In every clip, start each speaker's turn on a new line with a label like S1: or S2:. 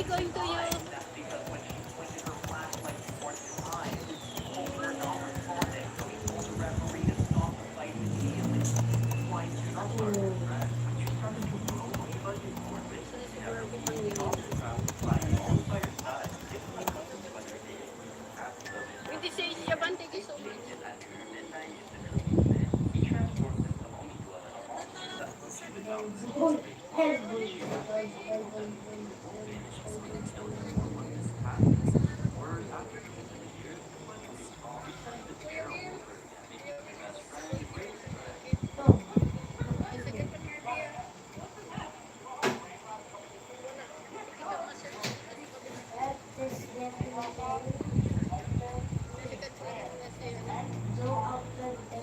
S1: going to you. Hindi say Japan, thank you so much.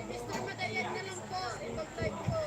S1: Mr. Madayag na lang po, ipag-type ko.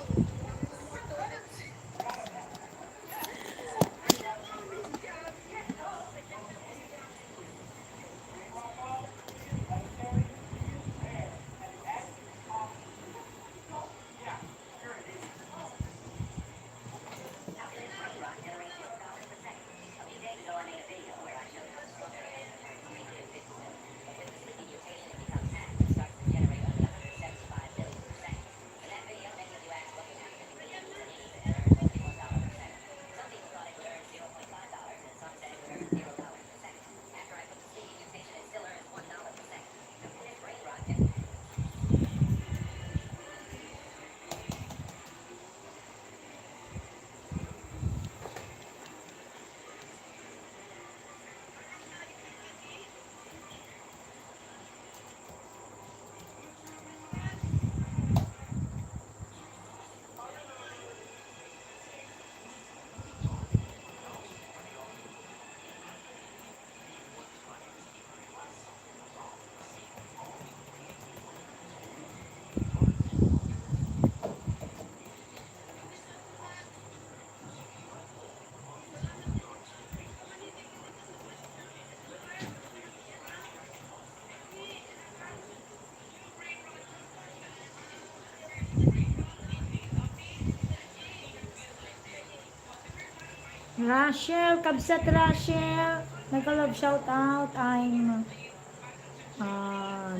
S2: Rachel, Kabsat Rachel, nag-love shout out. I'm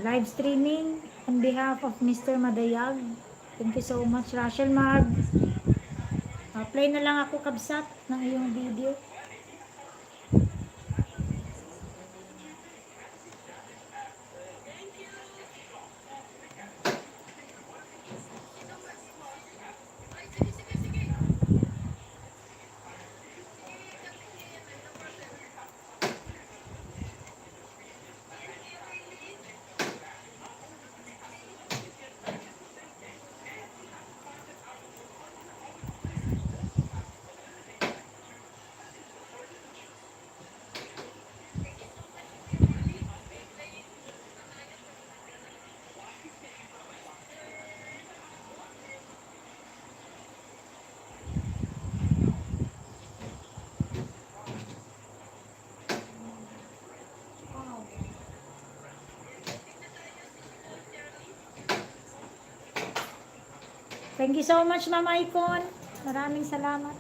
S2: live streaming on behalf of Mr. Madayag. Thank you so much, Rachel. Play na lang ako, Kabsat, ng iyong video. Thank you so much, Mama Icon. Maraming salamat.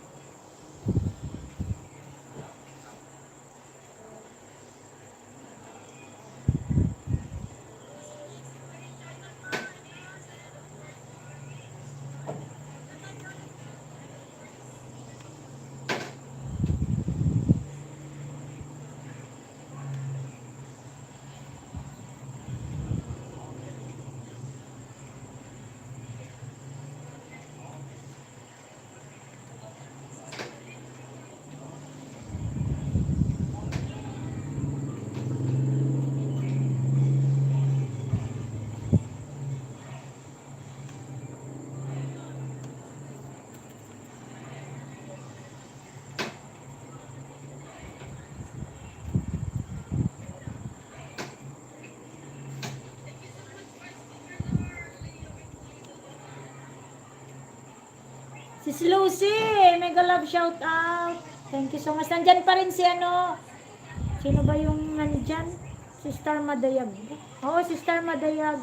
S2: Si Lucy, mega love shout out. Thank you so much. Nandyan pa rin si ano. Sino ba yung nandyan? Si Star Madayag. Oo, si Star Madayag.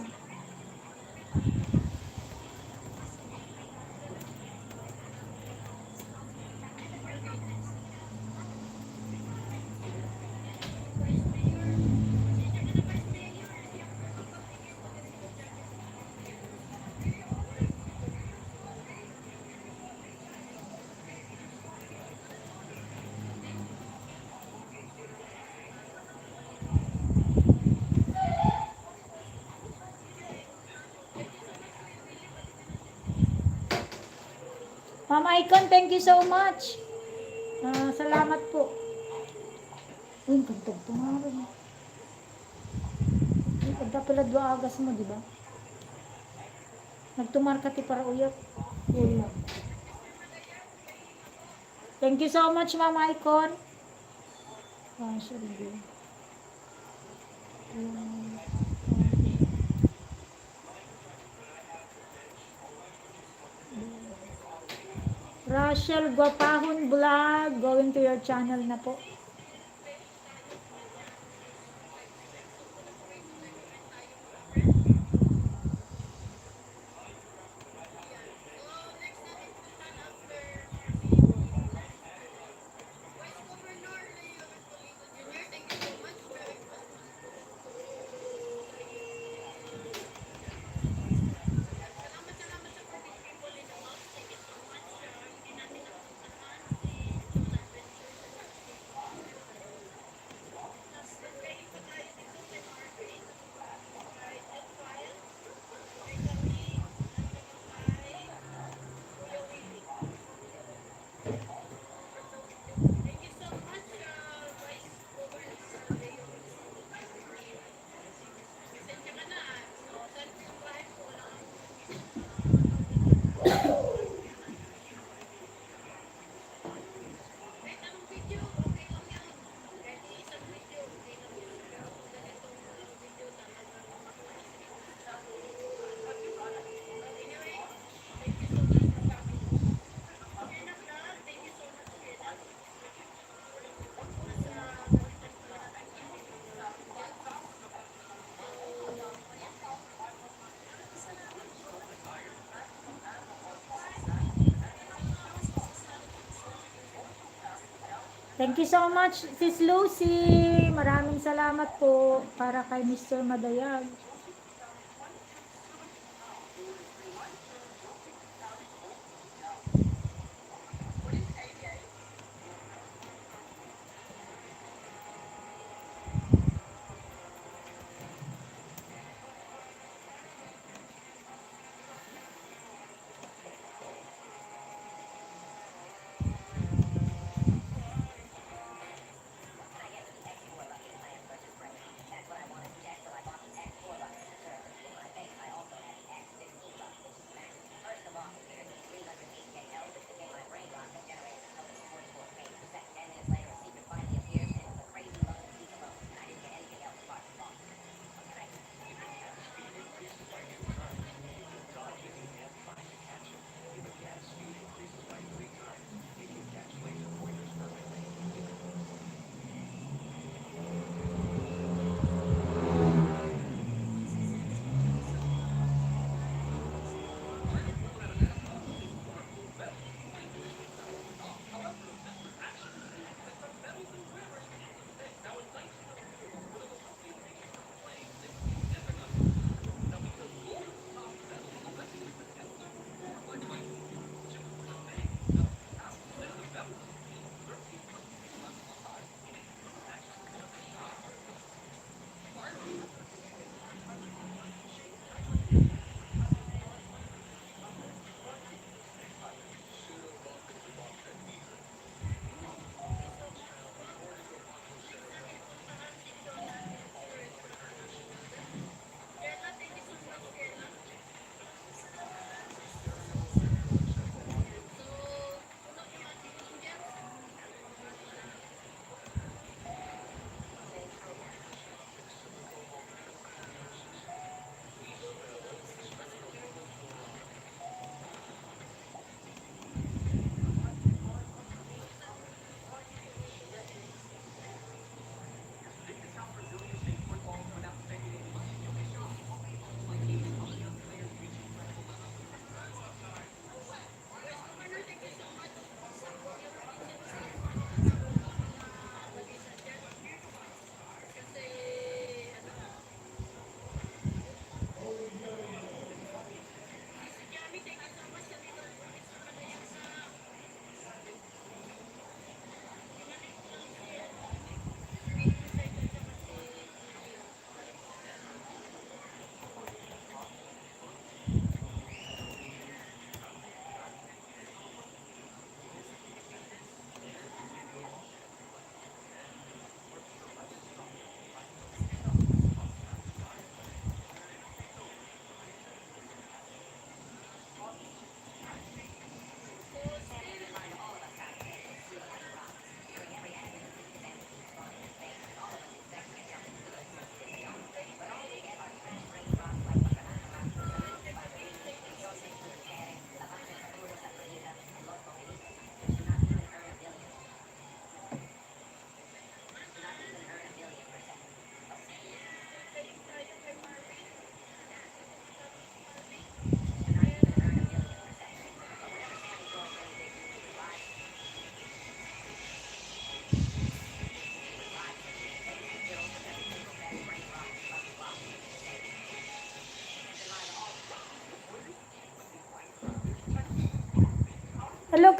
S2: Ma'am Icon, thank you so much. Salamat po. Uy, kantog to nga rin. Pagka pala dua agas mo, di ba? Nagtumar ka ti para uyat. Uy. Thank you so much, Ma'am Icon. Sorry. Rachel Guapahon Vlog, going to your channel na po. Thank you so much, Sis Lucy. Maraming salamat po para kay Mr. Madayag.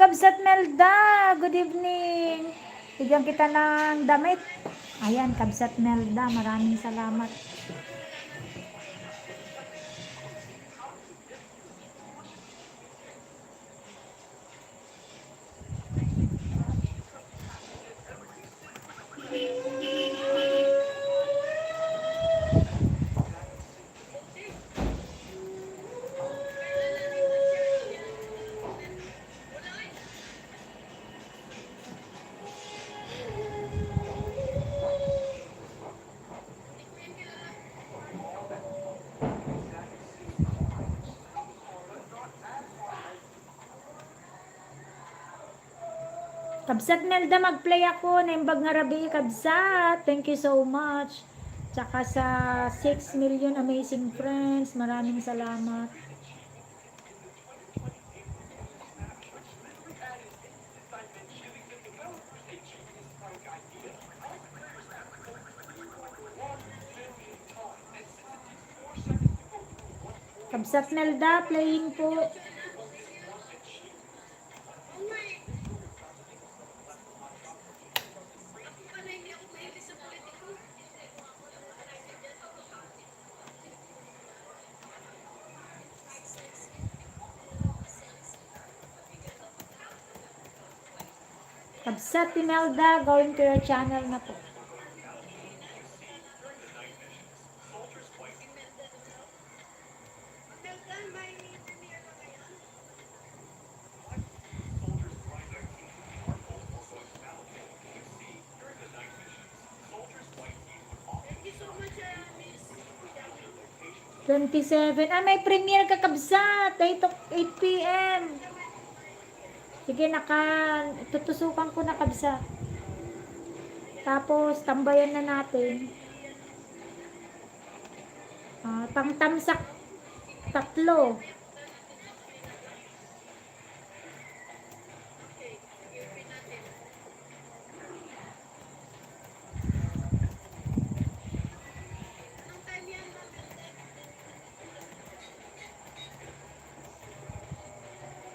S2: Kabsat Melda. Good evening. Bigyan kita ng damit. Ayan, Kabsat Melda. Maraming salamat. Kabsat Melda, mag-play ako. Naimbag nga rabi, Kabsat. Thank you so much. Tsaka sa 6 million amazing friends. Maraming salamat. Kabsat Melda, playing po. Kabsat Imelda, going to your channel na po. Miss. 27. Ah, may premiere ka, Kabsat. 8 p.m. Sige, tutusukan ko na, Kabsat. Tapos, tambayan na natin. Pangtamsak 3.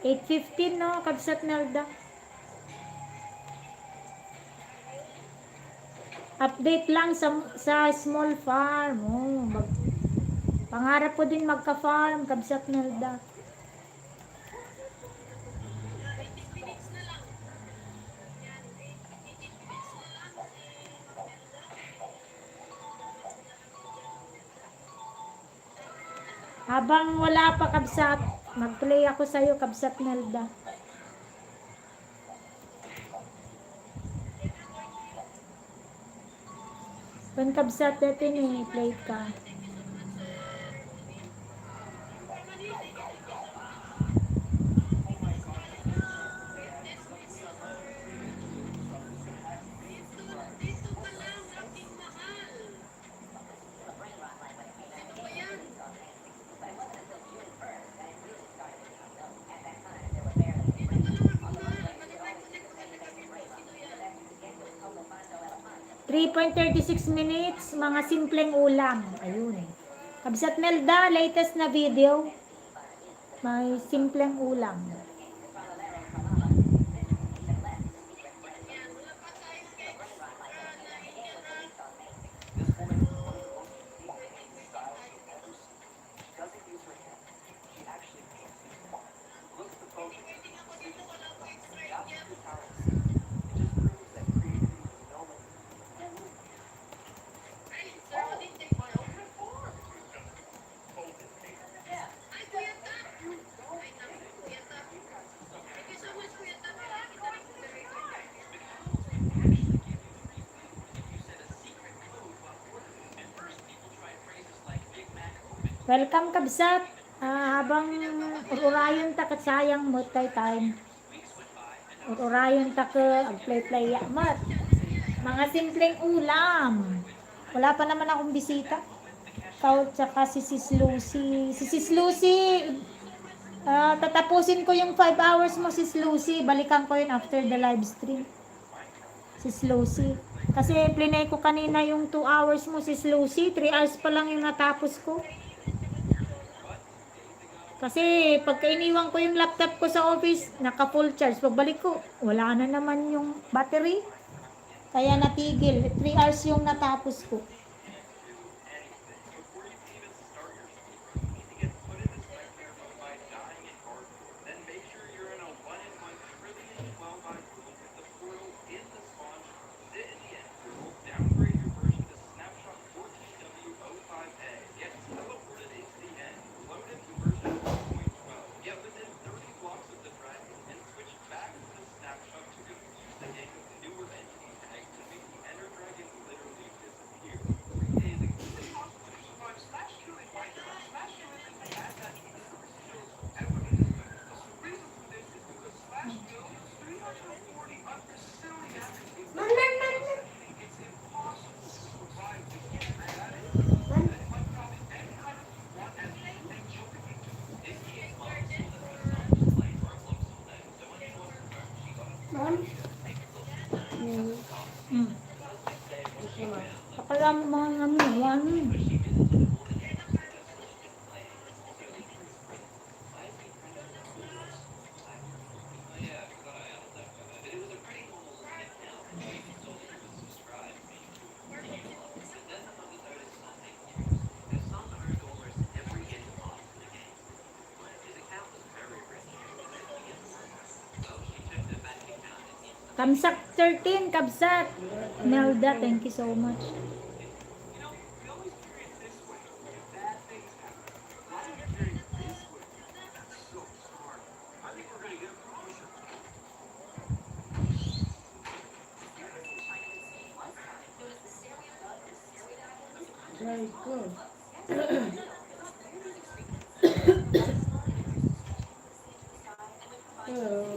S2: $8.15, no, Kabsat Melda. Update lang sa small farm. Pangarap ko din magka-farm, Kabsat Melda. Habang wala pa, Kabsat, mag-play ako sa'yo, Kabsat Melda. Kung Kabsat, dito play ka. $3.36, mga simpleng ulam. Ayun. Kabsat Melda, latest na video. May simpleng ulam. Welcome, Kabsat. Habang urayon ta kat sayang mo time. Urayon ta ka play mat. Mga simpleng ulam. Wala pa naman akong bisita. Kau tsaka si Sis Lucy. Si Sis Lucy, tatapusin ko yung 5 hours mo, Sis Lucy. Balikan ko yun after the live stream. Sis Lucy. Kasi plinay ko kanina yung 2 hours mo, Sis Lucy. 3 hours pa lang yung natapos ko. Kasi pagka iniwan ko yung laptop ko sa office, naka full charge. Pagbalik ko, wala na naman yung battery. Kaya natigil. 3 hours yung natapos ko. Hmm. Kapag ang mga ano, ano. Kamsak 13, Kabsat. Melda, thank you so much.
S3: Very good. Hello.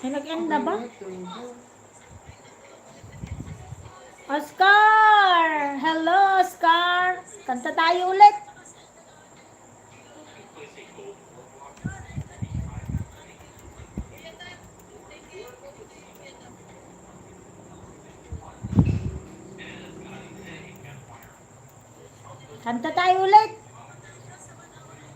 S2: Ay, nag-end na ba? Oscar! Hello, Oscar! Kanta tayo ulit. Kanta tayo ulit.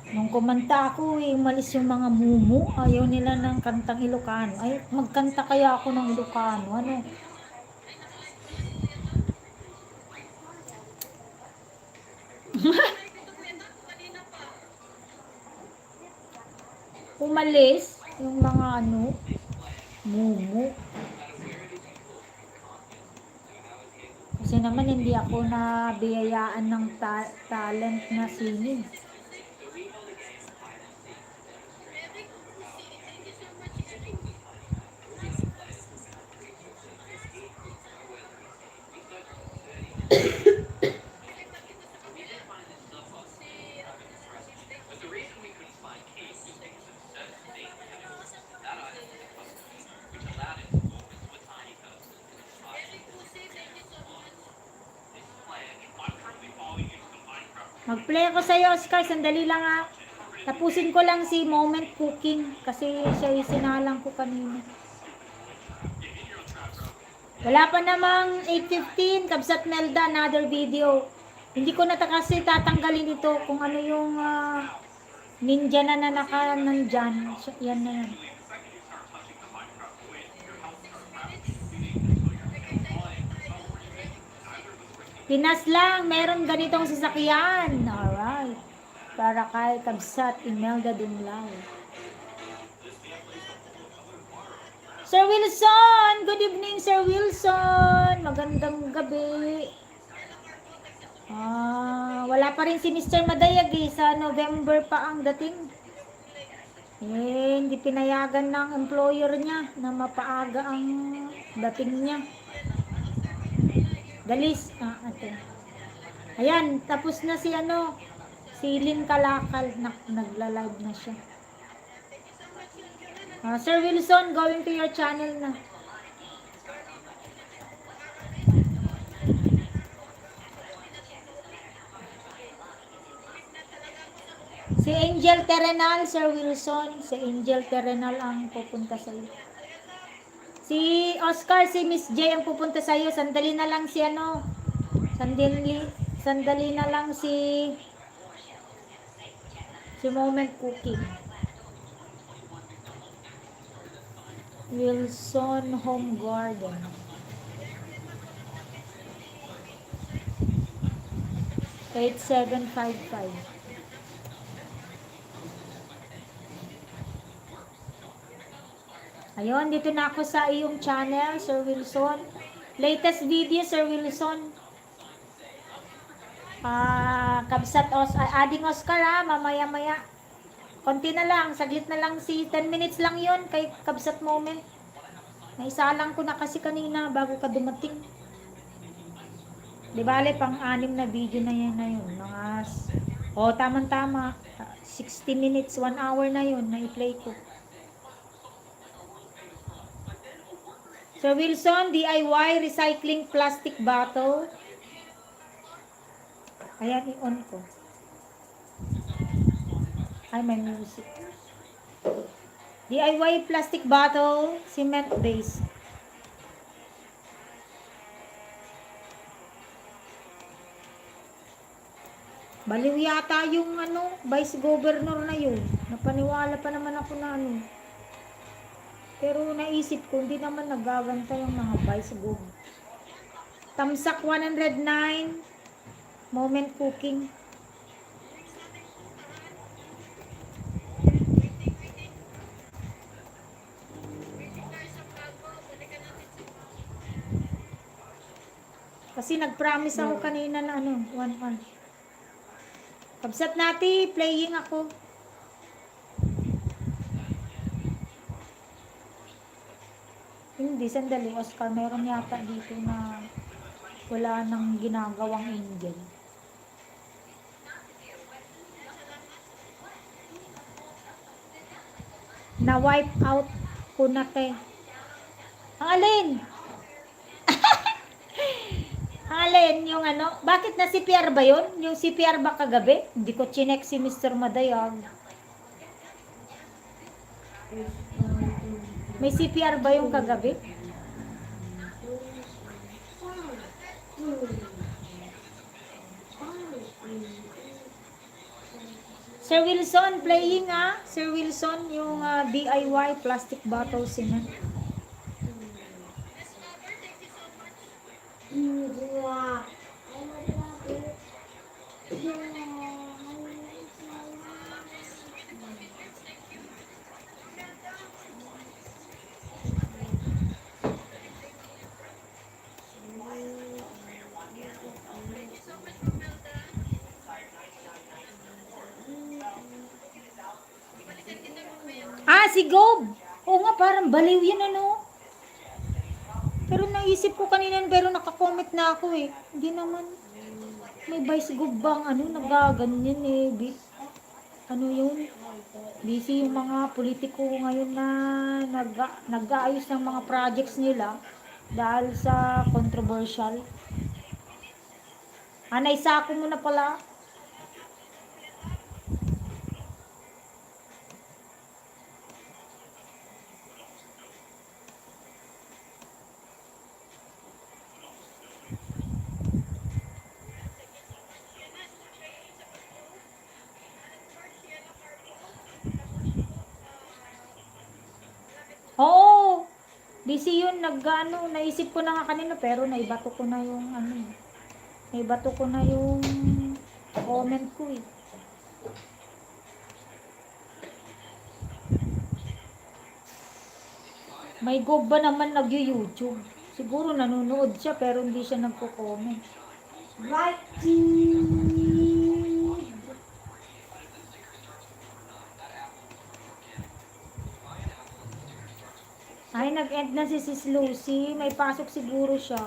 S2: Nung kumanta ako, umalis yung mga mumu. Ayaw nila ng kantang Ilocano. Ay, magkanta kaya ako ng Ilocano. Ano? Umalis yung mga ano, mumu. Kasi naman hindi ako nabiyayaan ng talent na singing. Mag-play ako sa'yo, Oscar. Sandali lang ha. Tapusin ko lang si Moment Cooking kasi siya yung sinalang ko kanina. Wala pa namang 8:15. Kabsat Melda, another video. Hindi ko na kasi tatanggalin ito kung ano yung ninja na nandyan. Yan na yan. Pinas lang, meron ganitong sasakyan. Alright. Para kay Kabsat Imelda Dumlao. Sir Wilson! Good evening, Sir Wilson! Magandang gabi. Wala pa rin si Mr. Madayag eh. Sa November pa ang dating. Hindi pinayagan ng employer niya na mapaaga ang dating niya. Dalis. Ate. Ayan, tapos na si Si Lynn Kalakal, nagla-live na siya. Sir Wilson, going to your channel na. Si Angel Terrenal, Sir Wilson. Si Angel Terrenal ang pupunta sa iyo. Si Oscar, si Miss J ang pupunta sa iyo. Sandali na lang si ano. Sandali na lang si Moment Cooking. Wilson Home Garden. #8755. Ayun, dito na ako sa iyong channel, Sir Wilson. Latest video, Sir Wilson. Adding Oscar mamaya-maya. Konti na lang, saglit na lang 10 minutes lang yun kay Kabsat Moment. Naisalang ko na kasi kanina bago ka dumating. Di bale, pang-anim na video na yan na yun. Tamang-tama. 60 minutes, 1 hour na yun na i-play ko. Sir Wilson, DIY recycling plastic bottle. Ayan, i-on ko. Ay, may music. DIY plastic bottle, cement base. Baliw yata yung vice governor na yun. Napaniwala pa naman ako na Pero naisip ko, hindi naman nagaganta yung mga vice gov. Tamsak 109, Moment Cooking. Kasi nag-promise ako kanina na 1-1. Kabsat natin, playing ako. Hindi, sandali, Oscar. Meron yata dito na wala nang ginagawang angel. Na-wipe out ko na, te. Ang alin? Ang alin, yung bakit na CPR ba yun? Yung CPR ba kagabi? Hindi ko chinek si Mr. Madayag. May CPR ba yung kagabi? Sir Wilson, playing Sir Wilson, yung DIY plastic bottle cement. Si Gob. Oo nga, parang baliw yun Pero naisip ko kanina, pero nakakomment na ako Hindi naman. May vice Gob bang nagaganyan yun? Busy yung mga politiko ngayon na nag-aayos ng mga projects nila dahil sa controversial. Naisako mo na pala. Oo. Busy yun, naisip ko na nga kanina pero naibato ko na yung comment ko May Gob ba naman nag-YouTube? Siguro nanonood siya pero hindi siya nagko-comment. Right. Ay, nag-end na si Sis Lucy. May pasok siguro siya.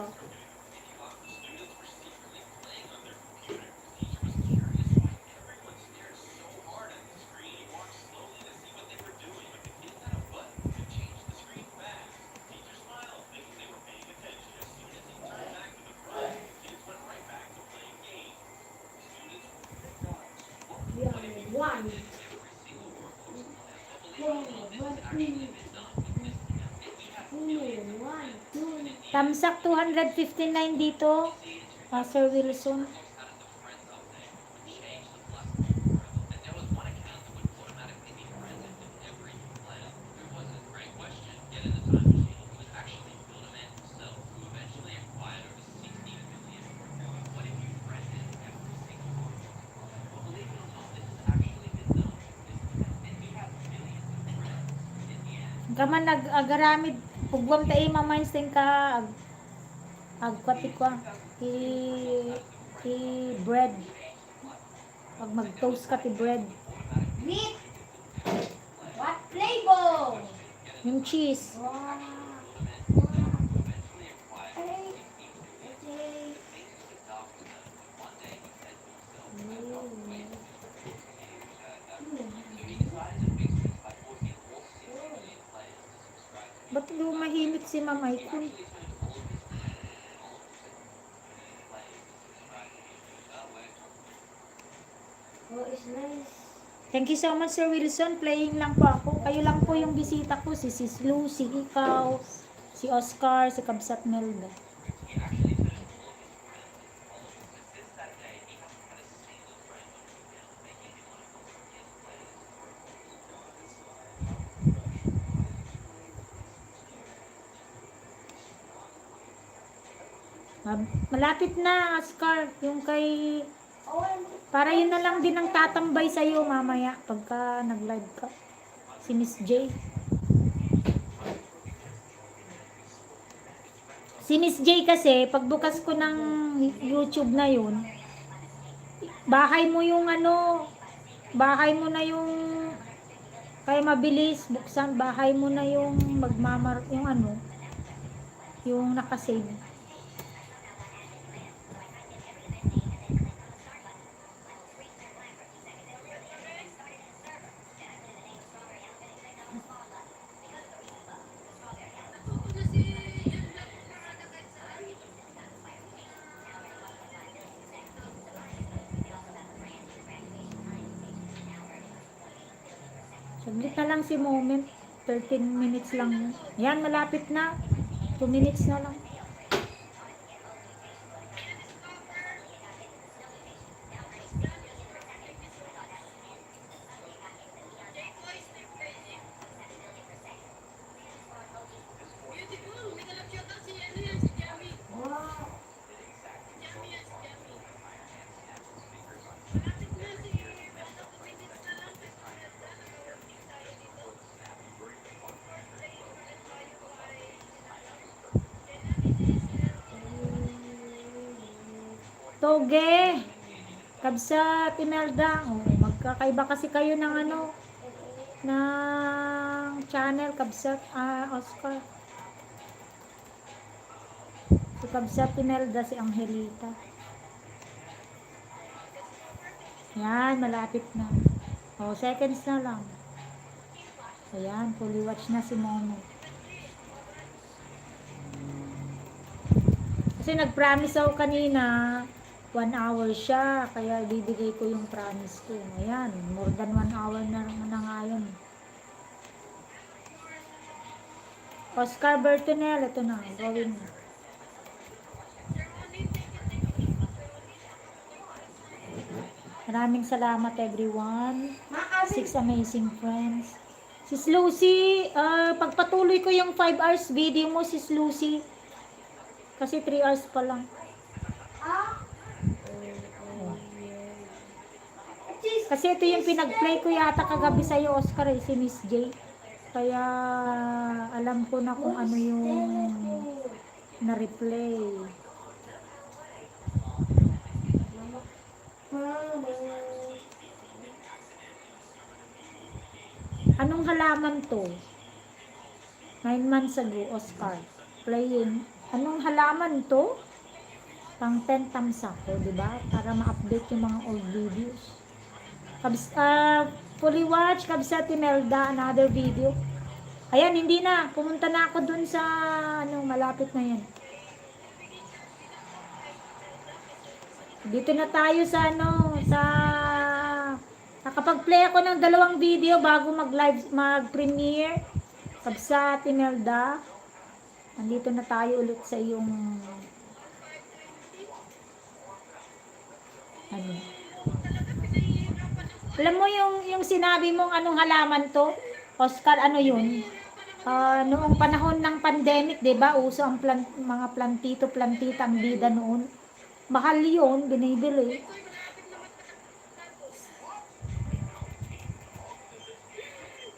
S2: Tamsak 259 dito. Sir Wilson. Kaman nag-agaramid ugwam ta ima mainsting ka agpati ko i bread pag mag-toast ka ti bread
S1: Meat. What flavor?
S2: yung cheese
S1: Wow. Ay. Okay.
S2: ba't lumahimik si Ma'am Aykun?
S1: Oh, it's nice.
S2: Thank you so much Sir Wilson, playing lang po ako, kayo lang po yung bisita ko, si Sis Lou, si ikaw, si Oscar, si Kabsat Melda. Malapit na, Oscar, yung kay...
S1: Oh,
S2: Para yun na lang din ang tatambay sa'yo mamaya pagka nag-live ka. Si Miss J. Si Miss J kasi, pagbukas ko ng YouTube na yun, bahay mo yung ano, bahay mo na yung, kaya mabilis, buksan, bahay mo na yung yung ano, yung nakasave. Saglit na lang si Moment. 13 minutes lang yun. Yan, malapit na. 2 minutes na lang.
S1: wow.
S2: Toge! Kabsat, Imelda. Oh, magkakaiba kasi kayo ng ano, ng channel, Kabsat, Oscar. Si Kabsat, Imelda, si Angelita. Yan, malapit na. Oh, seconds na lang. Ayan, fully watch na si Momo. Kasi nag-promise ako kanina, 1 hour siya, kaya bibigay ko yung promise ko. Ayan, more than 1 hour na naman na nga yun. Oscar Bertonel, ito na, gawin mo. Maraming salamat everyone. 6 amazing friends. Sis Lucy, pagpatuloy ko yung 5 hours video mo, Sis Lucy. Kasi 3 hours pa lang.
S1: Ah,
S2: Kasi ito yung pinag-play ko yata kagabi sa'yo, Oscar, si Miss J. Kaya alam ko na kung ano yung na-replay. Anong halaman to? 9 months ago, Oscar. Playing. Anong halaman to? Pang 10 thumbs up, diba? Para ma-update yung mga old videos. Fully watch, Kabsat Imelda, another video. Ayan, hindi na. Pumunta na ako dun sa, malapit na yan. Dito na tayo sa, nakapag-play ako ng 2 video bago mag-premiere. Kabsat Imelda. Andito na tayo ulit sa iyong ano. Alam mo yung sinabi mong anong halaman to? Oscar, ano yun? Noong panahon ng pandemic, 'di ba? Uso ang mga plantito-plantita ang bida noon. Mahal 'yun, binibili.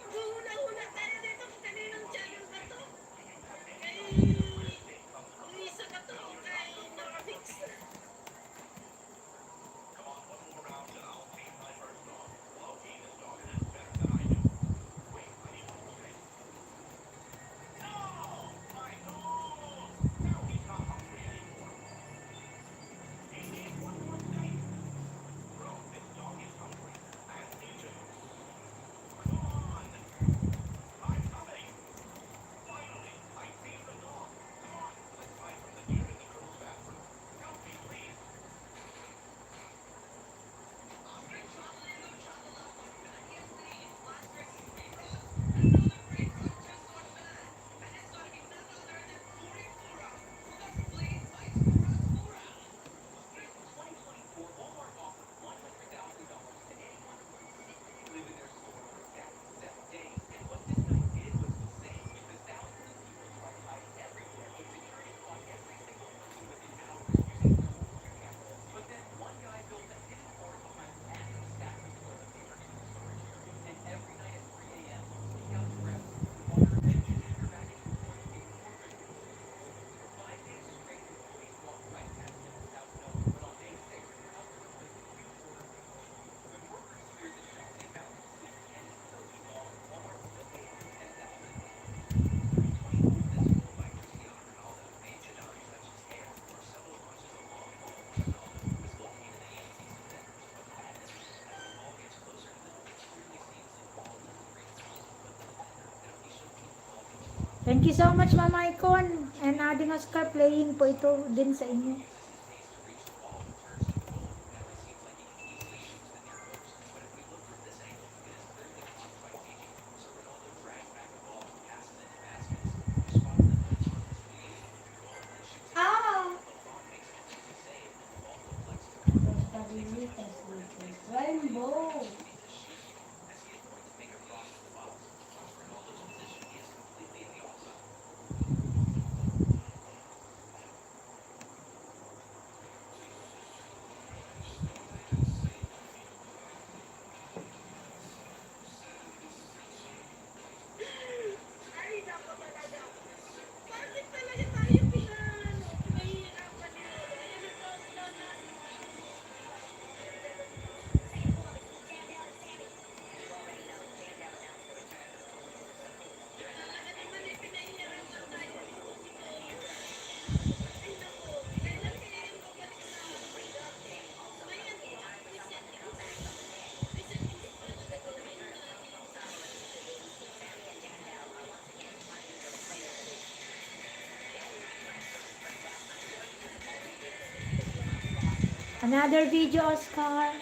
S1: Huna-huna tayo dito kung kaninong channel ba to? Kay Luisa ba to? Kay Noramix?
S2: Thank you so much, Mama Icon. And adding Oscar, playing po ito din sa inyo.
S3: Rainbow.
S1: Ay, naku talaga. Bakit talaga tayo pinahihirapan nila? Ayan ito, sila na. Talaga naman eh, pinahihirapan tayo. Ay, naku. Kailan kaya yung babalik na dati? So, ayan, reset ko. Reset ko pa gagawin na.
S2: Another video, Oscar.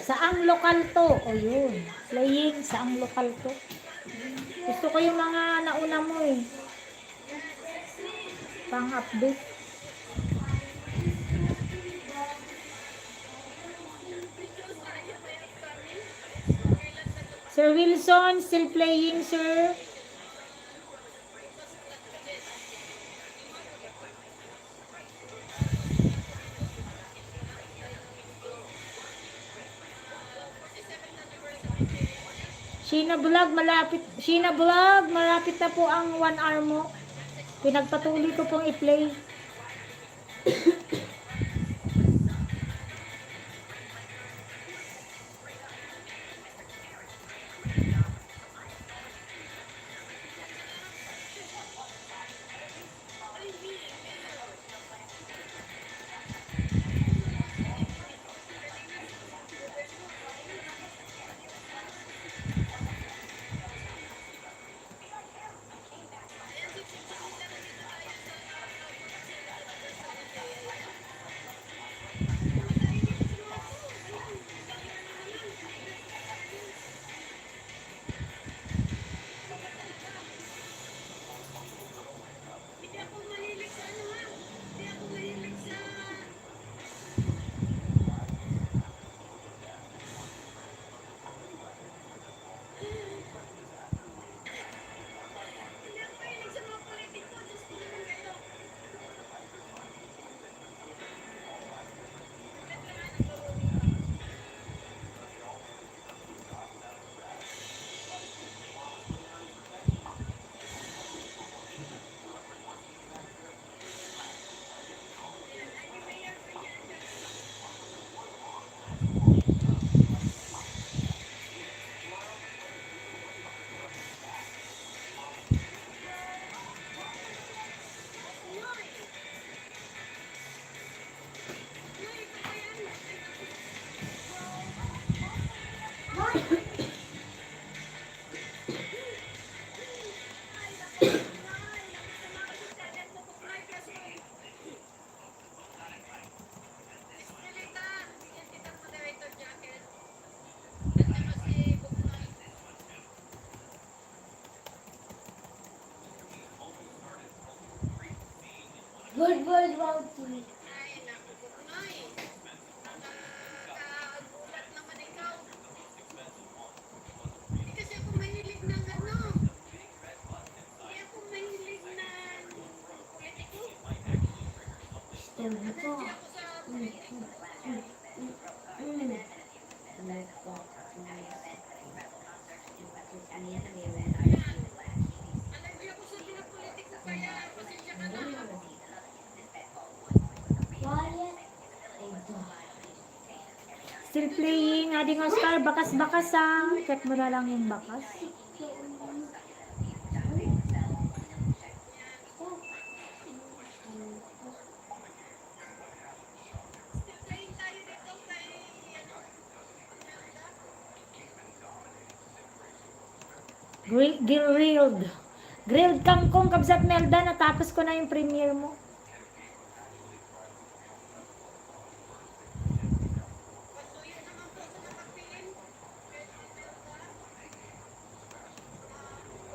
S2: Saang lokal to? O yun. Playing, saang lokal to? Gusto ko yung mga nauna mo eh. Pang-update. Sir Wilson, still playing, sir? Sheena Vlog, malapit na po ang 1 hour mo. Pinagpatuloy ko pong i-play.
S1: World War II.
S4: Ay, naku po, Noy. Nakakagulat naman ikaw. Hindi kasi ako mahilig ng ano. Hindi ako mahilig ng politiko.
S1: Story ko.
S4: Hindi ako sa politiko. Allergy ako sa pinapolitiko kaya pasensya ka na.
S1: Quiet. Ito.
S2: Still playing, Ading Oscar, bakas-bakas ah. Check mo na lang yung bakas.
S4: Still playing tayo dito kay ano.
S2: Grilled. Grilled kangkong, Kabsat Melda, natapos ko na yung premiere mo.
S4: Pasuyo naman po sa nakapilin.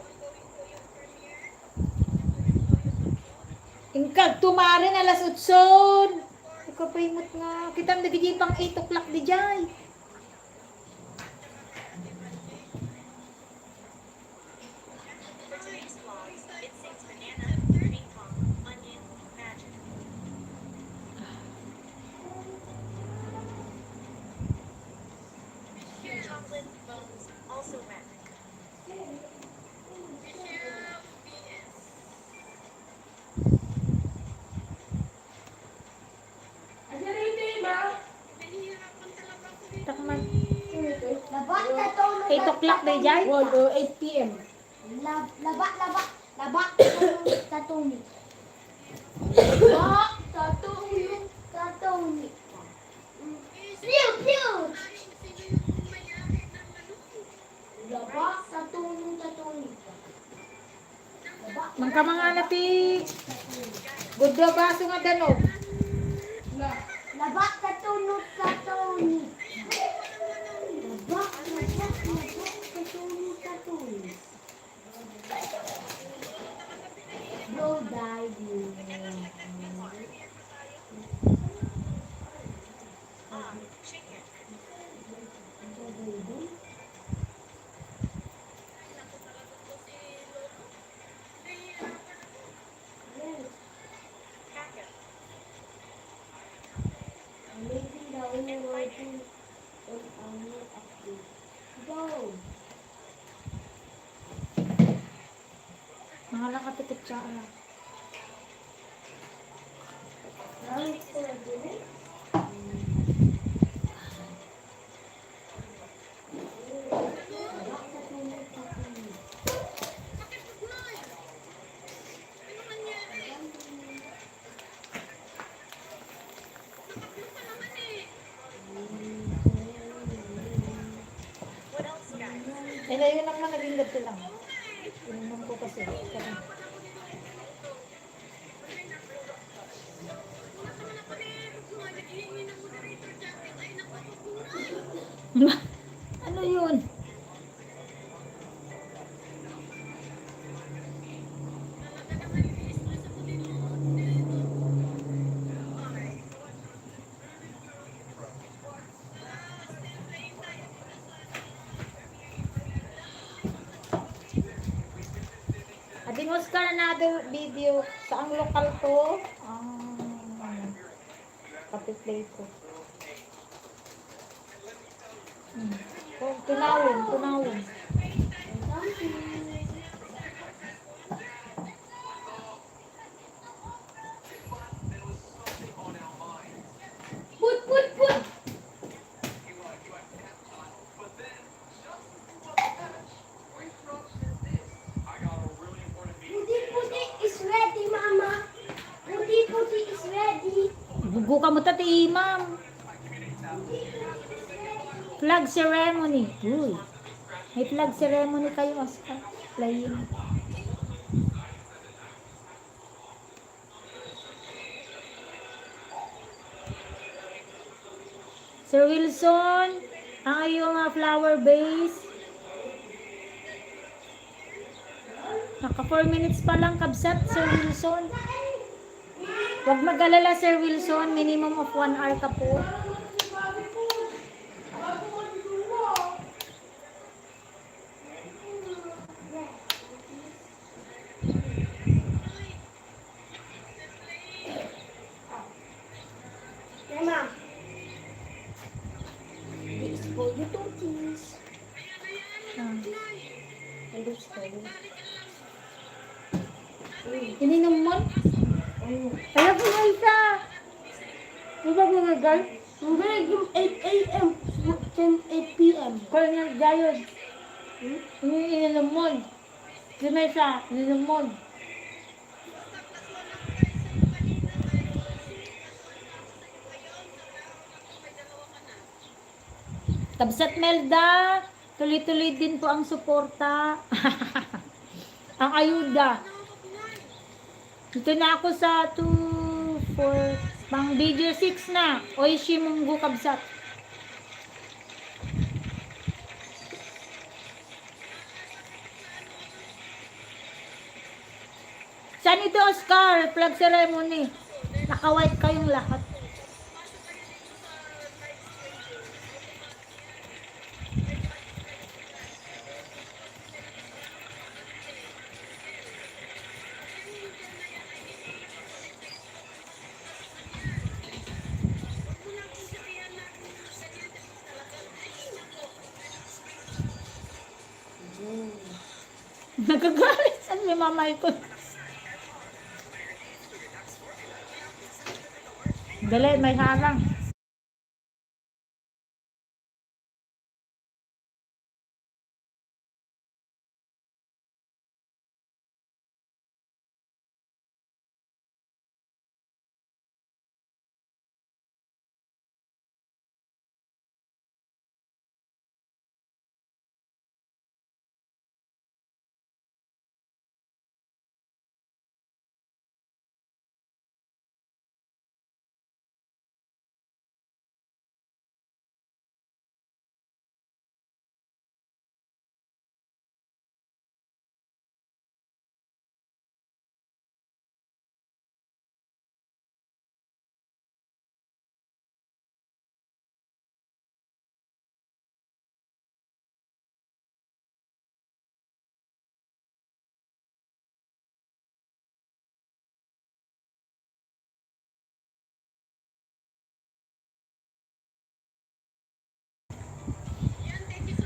S4: Ongoing po yung premiere.
S2: Ingkag, tumarin alas 8. Ikaw pa imot nga. Kita nagiging pang 8 o'clock di jay.
S5: For today's vlog, it sings banana, ping pong, onion, magic. Chocolate, bones, also magic.
S4: Nahihirapan talaga ako dito.
S2: Takman.
S1: Laba, tatulog.
S2: 8 o'clock di jay.
S3: 8 p.m.
S1: Laba, tatulog. Laba, tatulog. Pew, pew.
S4: Sino yung mayari ng ano?
S1: Laba, tatulog. Laba,
S2: Mangkamanga na ti. Good daw baso nga danog.
S1: laba, tatulog. Laba, tatulog. Blow diving.
S5: Chicken. Kaka.
S1: Amazing daw na working on our update. Go!
S2: Mga nakatikip siya. Ala.
S1: Now for dinner.
S4: Bakit Noy? Ano nangyari? Nakaklo ka naman eh.
S5: What else, guys?
S2: Eh, na yun naman naging gato lang. Inunom ko kasi.
S4: Wala naman ako din. Noy, naghihingi ng moderator jacket. Ay, nakapagulay.
S2: Ano yun?
S4: Talaga naman i-stress ako dito. Dito. Okay.
S2: Ading Oscar, another video. Saang lokal to? Pati-play ko. Oh, tunawin.
S1: Put! Puti is ready, Mama. Puti is ready.
S2: Bugo ka mo tati, ma'am. Flag ceremony. Uy. May flag ceremony kayo, Oscar. Playing. Sir Wilson, ang iyong flower base. Naka 4 minutes pa lang, kabsat, Sir Wilson. Huwag mag-alala, Sir Wilson. Minimum of 1 hour ka po.
S1: Mama. It's for you to kiss.
S2: Ah.
S1: Alos ka.
S2: Ininom mo? Kaya po na isa. Diba mo na guys?
S1: Hanggang yung 8 a.m. to 8 p.m.
S2: Kaya nga gayod. Ininom mo. Si Mesa, ininom mo. Kabsat Melda, tuloy-tuloy din po ang suporta. Ang ayuda. Dito na ako sa 2, 4, pang video 6 na. Oishi Munggo Kabsat. Saan ito, Oscar? Flag ceremony. Naka-white kayong lahat. Nagagalit. Saan may mamay ko? Dali, may harang.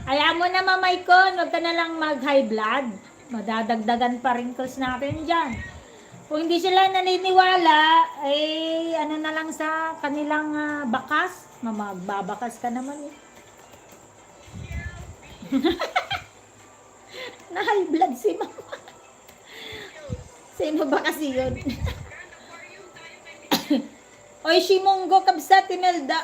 S2: Ayaw mo na, mamay ko, huwag ka na lang mag-high blood. Madadagdagan pa wrinkles natin dyan. Kung hindi sila naniniwala, eh, ano na lang sa kanilang bakas. Magbabakas ka naman eh. Na-high blood si mama. Sino ba kasi yun? Oy, Shimonggo Kabsat, Imelda.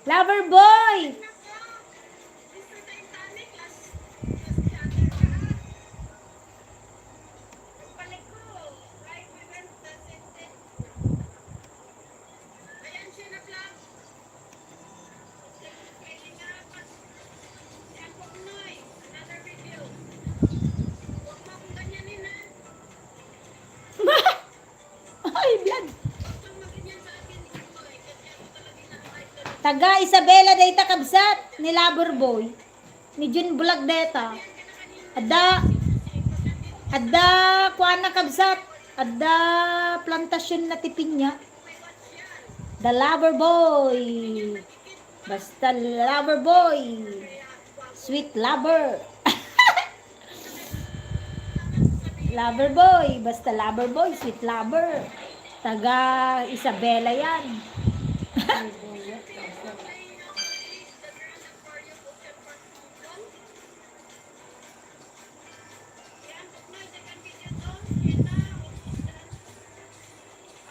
S2: Lover boy! Ay, blood! Taga Isabela Dayta Kabsat ni Lover Boy ni Jun Bulag Deta. Ada kuana Kabsat, ada plantasyon na tipinya. The Lover Boy. Basta Lover Boy. Sweet lover. Lover Boy, basta Lover Boy, sweet lover. Taga Isabela yan.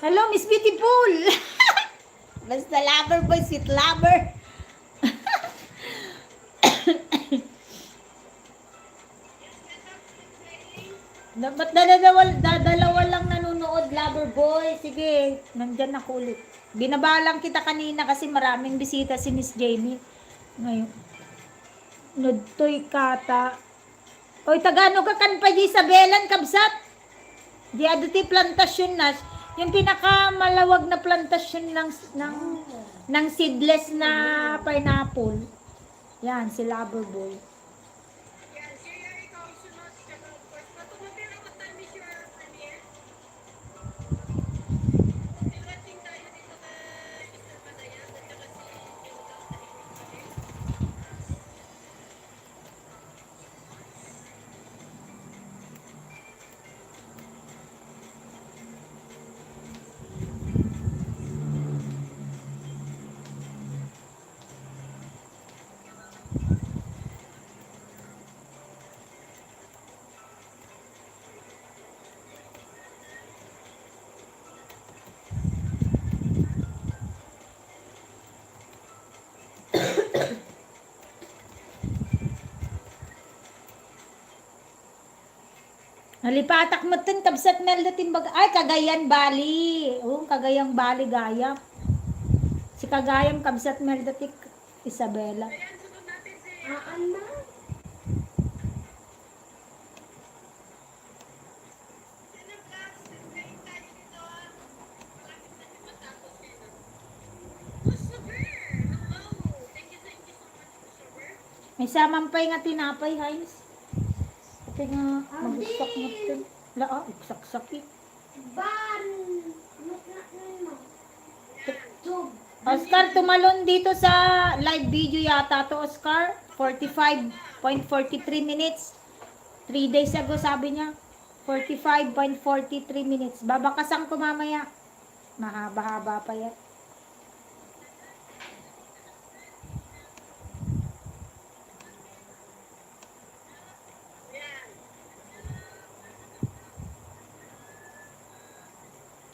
S2: Hello, Miss Beautiful. Basta Lover Boy, sweet lover. Dapat dadalawa lang nanonood, Lover boy. Sige, nandyan ako ulit. Binabalang kita kanina kasi maraming bisita si Miss Jamie. Ngayon, nudtoy kata. Oy, tagano ka kan pa di Isabelan, kabsat. Di aduti plantasyon na. Yung pinakamalawag na plantasyon ng seedless na pineapple. Yan, si Loverboy.
S4: Yan, siya ikaw sunod. Tsaka, of course, matumapir ako tayo ni Sir Premier. Dirating tayo dito kay Mr. Padayan at saka si Jessica.
S2: Nalipatak mo tin kabsat Melda timbag. Ay, Cagayan Bali. Oh, Cagayang Bali gayam. Si Cagayam kabsat Melda tik Isabela.
S4: Ayan, sunod natin si...
S1: Ano?
S4: Sino Vlogs? Ngayon tayo dito. Malapit na din matapos kayo. Christopher! Hello! Thank you so much, Christopher.
S2: May samampay nga tinapay, Hines. Kasi nga, magustak mo tin. La, sakit.
S1: Ban! Ano na mo? Tub.
S2: Oscar, tumalon dito sa live video yata to, Oscar. 45.43 minutes. 3 days ago, sabi niya. 45.43 minutes. Babakasan ko mamaya. Mahaba-haba pa yan.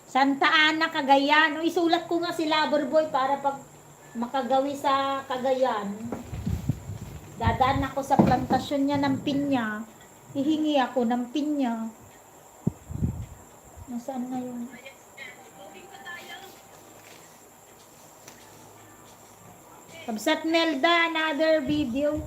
S2: Santa Ana, Cagayan. O, isulat ko nga si Loverboy para pag makagawi sa Cagayan. Dadaan ako sa plantasyon niya ng pinya. Hihingi ako ng pinya. Nasaan na yun? Kabsat Melda, another video.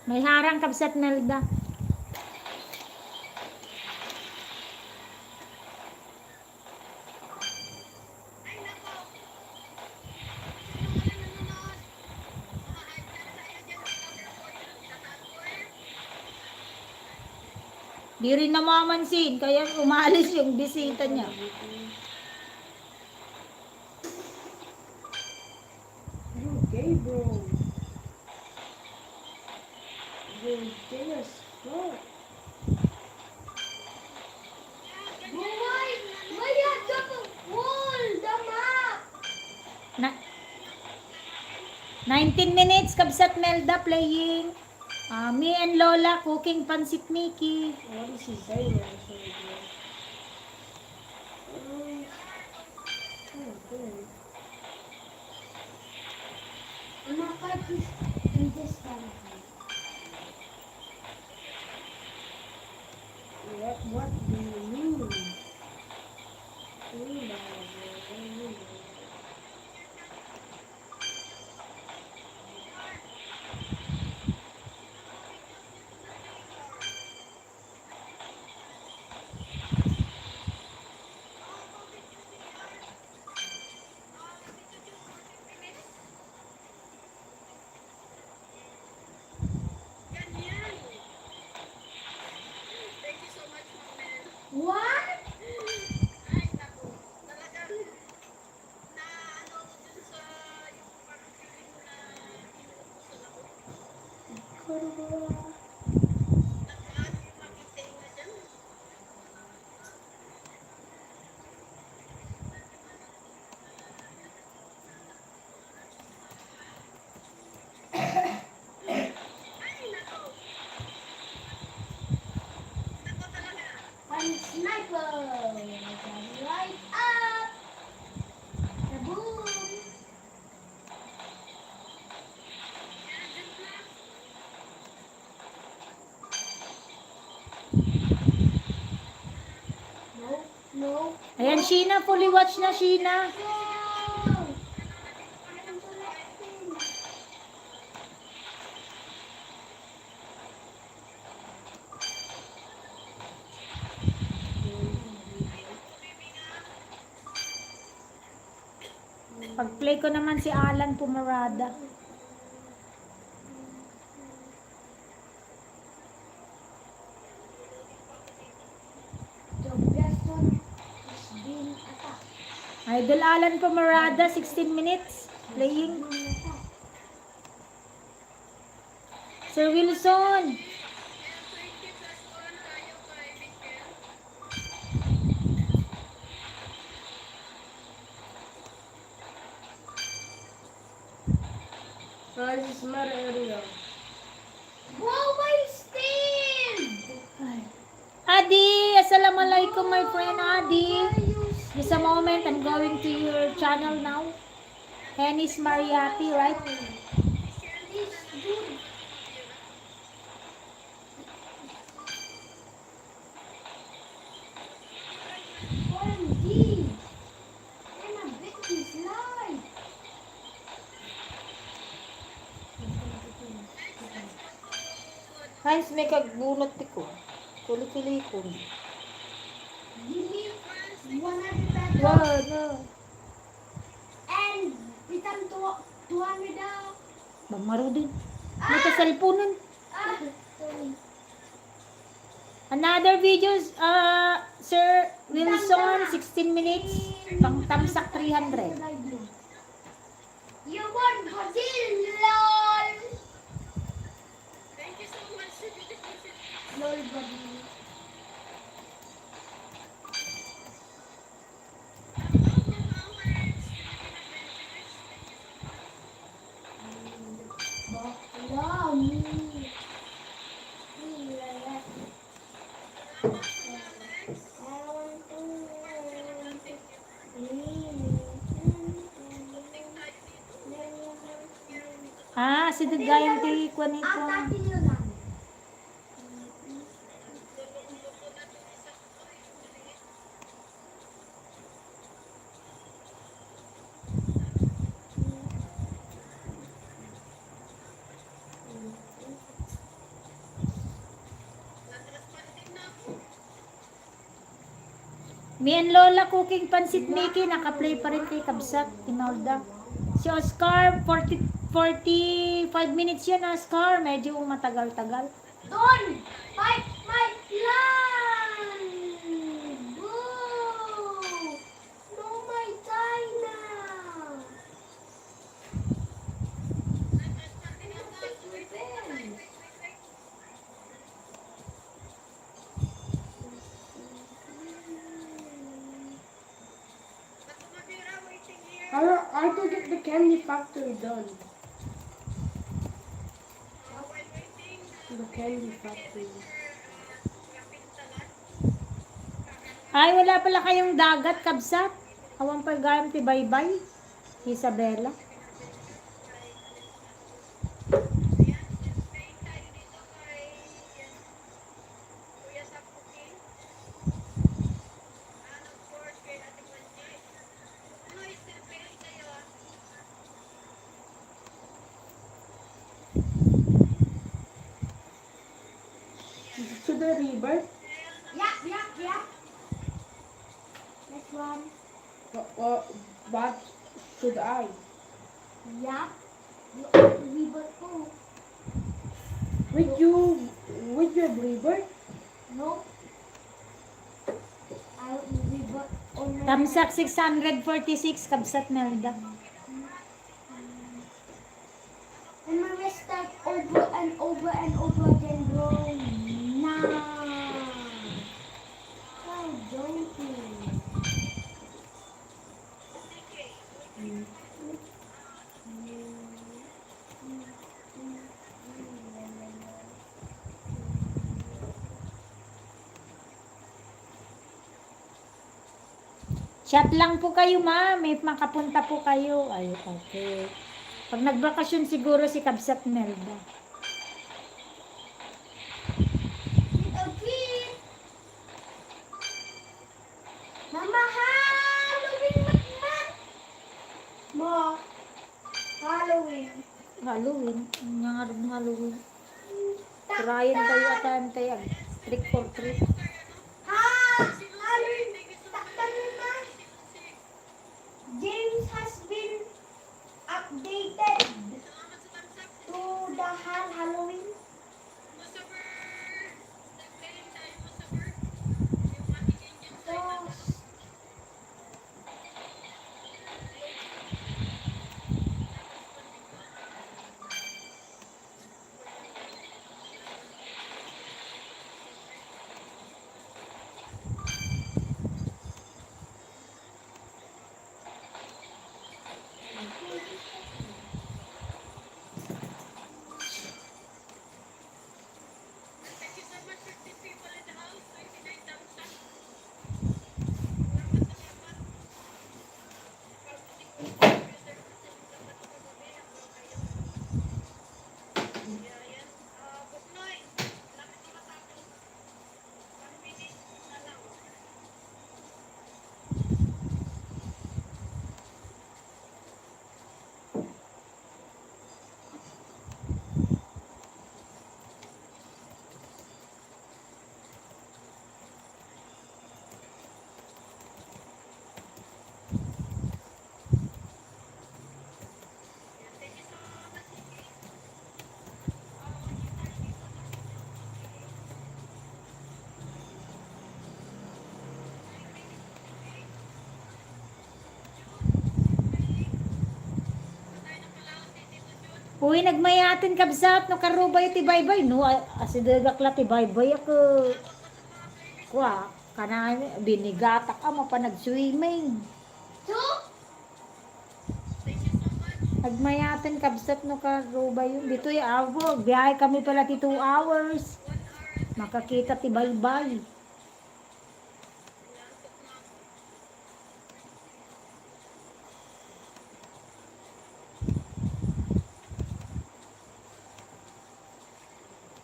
S2: May harang kabsat Melda.
S4: Ay, nako! Sino ka na nanonood? Makahype na tayo dyan sa Loverboy ng Tatagoy.
S2: Di rin namamansin, kaya umalis yung bisita niya.
S3: Okay, bro. Yes, bro.
S1: Buhay! Mayat ka po! Wall! The map!
S2: Na 19 minutes, kabsat Melda playing. Me and Lola cooking pancit Mickey.
S3: What is he saying? Okay.
S1: Ano ka in this country?
S3: What do you mean?
S4: Ganyan. Thank you so much, Ma'am Mel.
S3: No, no.
S2: Ayan, Sheena, fully watch na, Sheena.
S3: No! I'm selecting.
S2: Pag-play ko naman si Alan Pumarada.
S3: The best one is being attacked.
S2: Idol Alan Pumarada, 16 minutes. Playing.
S3: Being attacked.
S2: Sir Wilson.
S3: Guys, it's my area.
S1: Wow, my Steve!
S2: Adi, assalamualaikum my friend Adi. Just a moment, I'm going to your channel now. Hennis Mariati, right?
S1: This dude. OMG! And I bet he's live.
S2: Hans, may kagbunot ko. Kuli-kuli ko.
S1: Delete 100 pesos.
S2: Wow, no.
S1: And return to 200 daw.
S2: Bamaro din. May kasalpunan.
S1: Sorry.
S2: Another videos, Sir Wilson, 16 minutes. Pang tamsak 300.
S1: You won Brazil, lol!
S4: Thank you so much.
S1: Lol, buddy. Wow, me. Me, like that. I want
S2: Si Dugayang Tikwa nito.
S1: Atatin nyo lang.
S2: Me and Lola cooking pansit Mickey, naka-play pa rin kay Kabsat, Tinolda. Si Oscar, 45 minutes yan, Oscar. Medyo matagal-tagal.
S1: Don't fight my plan! Boo! No, my China!
S3: I have to get the candy factory done. The candy factory.
S2: Ay, wala pala kayong dagat, Kabsat. Awang pagayam ti Baybay. Isabela.
S3: To the river?
S1: Yeah. Next one.
S3: What should I?
S1: Yeah. We both go.
S3: With your river?
S1: No. We both on my
S2: Tamsak 646, Kabsat Melda.
S1: And my restart over and over and over again, bro. Nah. Oh, don't you?
S2: Chat lang po kayo, ma. May makapunta po kayo. Ay, okay. Pag nagbakasyon siguro si Kabsat Melda.
S1: Little kid.
S2: Urayan tayo atan tayo. Trick for trick.
S3: Takpan mo na. James has been updated
S4: Salamat sa thumbs up.
S3: to the Halloween.
S4: Musaber! Nag-game tayo, Musaber. Yung ating Indian
S3: So,
S4: side. Thank you so much for 15 people in the house. 29 thumbs up. Salamat, salamat. Yan. Buknoy. Lapit na matapos. 1 minute na lang. Thank you so much, Iggy.
S2: Uy, nagmayatin kabsat no karubay ti baybay no asidagak la ti baybay ako. Kwa kana binigatak ama pa nag-swimming. Nagmayatin kabsat no karubay yun. Dito yung awo. Biyahe kami pala ti 2 hours. Makakita ti baybay.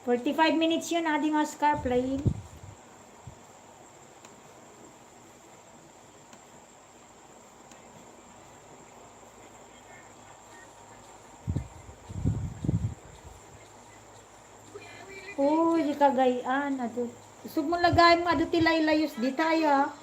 S2: $45 yun ating Oscar playing. Uy, di kagayaan. Ado. Gusto mo lagay mo ado tilaylayos di tayo. Ah.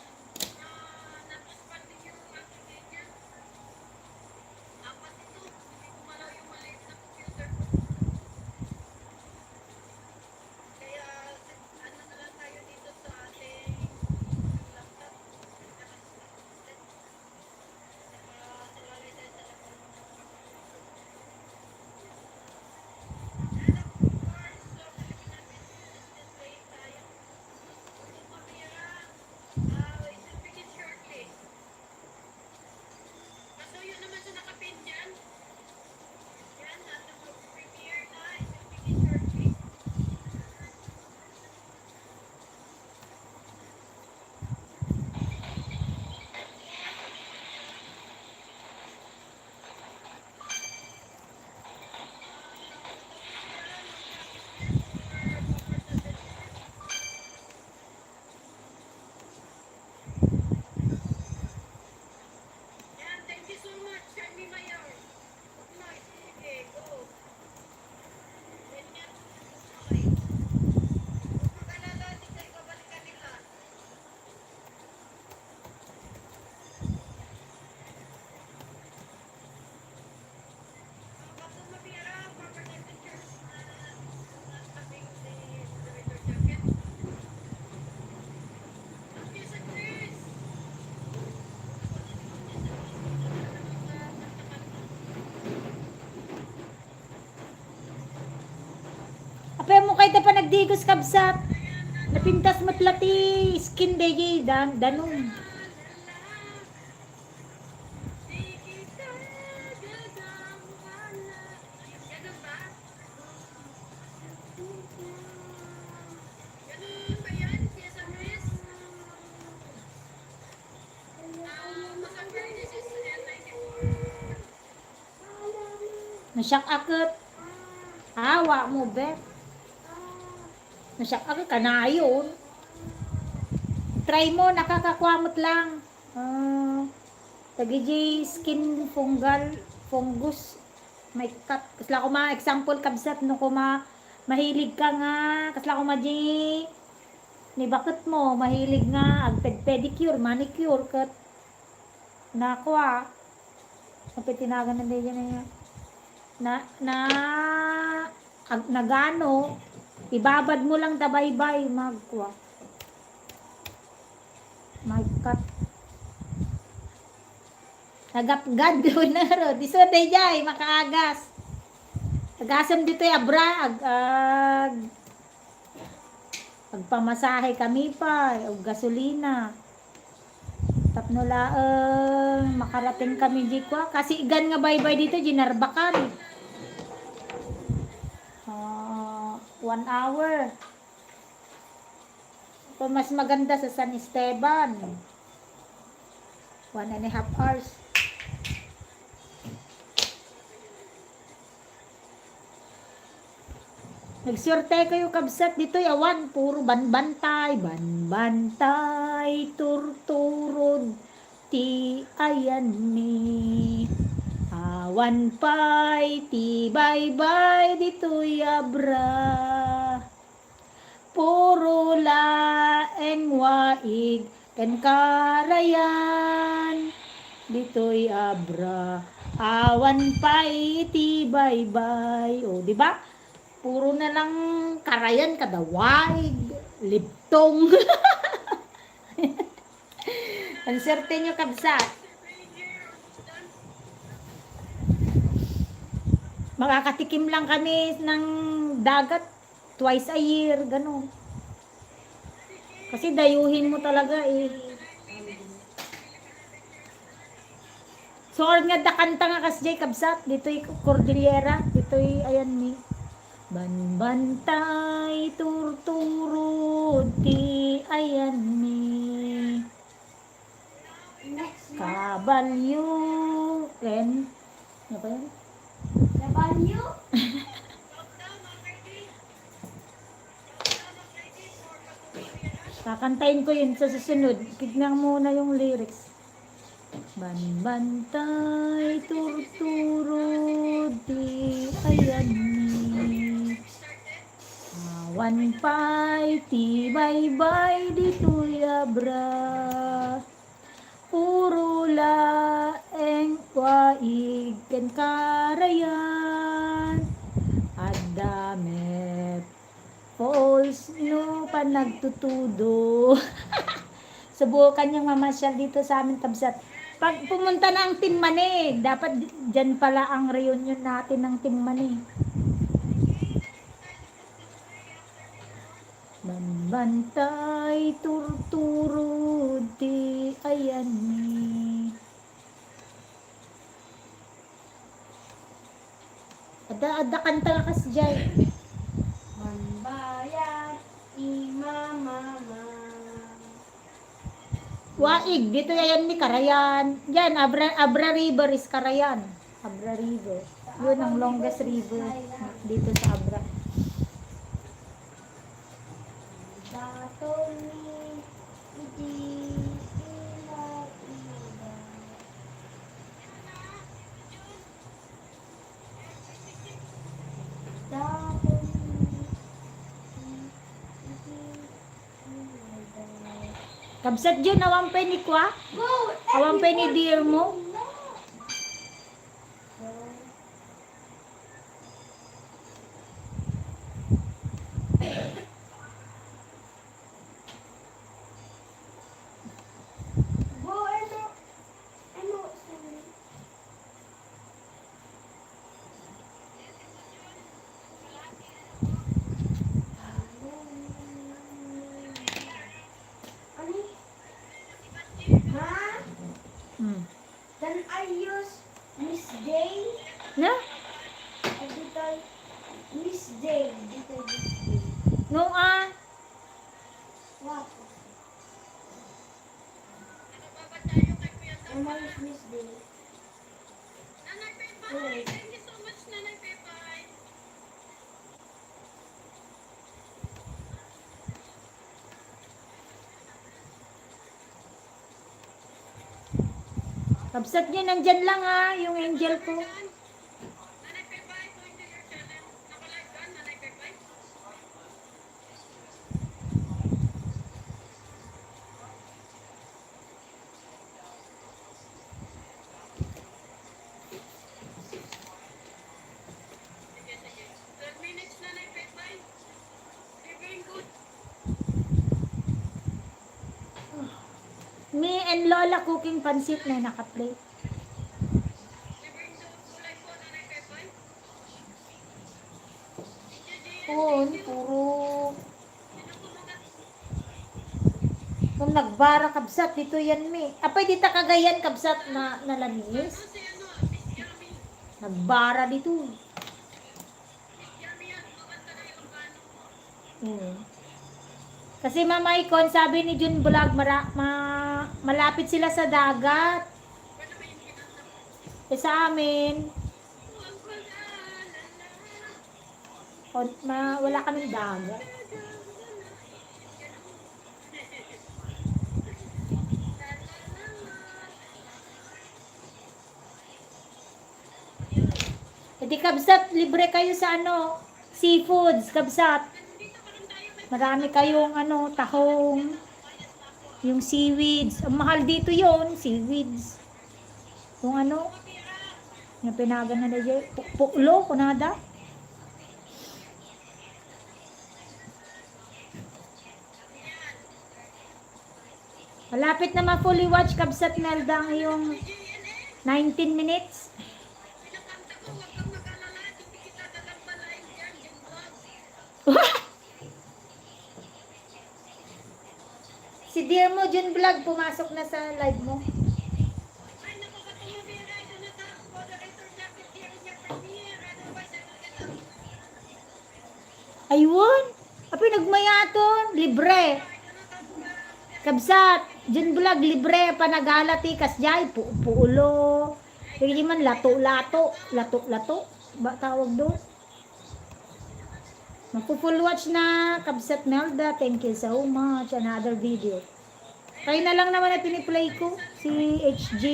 S4: Thank you so much, Shermy Mayor. Nice. Okay, go. Ganyan. Okay. Huwag mag-alala, di tayo babalikan nila. Bago mabira, proper pictures na tabing si Director Jacket. Thank you sa Chris.
S2: Apay mo kay pa nagdigos kabsat. Napintas mo't lati skin day dan danong.
S4: Ganun ba? Ganun ba yan? Siya sa Chris? Masang this is N94.
S2: Nasyak akot. Awa mo bet. Nasyak akot kanayon. Try mo nakakakwamot lang. Tagiji skin fungus may cut. Kasla ko ma example kabsat no ko ma Mahilig ka nga, kasla ko maji, ni bakit mo, mahilig nga, ag pedicure, manicure, kat, nakwa, kapit tinagan na din yan, nagano, ibabad mo lang tabaybay, magkwa, magkat, nagapgad, lunaro, diso day jay, makaagas, agasam dito abra, agpamasahe kami pa, o gasolina. Tapno laeng makarating kami di kwa. Kasi igan nga baybay dito, ginarbakan. 1 hour. So, mas maganda sa San Esteban. 1.5 hours. Nagsurte kayo kabsat dito yawan, puro banbantay, banbantay, turturod, ti ayan mi. Awan pay, ti bye-bye, dito yabra. Puro laeng waig, ken karayan, dito'y abra. Awan pay, ti bye-bye. O, di ba? Puro na lang karayan kada waig, libtong. Ang swerte nyo kabsat. Makakatikim lang kami ng dagat twice a year, gano'n. Kasi dayuhin mo talaga eh. So, nga dakanta nga kasjay kabsat, dito'y Cordillera, dito'y ayan ni. Banbantay, turturod, ti ayan ni. Kabalyo, ken, ano pa yan?
S3: Kabalyo?
S2: Kakantayin ko yun sa susunod. Tignan muna yung lyrics. Banbantay, turturod, di ayan ni. Awan pay, ti bye-bye, dito yabra. Puro laeng waig, ken karayan. Adamet, falls no pa nagtutudo. Subukan niyang mamasyal dito sa amin kabsat. Pag pumunta na ang Team Manig, dapat dyan pala ang reunion natin ng Team Manig. Banbantay, turturod, di ayan ni. Ada kanta ka kasi dyan.
S3: Mambayad, imamama.
S2: Waig, dito yan ni Karayan. Yan, Abra River is Karayan. Abra River. Yun ang longest river dito sa Abra.
S3: Dato ni Idi ila ila. Dato ni Idi ila.
S2: Kabsat yun, awampay ni Kwa. Awampay ni dear mo.
S3: Then I use Miss Day.
S2: Na?
S3: Dito Miss Day. Dito Miss Day.
S2: No,
S3: What?
S4: Nababa tayo kay Kuya Sam.
S3: Ano is Miss Day?
S4: Nanay Pepay, thank you so much, Nanay Pepay.
S2: kabsat yun, nandyan lang yung angel ko.
S4: Nanay Pepay, going to your channel. Nakalive ka, Nanay Pepay?
S2: Me and Lola cooking pansit na naka-play. Oo, puro kung nagbara kabsat, dito yan mi. Apay dita kagayan kabsat na nalanis. Nagbara dito. Kasi Mama Icon, sabi ni Jun Vlog, malapit sila sa dagat. Sa amin, wala kaming dagat. Hindi kabsat, libre kayo sa seafoods, kabsat. Marami kayong tahong, yung seaweeds. Ang mahal dito yon seaweeds. Yung yung pinagan na dyan, puklo, kunada. Malapit na ma-fully watch, kabsat Melda, yung 19 minutes. Si dear mo, Jun Vlog, pumasok na sa live mo. Ayun! Apoy, nagmayaton. Libre. Kabsat, Jun Vlog, libre. Panagalati, kasjay, puulo. Pwede man, lato-lato. Lato-lato. Ba tawag doon? Magpo-full watch na, Kabsat Melda. Thank you so much. Another video. Kayo na lang naman na piniplay ko. Si HG,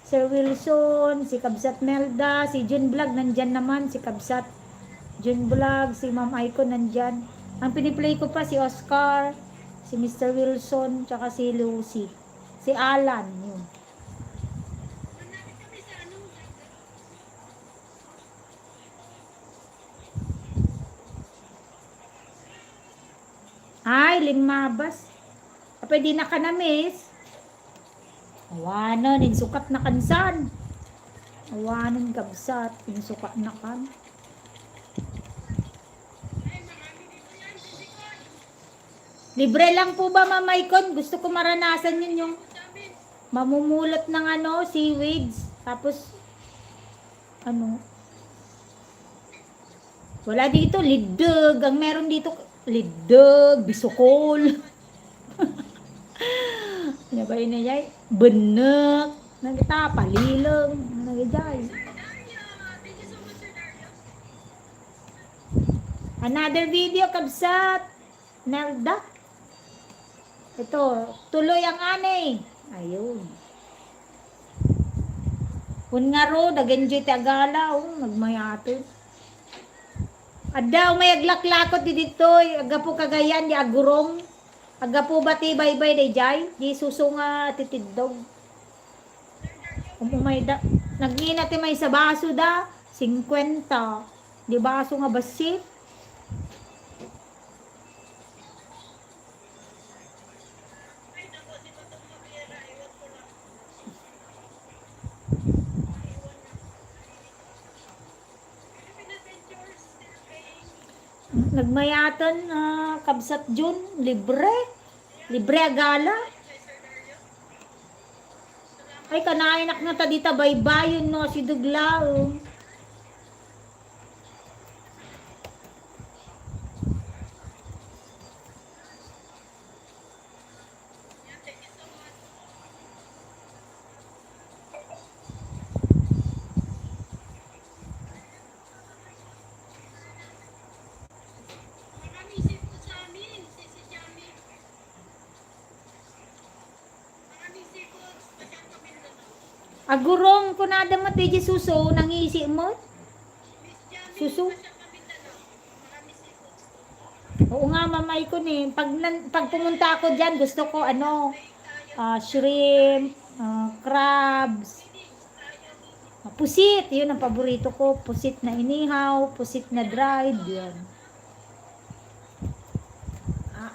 S2: Sir Wilson, si Kabsat Melda, si Jun Vlog, nandyan naman. Si Kabsat Jun Vlog, si Ma'am Icon, nandyan. Ang piniplay ko pa si Oscar, si Mr. Wilson, tsaka si Lucy. Si Alan, yun. Ay, lingmabas. Pwede na ka na, miss. Awanan, insukat na kansan. Awanan, kabsat, insukat na kan. Libre lang po ba, Mama Icon? Gusto ko maranasan yun yung mamumulot ng seaweeds. Tapos, wala dito, lidog. Ang meron dito, lidog, bisukol. Ano ba yun na yay? Benek. Nagita, palilang. Nagijay. Another video, kabsat. Nelda. Ito, tuloy ang anay. Ayun. Kung nga ro, nag-enjoy tagala. Nagmayato. Adaw, may aglaklakot dito. Aga po kagayan, di agurong. Aga po bati baybay day jay. Di susunga titidog. Umumay da. Nagninati may sa baso da. 50. Di baso nga basit. Nagmayatan kabsat Jun, libre agala. Ay kanainak na ta dita baybayon no si Duglao. Agurong kunada mo ti suso nangisi mo. Suso. Oo nga mamay ko ni. Pag pumunta ako diyan gusto ko shrimp, crabs. Pusit, yun ang paborito ko. Pusit na inihaw, pusit na dried, yan.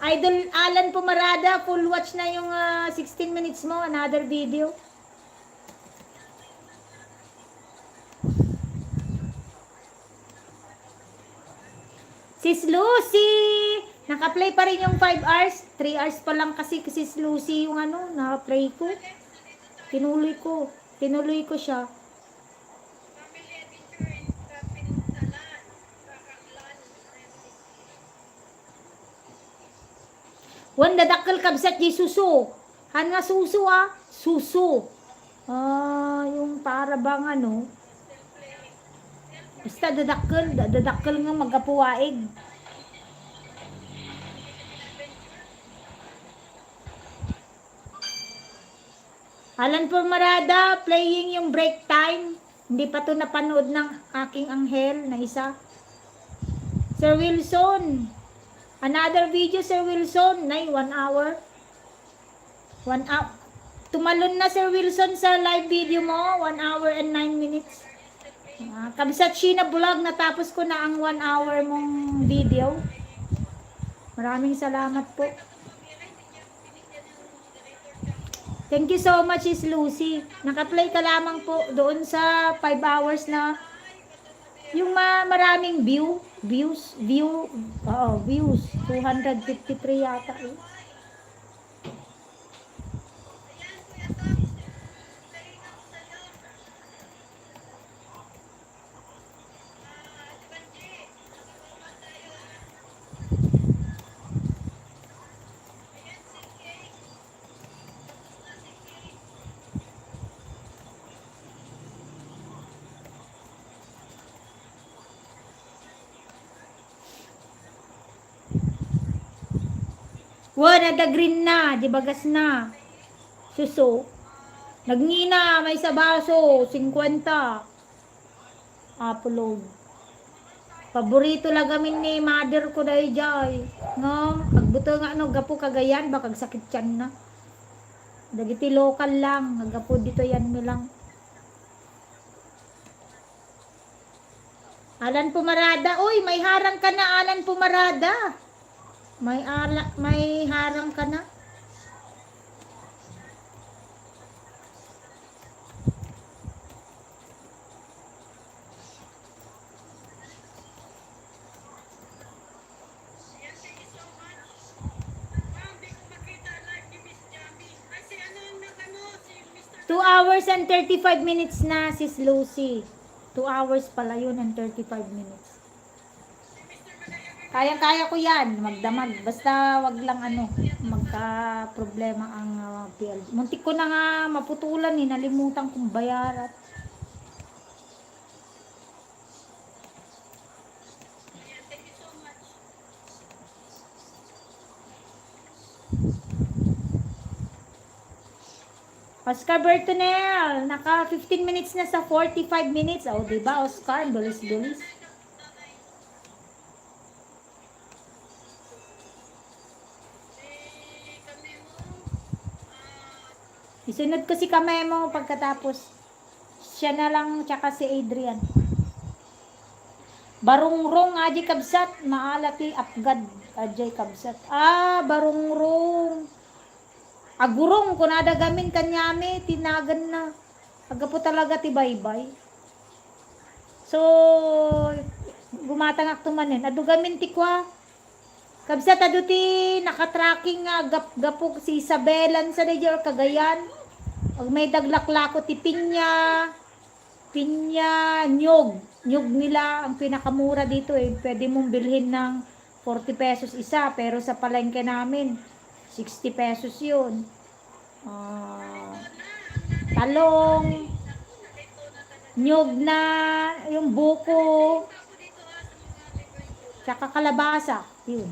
S2: Idol Alan Pumarada, full watch na yung 16 minutes mo, another video. Sis Lucy! Naka-play pa rin yung 5 hours. 3 hours pa lang kasi Sis Lucy yung ano, naka-play ko. Tinuloy ko siya.
S4: Family adventure in Kapinsalan. Kakaklan.
S2: Wanda dakkel kabsat di susu. Han nga susu Susu. Yung para bang ano. Basta dadakkel nga magapuwaig. Alan Pumarada, playing yung break time. Hindi pa to napanood ng aking anghel na isa. Sir Wilson. Another video, Sir Wilson. 1 hour. 1 hour. Tumalon na, Sir Wilson, sa live video mo. 1 hour and 9 minutes. Kabsat Sheena Vlog, natapos ko na ang 1 hour mong video. Maraming salamat po. Thank you so much, Is Lucy. Naka-play ka lamang po doon sa 5 hours na yung maraming views. 253 yata eh. Nada green na, di bagas na. Suso. Nagngina, may sa baso, 50. Upload. Paborito lang gamin ni mother ko dahil jay. No, agbuto nga no, gapo kagayan, bakag sakit tiyan na. Dagiti local lang, agapo dito yan mi lang. Alan Pumarada, uy, may harang ka na, Alan Pumarada. May harang ka na.
S4: Yan, thank you so much. Hindi ko makita live ni Miss Jamie. Kasi ano yung si Mr.
S2: 2 hours and 35 minutes na, Sis Lucy. 2 hours pala yun and 35 minutes. Kaya ko yan, magdamag. Basta wag lang ano, magka-problema ang PLD. Muntik ko na nga maputulan eh, nalimutan kong bayaran.
S4: Yan, thank you so much.
S2: Oscar Bertonel, naka 15 minutes na sa 45 minutes. O, diba, Oscar? Bilis-bilis. Isunod ko si Kamemo pagkatapos. Siya na lang, tsaka si Adrian. Barungrong, Aji Kabsat. Maalati, Apgad, Ajay Kabsat. Barungrong. Agurong, kunada gamin kanyami, tinagan na. Aga po talaga ti baybay. So, gumatangak tumanin. Adu gamin ti kwa. Kabsat adu ti nakatracking nga gapok si Isabelan sa Niger Cagayan. Pag may daglaklako ti pinya, nyog nila ang pinakamura dito eh. Pwede mong bilhin ng 40 pesos isa, pero sa palengke namin 60 pesos yun. Talong, nyog na, yung buko, tsaka kalabasa, yun.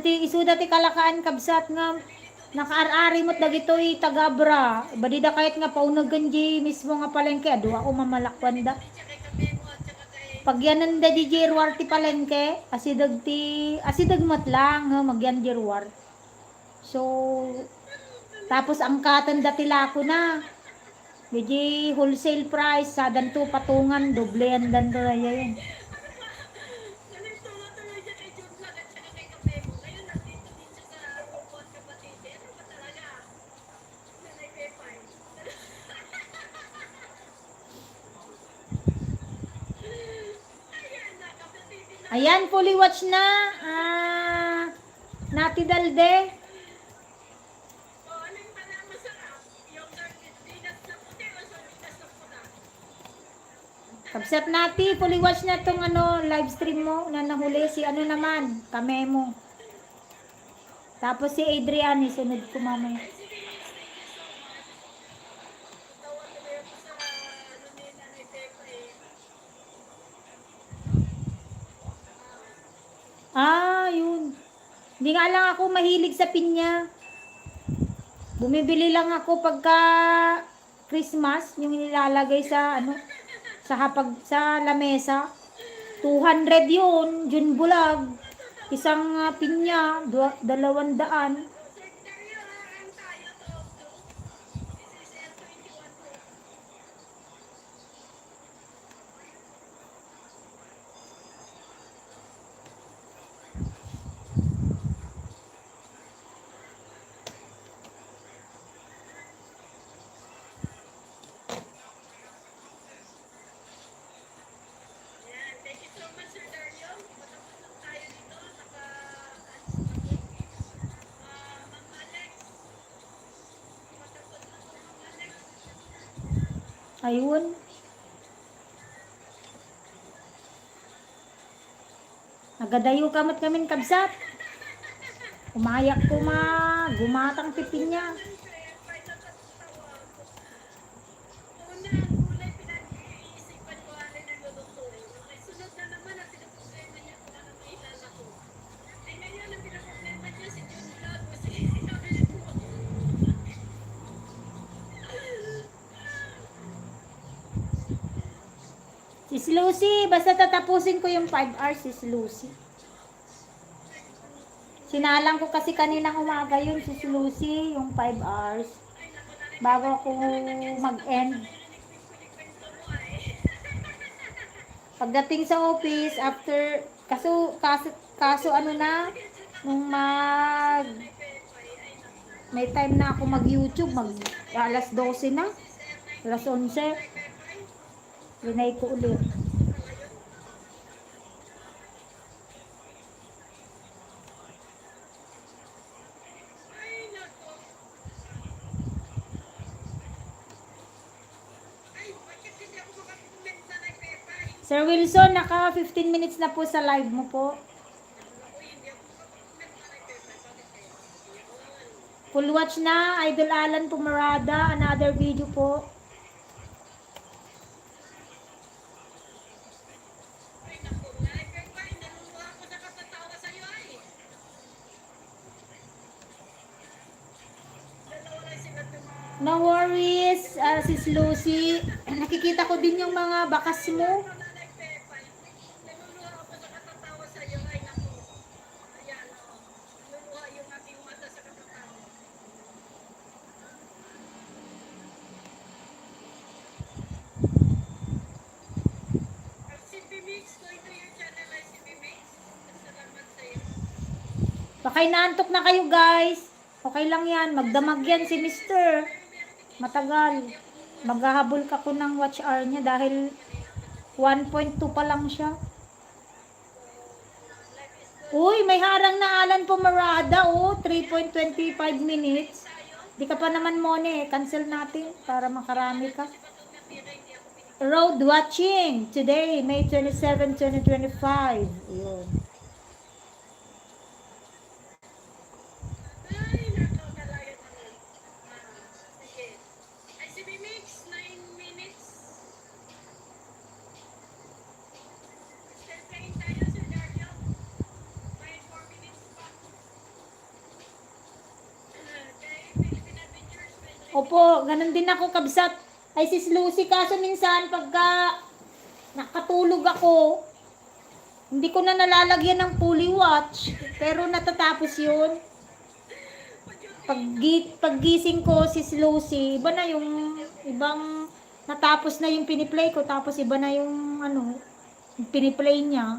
S2: Isuda ti kalakaan kabsat nga nakaarari mo't dagitoy tagabra. Badida kahit nga paunagan mismo nga palengke, adu ako mamalakwan da. Pag yanan da di jirwar ti palengke, asidag mat lang, magyan jirwar. So, tapos angkatan datila ko na. Medyo wholesale price, sa danto patungan, doble ang danto na yan.
S4: Ganito nga tuloy siya kay June Vlog at saka kay Kapemo. Ngayon, nandito din siya sa Robot Kapatid. Ano ba talaga? Nanay Pepay. Ayan na, kapatid na.
S2: Ayan, fully watch na. Nati Dalde.
S4: O, alin ba na masarap? Yung sardinas na puti o sardinas na pula?
S2: Kabsat Nati, fully watch na tong live stream mo na nahuli si naman, Kamemo. Tapos si Adrian, sunod ko mamaya.
S4: Tawag ko yun sa ano ni Nanay Pepay.
S2: Yun. Hindi nga lang ako mahilig sa pinya. Bumibili lang ako pagka Christmas, yung nilalagay sa sa lamesa. 200 yun, June Bulag. Isang pinya, 200.
S4: Secretary, ang tayo to. This is L21 to. Yan, thank you so much, Sir Dario. Matapos lang tayo dito. Ma'am Alex. Matapos lang po, Ma'am Alex.
S2: Ayun. Nagadayo kamot kamin kabsat. Umayak ko gumatang pipinya.
S4: Una, ang kulay pinag-iisipan ko alin ang lulutuin. Okay, sunod na naman ang pinaproblema niya kung ano may ilalako. Ay ngayon, ang pinaproblema niya si June Vlog. Kasi sinabi ko.
S2: Sis Lucy, basta tatapusin ko yung 5 hours, Sis Lucy. Sinalang ko kasi kaninang umaga yun, Sis Lucy, yung 5 hours. Bago ako mag-end. Pagdating sa office, after, kaso nung may time na ako mag-YouTube, alas 12 na, alas 11. Linay ko ulit.
S4: Ay, nako. Ay, bakit hindi ako makakomment na kay Pepay?
S2: Sir Wilson, naka 15 minutes na po sa live mo po.
S4: Ako, hindi ako makakomment na kay Pepay. Bakit kaya?
S2: Full watch na, Idol Alan Pumarada, another video po.
S4: Ay, nako. Nanay Pepay, naluluha ako sa katatawa sa'yo ay. Dalawa lang sila tumawa.
S2: No worries, Sis Lucy. Nakikita ko din yung mga bakas mo.
S4: Nanay Pepay, naluluha ako sa katatawa sa'yo. Ay, nako. Ayan, o. Naluluha yung aking mata sa katatawa. Ang CP Mix, going to your channel ay CP Mix. Salamat sa'yo.
S2: Bakay naantok na kayo guys. Okay lang yan, magdamag yan si Mr. Matagal. Maghahabol ka ko ng watch hour niya dahil 1.2 pa lang siya. Uy, may harang na Alan Pumarada, 3.25 minutes. Di ka pa naman mone, cancel natin para makarami ka. Road watching today, May 27, 2025. Yun.
S4: Ay, nako, talaga naman. Sige. Ay, CP Mix, 9 minutes. Still playing tayo, Sir Dario. May 4 minutes pa. Kay Philippine Adventures, may
S2: Opo, ganun din ako kabsat. Ay sis Lucy, kaso minsan pagka nakatulog ako, hindi ko na nalalagyan ng fully watch. Pero natatapos yun. paggising ko si Lucy, iba na yung ibang natapos na yung piniplay ko tapos iba na yung ano, yung piniplay niya.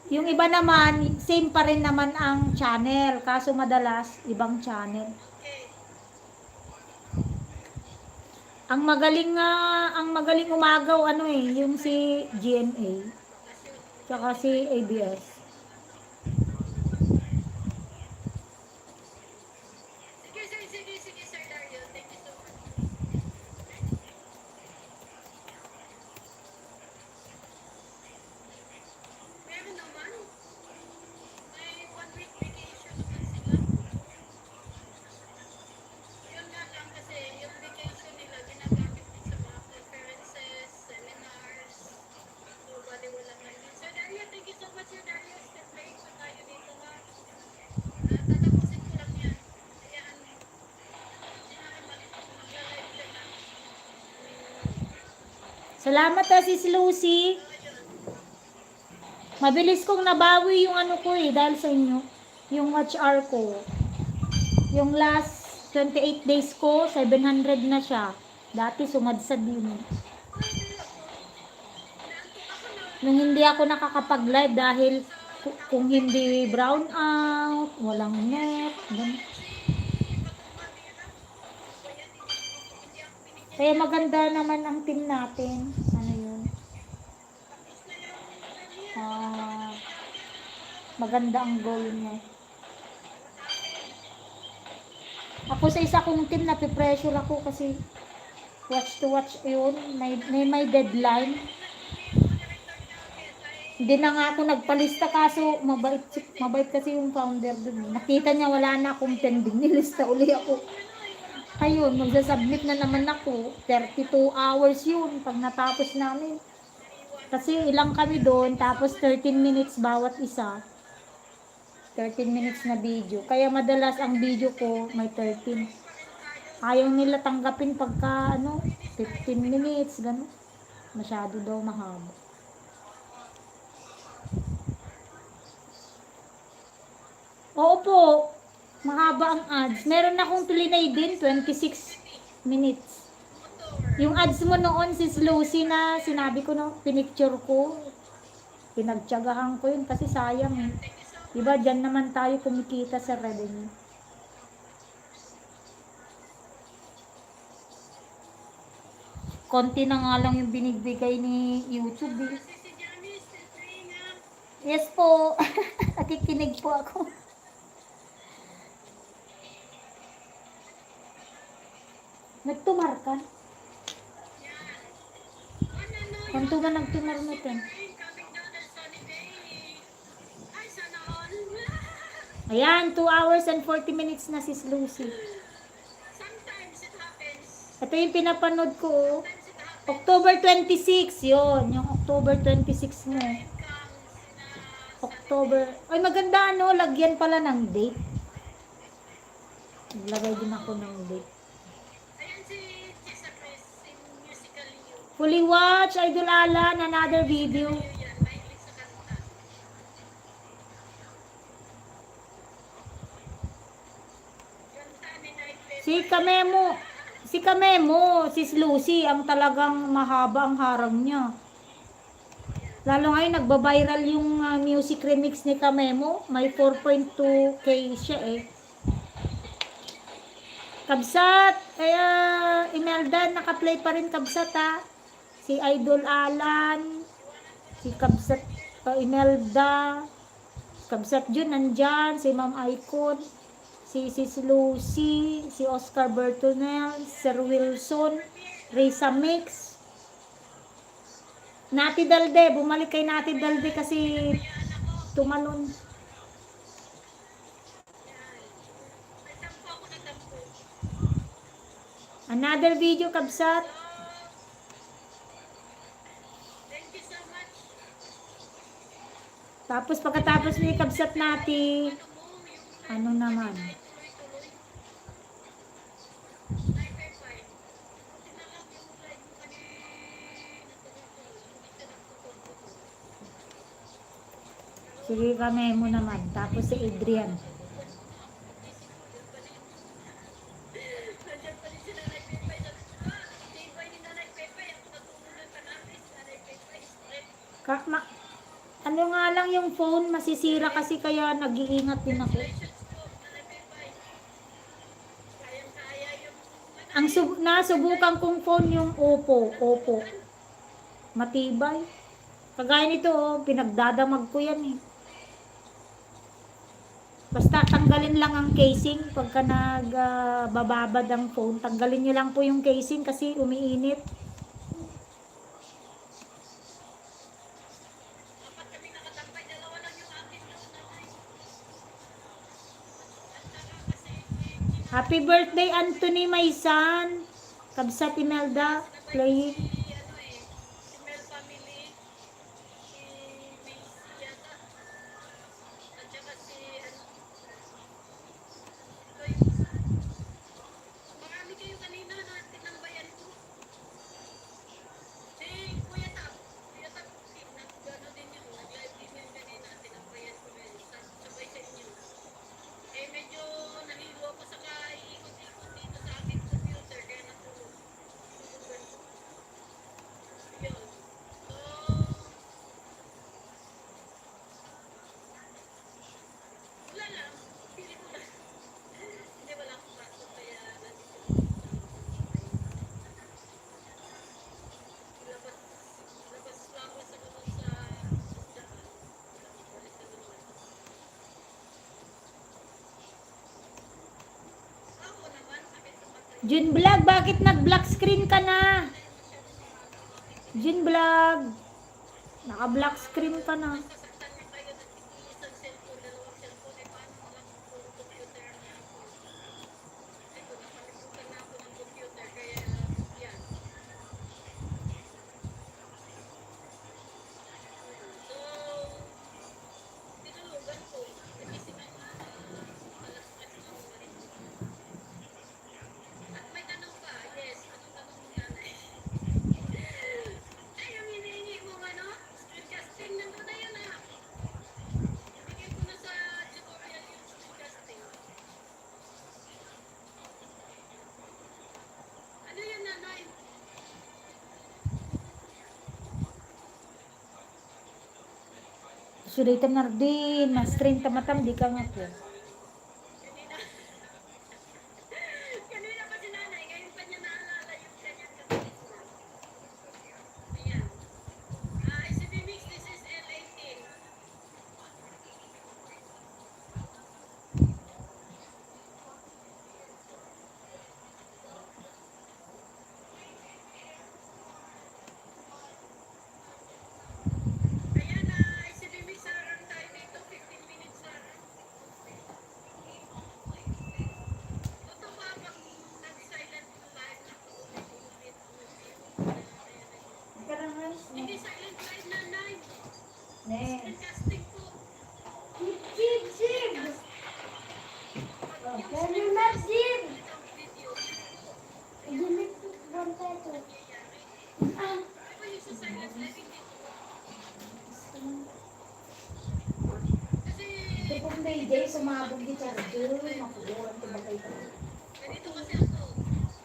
S2: Yung iba naman, same pa rin naman ang channel, kaso madalas ibang channel.
S4: Okay.
S2: Ang magaling umagaw ano yung si GMA, tsaka si ABS.
S4: Sige, Sir Dario. Thank you so much. Meron naman. May 1 week vacation naman sila. Yun nga lang kasi yung vacation nila ginagamit din sa mga conferences, seminars. So, bali wala na yun. Sir Dario, thank you so much, Sir Dario. Step playing pa tayo dito ha. Tatapusin ko lang yan. Hayaan mo. Hindi namin mag-live dyan ha.
S2: Salamat Sis Lucy. Mabilis kong nabawi yung ano ko dahil sa inyo. Yung watch hour ko. Yung last 28 days ko, 700 na siya. Dati sumadsad yun. Nung hindi ako nakakapag-live dahil kung hindi brown out, walang net, ganun. Kaya maganda naman ang team natin. Ano yun? Maganda ang goal niya. Ako sa isa kong team, napipressure ako kasi watch to watch yun. May deadline. Hindi na nga ako nagpalista kaso mabait kasi yung founder dun. Nakita niya wala na akong pending. Nilista uli ako. Ayun, magsasubmit na naman ako. 32 hours yun pag natapos namin. Kasi ilang kami doon, tapos 13 minutes bawat isa. 13 minutes na video. Kaya madalas ang video ko may 13. Ayaw nila tanggapin pagka 15 minutes, gano'n. Masyado daw mahaba. Oo po, mahaba ang ads. Meron akong pilinay din, 26 minutes. Yung ads mo noon, Sis Lucy, na sinabi ko pinicture ko, pinagtiyagahan ko yun kasi sayang eh. Diba, dyan naman tayo kumikita sa revenue. Konti na nga lang yung binigbigay ni YouTube eh.
S4: Si Janice, still praying ha.
S2: Yes po, nakikinig po ako. Nagtumar ka? Kanto ba nagtumar mo ten?
S4: Coming down a sunny day. Ay, sana all.
S2: Ayan, 2 hours and 40 minutes na Sis Lucy.
S4: Sometimes it happens.
S2: Ito yung pinapanood ko.
S4: Sometimes it happens.
S2: October 26, yon yung October 26 mo.
S4: It comes na
S2: October. Ay, maganda lagyan pala ng date. Naglagay din ako ng date.
S4: ayan si Tessa Chris in Musical You.
S2: Fully watch, Idol Alan, another video.
S4: Yan, mahilig sa kanta. Kanta ni Night
S2: Si Kamemo, Sis Lucy, ang talagang mahaba ang harang niya. Lalo ngayon, nagba-viral yung music remix ni Kamemo. May 4.2k siya eh. Kabsat, kaya Imelda, naka-play pa rin Kabsat ha. Si Idol Alan, si Kabsat, Imelda, Kabsat Jun nandyan, si Ma'am Icon, si Sis Lucy, si Oscar Bertonel, Sir Wilson, Risa Mix, Nati Dalde, bumalik kay Nati Dalde kasi tumalon.
S4: May tampo ako na tampo.
S2: Another video Kabsat.
S4: Thank you so much.
S2: Tapos pagkatapos ni Kabsat Nati, ano naman?
S4: Tuloy-tuloy. Live by five. Buti na lang yung live mo kanina tuloy-tuloy. Hindi ka nagpupulpo.
S2: Sige Kamemo naman. Tapos si Adrian. Ano nga lang yung phone, masisira kasi kaya nag-iingat din ako.
S4: Congratulations po, Nanay Bebay. Kayang-kaya yung
S2: Ang nasubukan kong phone yung Oppo. Matibay. Kagaya nito, oh, pinagdadamag ko yan eh. Basta tanggalin lang ang casing pagka nagbababad ang phone. Tanggalin nyo lang po yung casing kasi umiinit.
S4: apat kami nakatambay, dalawa lang yung akin doon, nanay. At saka kasi,
S2: Happy birthday, Anthony, my son. Kabsat Imelda, playing.
S4: si ano eh, si Mel family, si Macy yata, at saka si ano, ito yung isa. Marami kayo kanina na tinambayan ko. Si Kuya Tab, nag-ano din yun, nag-live din yun kanina, tinambayan ko rin, sabay sa inyo. Eh medyo nahilo ako sa ikot-ikot dito sa aking computer, kaya natulog. Yun. So, wala lang. Pili ko lang. Hindi, wala akong pasok, kaya nandito lang labas, labas ako dun sa daan. Balik na naman. Ako naman, akin tumatay.
S2: Jun Vlog, bakit nag-black screen ka na? Jun Vlog, naka-black screen ka na.
S4: Sasaktan niya kayo ng isang cellphone, dalawang cellphone, eh paano mo lang puro computer na ako? Ito, nakalimutan na ako ng computer, kaya yan. So, tinulugan ko. Nagising ako alas 3 ng umalis. At may tanong ka, yes, anong tanong mo nanay? Ay, yung hinihingi mong ano? Screencasting, nandun na yun ah. Bigay ko na sa tutorial yung screencasting. Ano yun nanay?
S2: Surita Nardin, na-stream tamatam, di ka nga po.
S4: Kanina. Kanina pa si nanay, ngayon pa niya naalala yung kanyang kabilis na. Ayan. ICB Mix, this is L18. Ayan na, ICB Mix, sarang tayo dito, 15 minutes na. Ito pa, pag nag-silent live na po, ulit. Hindi silent live na, Nay. Screencasting po.
S3: Jib, Jib! Can you not Jib?
S4: Ulit ang video.
S3: Delete one title.
S4: Nangyayari.
S3: Ah,
S4: Di ba yung sa silent live, hindi ko. Kasi,
S2: Kung day day, sumabog di charger, makukuha ko ba kayo?
S4: ganito kasi ako.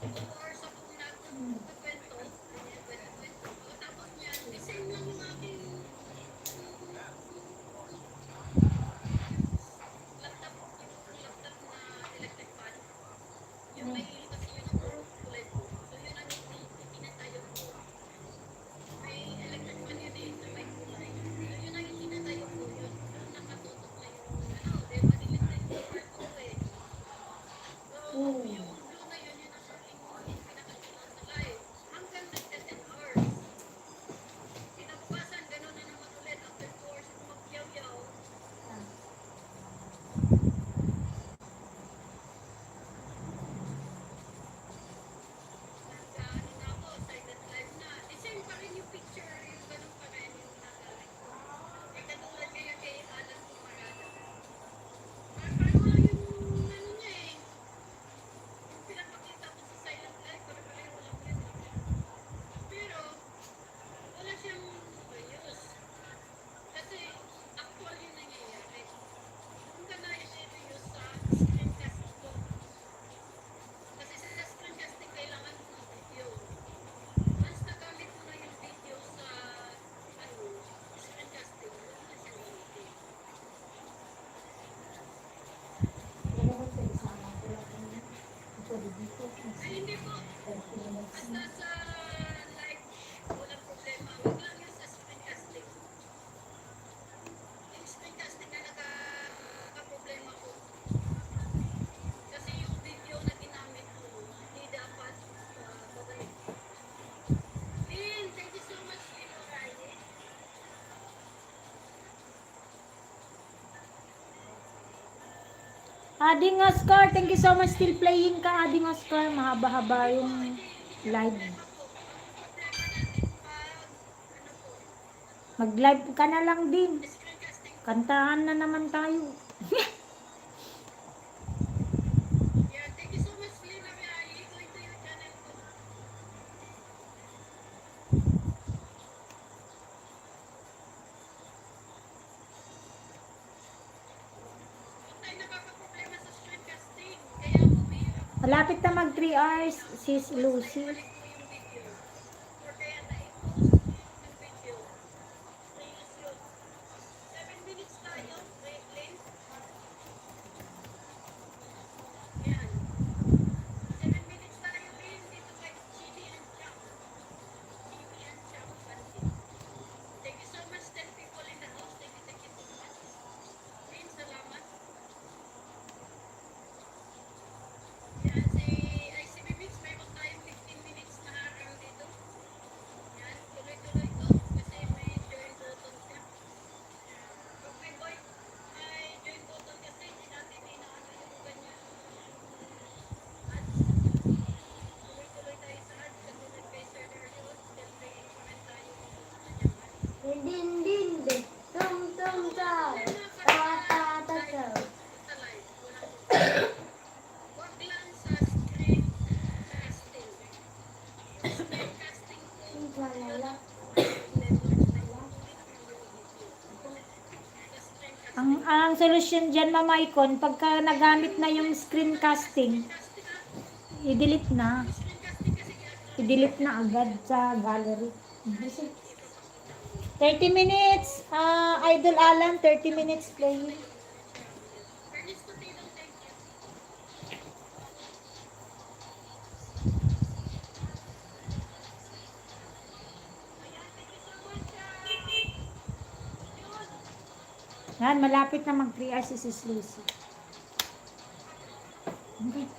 S4: 2 hours akong nagkwento. Ganyan, kwento. Tapos niyan, the same lang yung aking laptop, yung laptop na electric fan. Yung may kasi yun ang kulay po. So yun ang itinatayo ko. May electric fan yun eh, na may kulay. So yun ang itinatayo ko. Yun, nakatutok na yung ano, di ba nilitin yung kwarto ko eh. So, yung blue na yun, yun ang aking pinakatunan sa live. Hanggang nagte-10 hours. Kinabukasan, gano'n na naman ulit. After 2 hours, ako magyaw-yaw. Nag-ano na ako, silent live na. The same pa rin yung picture, yung ganun pa rin yung nagaling ko. Eh, katulad ngayon kay Alan Pumarada. Parang wala yung ano niya eh. Basta sa live, walang problema. Huwag lang yun sa screencasting. Yung screencasting na nagka-problema ko. Kasi yung video na ginamit ko, hindi dapat babalik. Lynn, thank you so much, Lynn O'Reilly.
S2: Ading Oscar, thank you so much. Still playing ka, Ading Oscar. Mahaba-haba yung live. Mag-live ka na lang din. Kantahan na naman tayo.
S4: Yeah, thank you so much, Lynn O'Reilly. Going to your channel ko. Huwag tayo nakakaproblema sa screencasting. Kaya bumihirap
S2: Malapit na mag 3 hours, sis Lucy.
S4: mo yung video. Or kaya na-post yung video. Please yun. 7 minutes tayo. Wait, Lynn. Yan. 7 minutes tayo, Lynn. Dito kay Chili and Chop. Chili and Chop. Pansit. Thank you so much, 10 people in the house. Thank you so much. Lynn, salamat. Yan, si Bibix, mayroon tayong 15 minutes na harang dito. Yan, tuloy-tuloy to kasi may join button siya. Okay, boy, may join button kasi hindi natin inaano yung ganyan. Ads. Tuloy-tuloy tayo sa ads. Katulad kay Sir Darius, siyempre i-comment tayo ng
S3: Din din din. Tum tum tum. Ta ta ta ta.
S4: sa live. Wag lang sa screen casting. Screen casting ko.
S3: Lalala.
S2: Ang solusyon dyan, Mama Icon, pagka nagamit na yung screencasting, i-delete na. I-delete na agad sa gallery. 30 minutes, Idol Alan, 30 minutes playing.
S4: Ernest Cotilo, thank you. Ayan, thank you so much. Yun.
S2: Yan, malapit na mag 3 hours si Sis Lucy. Okay.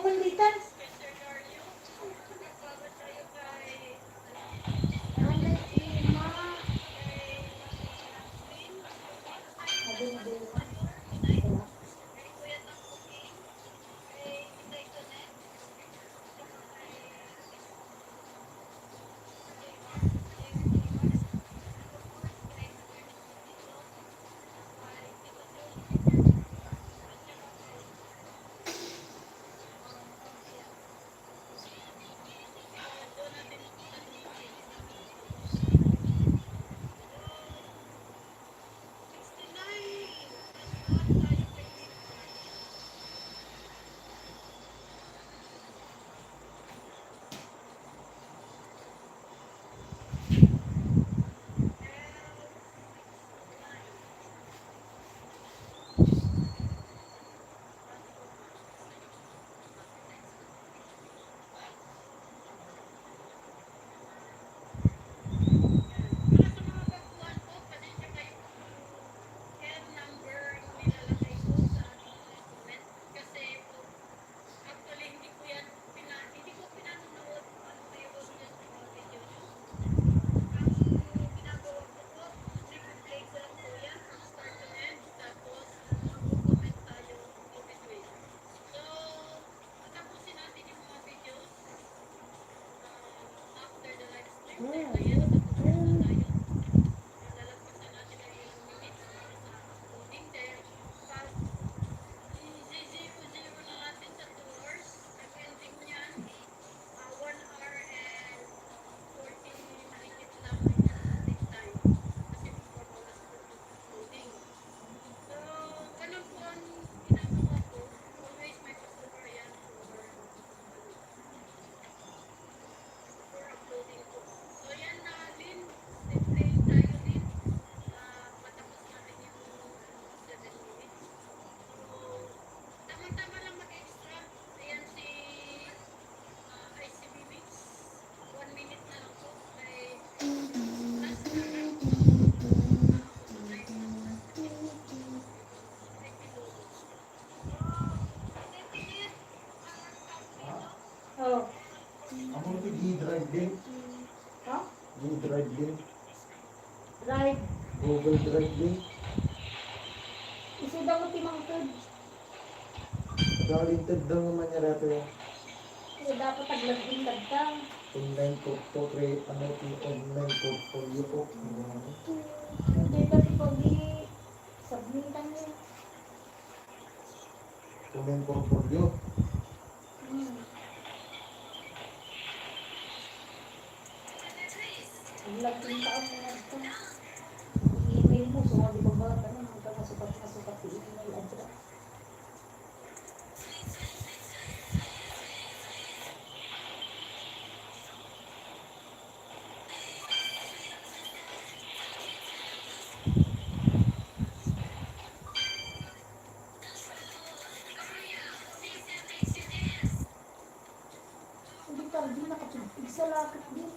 S2: panditan.
S4: kay Sir Dario. Nagpapagod tayo kay
S3: Ano lima?
S4: kay Lynn.
S2: Sabi na din.
S4: Kay Kuya Tampuking. Kay Inday Tonet. Saka kay para sa mga baguhan po, pasensya kayo kung hair number ang nilalagay ko sa ating comment. Kasi po, actually hindi ko pinanonood ano mayroon dyan sa mga video nyo. Ang ginagawa ko po, nag-play ko lang po yan from start to end. Tapos, mag-comment tayo in between. So, patapusin natin yung mga videos after the live stream. Dahil ayan, nakatapos na tayo. Lalagpasan natin ang ilang minutes para sa uploading. Dahil pag i-0-0 na natin sa 2 hours, ang ending niyan, 1 hour and 40 minutes lang ang take time. Kasi 4 oras po yung uploading. So, ganun po ang ginagawa ko. Always may pasok yan for uploading ko. So, yan na, Lynn. Play tayo, Lynn. Matapos natin yung 7 minutes. So, tamang-tama lang mag-extra. Ayan ay si Bibix. 1 minute na lang po. Kay last na lang.
S2: Oh.
S6: Ako ito G-Drive din.
S2: Ha?
S6: G-Drive din.
S2: Right.
S6: Google Drive din.
S2: Isu daw mo timangtod.
S6: Nakalinted daw naman niya dati yung
S2: Kasi dapat taglagin lagtang.
S6: online portrait, online portfolio ko.
S2: Hindi kasi pag submitan niya.
S6: Online portfolio.
S2: Ang laging taon mo lagtang. I-email mo, so di ba ba? Ano, masukat yung email address. Hindi ka, hindi nakatubig sa lakit din.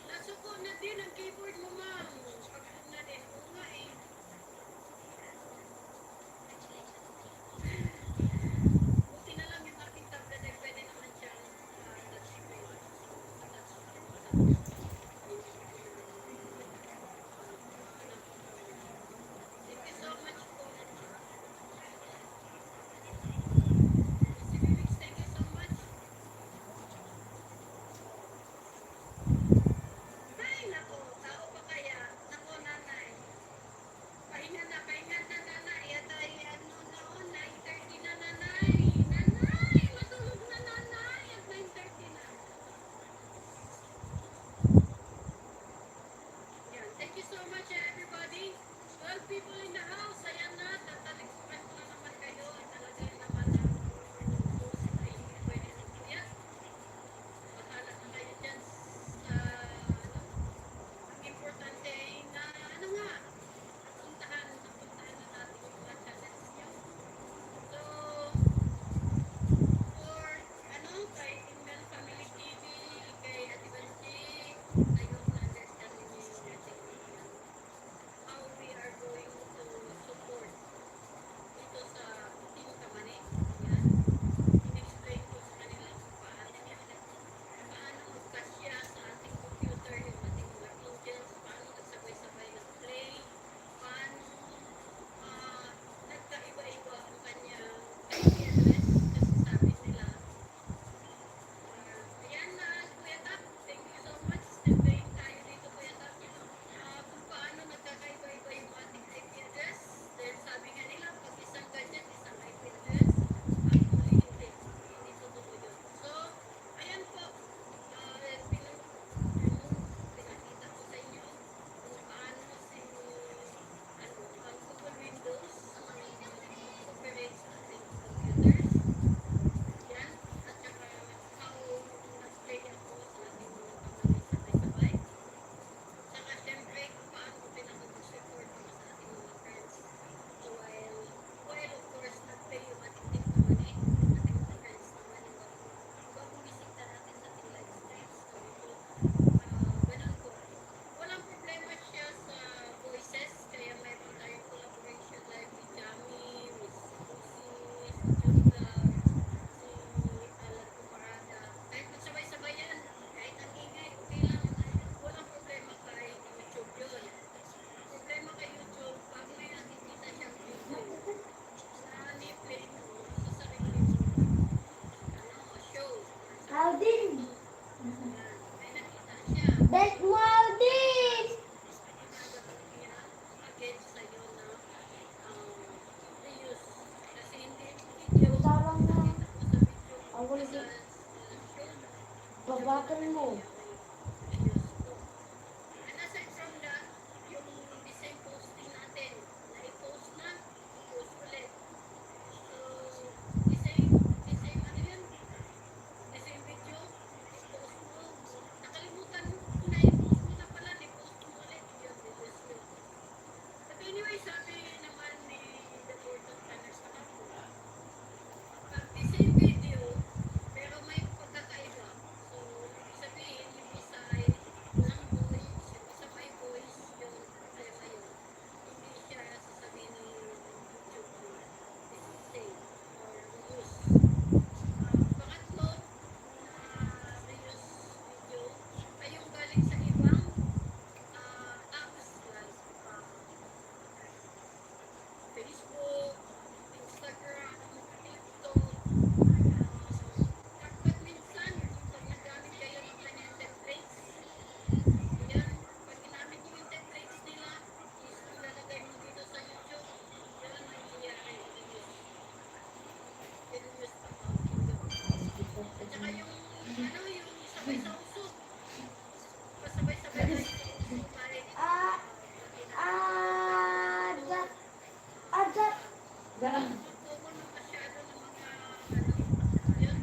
S4: Nasuko na din ang keyboard mo, ma'am. Pagod na din. Oo nga eh. Buti na lang yung aking tablet ay pwede naman siyang touchscreen. ayun, na-understand niyo yung message niya. How we are going to support dito sa Team Kamani. Yan. In-explain ko sa kanila kung paano magkasya sa ating computer yung ating mga angels, paano nagsabay-sabay nag-play, paano nagkaiba-iba ang kanyang IP address kasi sabi nila. Ayan na, Kuya Tap, thank you so much. Nag-train tayo dito, Kuya Tap. Kung paano nagkakaiba-iba yung ating IP address. Dahil sabi nga nila, pag isang gadget, isang IP address, actually hindi. Hindi totoo yun. So, ayan po. Pinakita ko sa inyo kung paano ang Google Windows operate sa ating computers. Yan. At saka how nag-play ako sa ating mga kamali sabay-sabay. Saka syempre kung paano ko pinaka-support para sa ating mga friends. So while of course nag-play yung ating team kamali, yung ating mga friends naman yung bagong bisita natin sa ating live streams. So ganun po. Walang problema siya sa voices, kaya mayroon tayong collaboration live with Jamie, with Lucy, si Junda, si Alan Kumarada. Kahit magsabay-sabay yan, kahit ang ingay, okay lang. Walang problema kay YouTube yun. Ang problema kay YouTube, pag may nakikita siyang video na ni-play mo sa sarili mo, show,
S3: Aldin!
S4: may nakita siya.
S3: Bet mo, Aldin!
S4: Against sa'yo na reuse. Kasi hindi video.
S3: Tarang na.
S4: Nakita ko sa video.
S3: Ang wala
S4: Sa
S3: di-
S4: show.
S3: Babakan mo.
S4: Reuse ko. And aside from that, yung design posting natin, na-post na, post ulit. So, design ano yun? Design video, i-post mo. Nakalimutan mo na i-post mo na pala, i-post mo ulit. Yun, reuse yun. But anyway, sabi naman ni the board of planners sa ako, pag the same video, pero may pagkakaiba. So, ibig sabihin, yung isa ay walang voice, yung isa may voice, yun, kaya ngayon, hindi siya sasabihin ng YouTube na this is same or reuse. Pangatlo, na reuse video, ay yung galing sa ibang apps like Facebook, Instagram, TikTok. Dapat minsan, pag nagamit kayo ng kanyang templates, yan, pag ginamit nyo yung templates nila, is ilalagay mo dito sa YouTube, yan ang nangyayari. Reuse pa pa. At saka yung, yung sabay sa uso. Pasabay-sabay na yung uso, kahit
S3: Adat! Adat!
S4: common na masyado ng mga yun,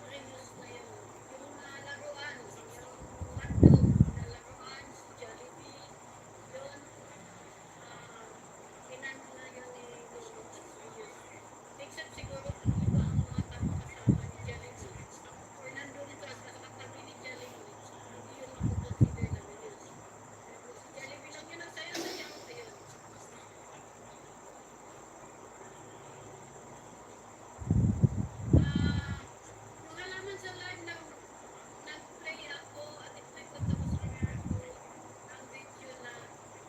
S4: reuse na yun. Yung laruan, yung hotdog na laruan, Jollibee, yun, pinano na yun ni reuse. Except siguro kung iba ang mga tamang kasama ni Jollibee, or nandun ka sa katabi ni Jollibee, hindi yun makukonsider na reuse. Si Jollibee lang yun ang sayo-sayaw, ayun. Yung halaman sa live na nag-play ako at ipinagod ako sa kanya ko ang video na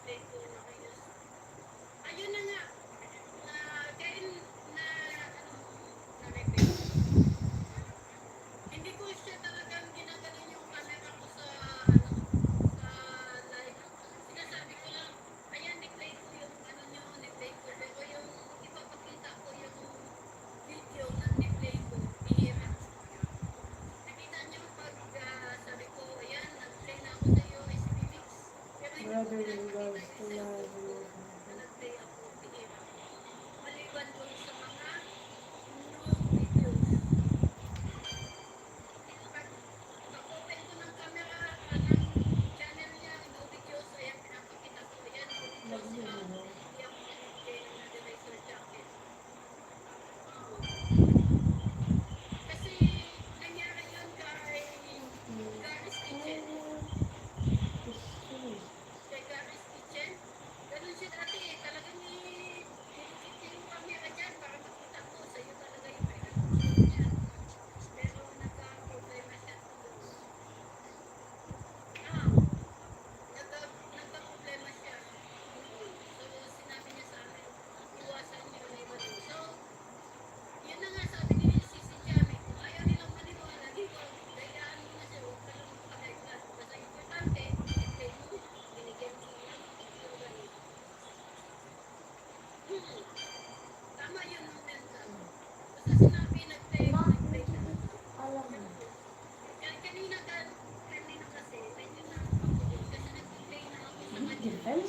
S4: play ko na reuse. Ayun na nga, na kain na na-reveal. Hindi ko siya talagang ginaganon yung camera ko sa sa live. Sinasabi ko lang, ayan, ni-play ko yung nyo, ni-play ko. Pero yung ipapakita ko yung video na ni-play ko, bihira. Nakita niyo pag sabi ko, ayan, nag-play na ako sa iyo, SPMix. Pero hindi ko pinapakita yung cellphone ko na nag-play ako, bihira. Maliban dun sa mga no videos. Pag-open ko ng camera, ng channel niya, no videos, ayan, pinapakita ko, ayan, videos lang. Hindi ako magbigay ng advisor jacket. Kasi nangyari yun kay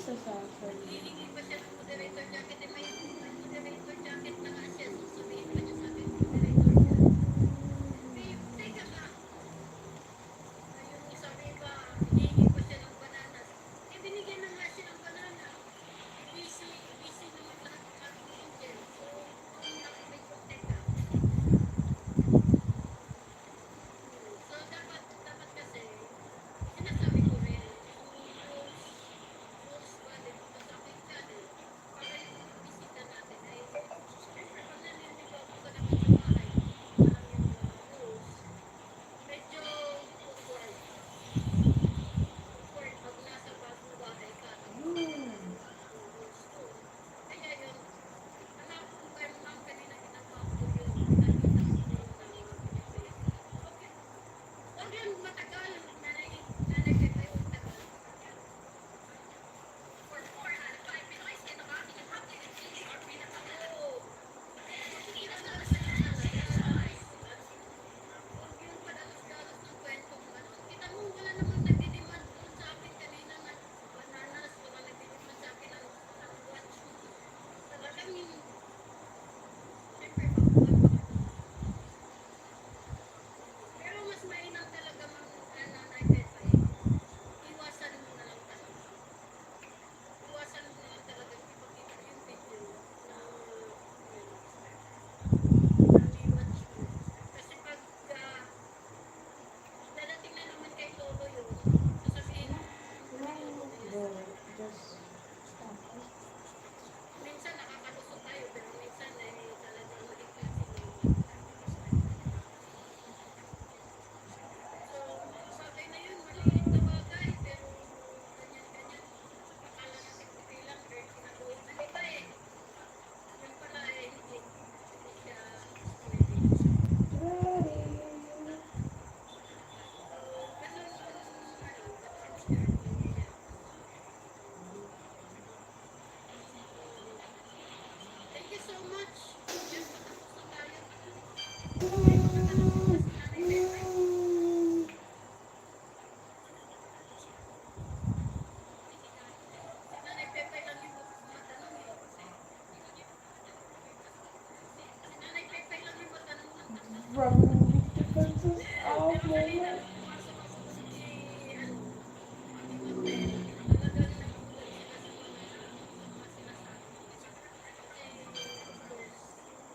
S2: sa sasal.
S4: Hihingi pa siya ng moderator jacket. Eh, may moderator jacket na nga siya. Susubihin pa niya sa akin, moderator jacket. Babe, teka ka. Ayun, sabi ba, hihingi pa siya ng bananas. Eh, binigyan na nga siya ng banana. Busy, busy naman lahat ng aking angel. So, kung nakamay ko, teka. So, dapat kasi, sinasabi ko rin, rules ba dito sa aking channel, para yung mga bisita natin ay, pag naliligaw ko ka naman sa bahay, alam yung rules, medyo awkward. Awkward pag nasa bagong bahay ka. Rules ko. Kaya yun, alam ko kayo ma'am, kanina ginawa ko yun, nakita ko yun na pinipili. Okay. Huwag yan matagal, nanay kayo matagal. For 4 out of 5 Pinoys in the boxing and public and cheese are pinakalo. Pinakalo sa talaga. Huwag yung padalos-dalos ng kwentong ano. Kita mo, wala namang nagdidemand doon sa akin kanina na bananas, wala nagdidemand sa akin ng watch. Talagang yung, siyempre, baguhan pa ka. Pero mas mainam talaga nanay Pepay. Iwasan mo na lang talaga. Iwasan mo na lang talaga ipakita yung video na watch mo. Kasi pag dadating na naman kay Lolo yun, sasabihin, minsan nakakalusot tayo, pero minsan ay talagang maligyan si Lolo. So, bagay na yun, maliit na bagay, pero ganyan-ganyan. Akala natin okay lang, pero ginagawin na iba eh. Yun pala eh, hindi siya pwede. Thank you so much. Just patapos na tayo. May mga tanong ko pa si Nanay Pepe. Si Nanay Pepe lang yung matanong eh. Si Nanay Pepe lang yung matanong ng tanong. Pero kanina, pumasok ako si, ano, Ate Montel. Talagang nagulat sila sa mga sinasabi ko. Kasi, of course,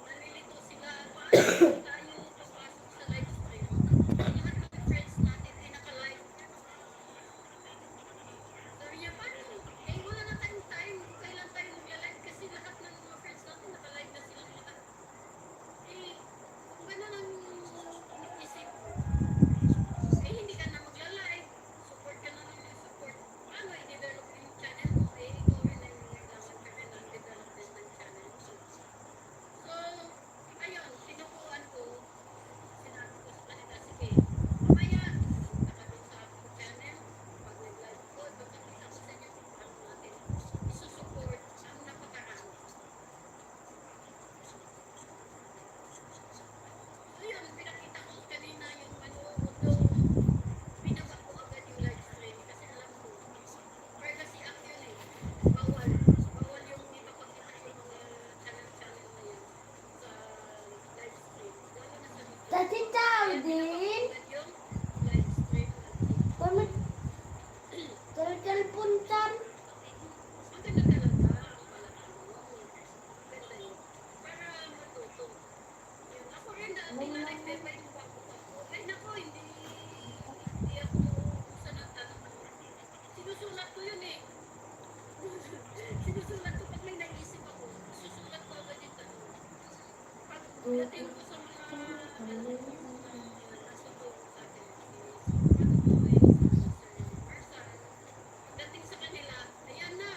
S4: nalilito sila. Paano tayo papasok sa live stream? Lahat ng friends natin ay naka-live. Sabi niya, paano? Eh, wala na tayong time. Kailan tayo magla-live? Kasi lahat ng mga friends natin naka-live na silang lahat. Eh, kung gano'n ang isip mo, eh hindi ka na magla-live, support ka na lang ng support. Paano i-develop yung channel mo? Eh, ikaw rin ay kailangan ka rin ng development ng channel mo. So, ayun, sinukuhan ko, sinabi ko sa kanila, sige, mamaya, punta ka dun sa aking channel, pag nag-live ko, ipapakita ko sa inyo kung paano natin isusupport ang napakarami. So yun, pinakita ko kanina yung ano, although binaba ko agad yung live stream kasi alam ko, privacy act yun eh. Bawal. Bawal yung ipapakita yung mga channel na yan sa live stream. Lalo na sa video.
S3: Tati tao
S4: Kaya
S3: din.
S4: pinapa ko agad yung live stream na video.
S3: Pamit. Telepon tan.
S4: Maganda talaga ang balatan mo. Maganda yun. Para matuto. Yun. Ako rin dati na nagpepay mo ako. Ay nako, hindi ako nauubusan ng tanong. Sinusulat ko yun eh. Sinusulat ko pag may naisip ako. Susulat ko agad yung tanong. Pag dating ko sa mga nasa loob sa akin, ano ko eh, Sir Marsan, dating sa kanila, ayan na,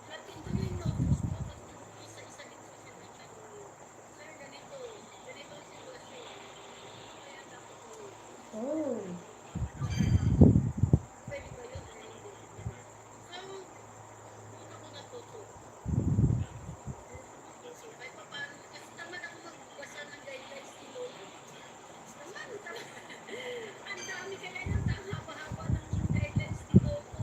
S4: latin ko yung notebook ko, tapos isa-isa din ko siya ng tanong. Sir, ganito ang sitwasyon. Kaya dapat ko,
S2: Oh.
S4: pwede ba yun? Ay, hindi. So, una ko natuto. So, kahit pa paano, kasi tamad ako magbasa ng guidelines ni Lolo. Tamad talaga. Ang dami kaya ng haba-haba ng guidelines ni Lolo.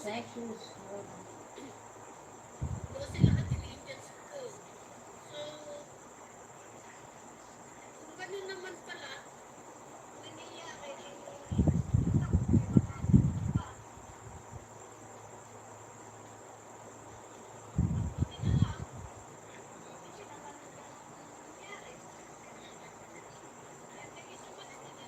S3: Precious.
S4: 12 lahat diligence ko. So, kung ganun naman pala, nangyayari, buti na lang, hindi naman nangyari. Kaya thank you so much for the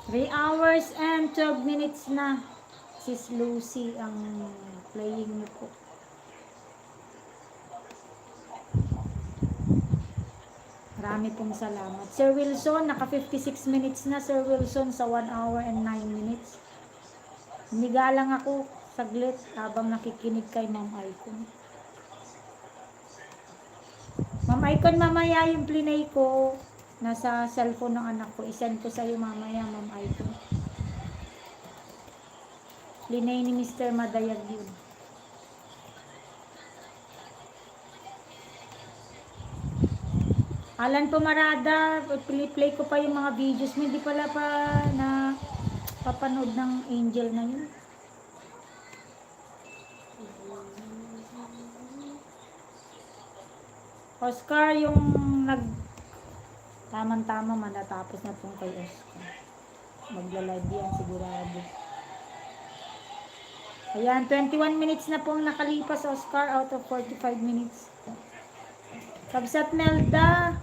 S2: 3 hours and 12 minutes na. Sis Lucy ang playing niyo po. Marami pong salamat. Sir Wilson, naka 56 minutes na Sir Wilson sa 1 hour and 9 minutes. Humiga lang ako saglit habang nakikinig kay Ma'am Icon. Ma'am Icon, mamaya yung plinay ko nasa cellphone ng anak ko. I-send ko sa'yo mamaya, Ma'am Icon. Plinay ni Mr. Madayag yun. Alan Pumarada, play ko pa yung mga videos mo. Hindi pala pa na papanood ng Angel na yun. Oscar, yung tamang-tama manatapos na itong kay Oscar. Magla-live yan sigurado. Ayan, 21 minutes na pong nakalipas, Oscar, out of 45 minutes. Kabsat Melda,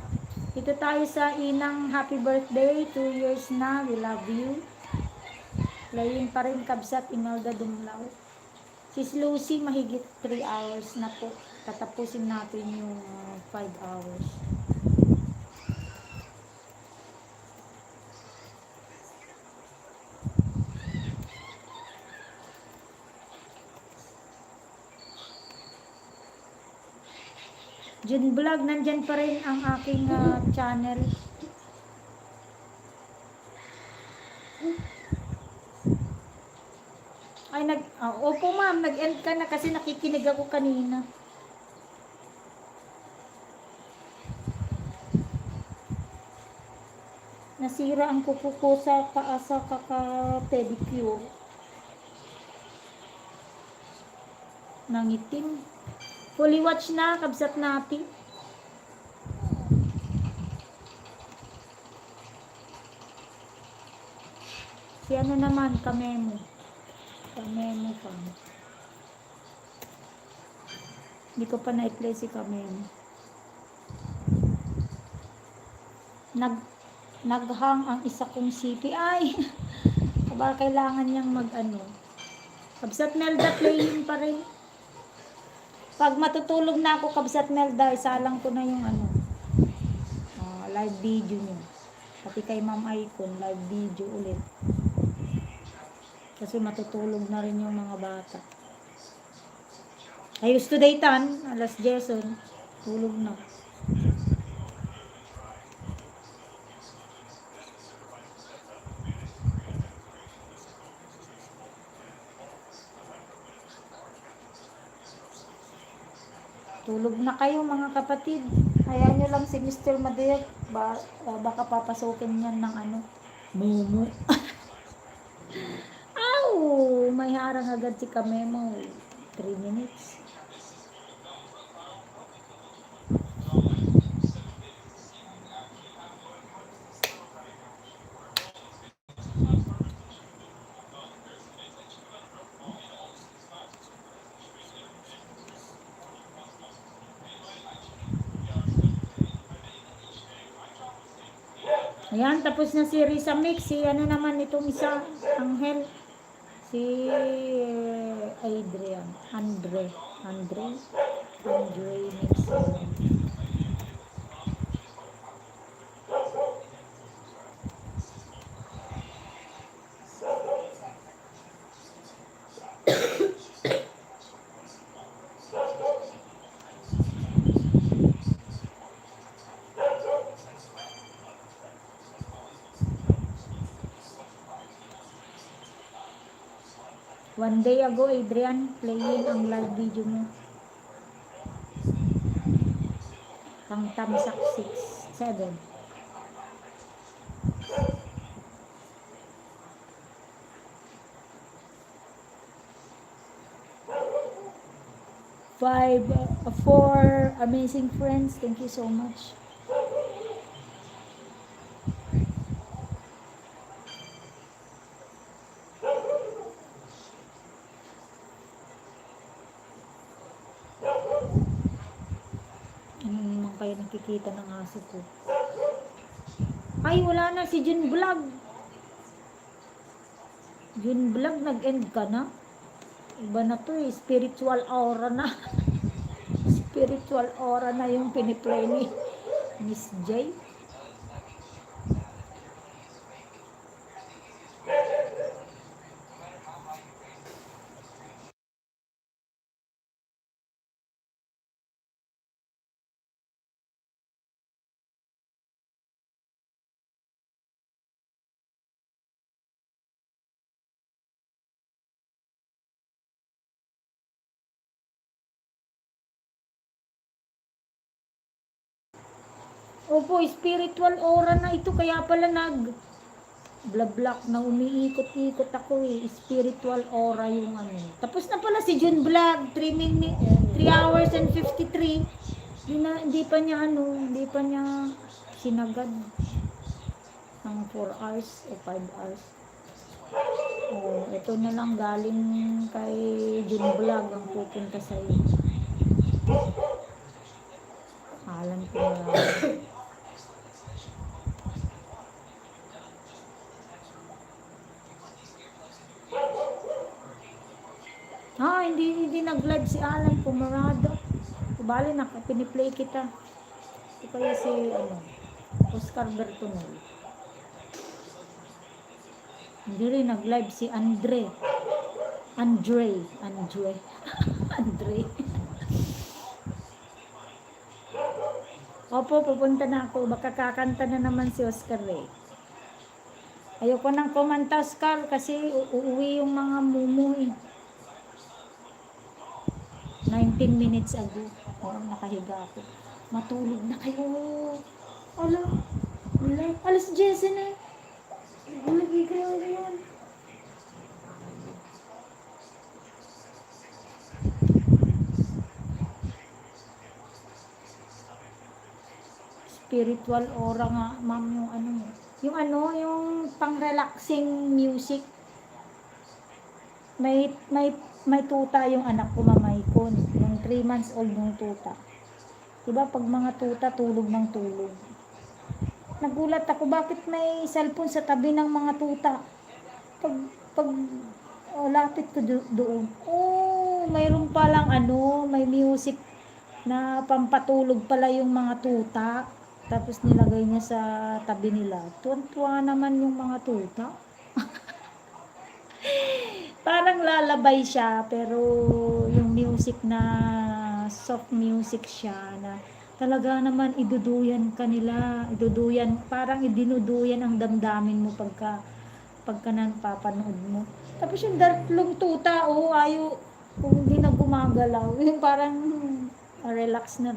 S2: dito tayo sa Inang happy birthday, 2 years na, we love you. Playing pa rin Kabsat Imelda Dumlao. Sis Lucy, mahigit 3 hours na po. Tatapusin natin yung 5 hours. Jun Vlog, nandyan pa rin ang aking channel. Ay, opo ma'am, nag-end ka na kasi nakikinig ako kanina. Nasira ang kuko ko sa kaasa kaka-pedicure. Nangitim. Fully watch na, Kabsat natin. Si ano naman, Kamemo. Kamemo pa. Hindi ko pa na-play si Kamemo. Naghang ang isa kong CPI. Kaba kailangan niyang mag-ano. Kabsat Melda, playing pa rin. Pag matutulog na ako, Kabsat Melda, isalang ko na yung live video niyo. Pati kay Ma'am Icon, live video ulit. Kasi matutulog na rin yung mga bata. Ayos today tan, alas Jason, tulog na. Tulog na kayo mga kapatid. Hayaan nyo lang si Mr. Madayag. Baka papasukin niyan ng mumu. Aw! May harang agad si Kamemo. 3 minutes. Ayan, tapos na si Risa Mix. Si ano naman itong isa, Angel. Si Adrian. Andre Mix. One day ago, Adrian, playing ang live video mo. Pang tamsak 6, 7. Five, 4 amazing friends. Thank you so much. Kaya nakikita ng aso ko. Ay, wala na si Jun Vlog. June vlog, nag-end ka na. Iba na to eh, spiritual aura na. Spiritual aura na yung piniplay ni Miss J. Opo, spiritual aura na ito, kaya pala blablak na umiikot-ikot ako eh. Spiritual aura yung ano. Tapos na pala si June Vlog, 3 hours and 53. Hindi pa niya hindi pa niya sinagad ng 4 hours o 5 hours. Oh, ito na lang galing kay June Vlog ang pupunta sa iyo. Alam ko na. Hindi nag-live si Alan Pumarado. Bali na, piniplay kita. Ito kaya si, Oscar Bertonel. Hindi rin nag-live si Andre. Opo, pupunta na ako. Baka kakanta na naman si Oscar eh. Ayoko nang kumanta, Oscar, kasi uuwi yung mga mumu eh. 19 minutes ago. Nakahiga ako. Matulog na kayo. Alas 10 na. Nagigaw yun. Spiritual aura nga, ma'am, yung pang-relaxing music. May tuta yung anak ko, Mamaykon. Yung 3 months old yung tuta. Diba pag mga tuta, tulog ng tulog. Nagulat ako, bakit may cellphone sa tabi ng mga tuta? Lapit ko doon. Mayroon palang may music na pampatulog pala yung mga tuta. Tapos nilagay niya sa tabi nila. Tuwan-tuwa naman yung mga tuta. Parang lalabay siya, pero yung music na soft music siya na talaga naman iduduyan kanila, parang idinuduyan ang damdamin mo pagka napapanood mo. Tapos yung dartlong tuta, kung hindi na gumagalaw, yung parang relax na.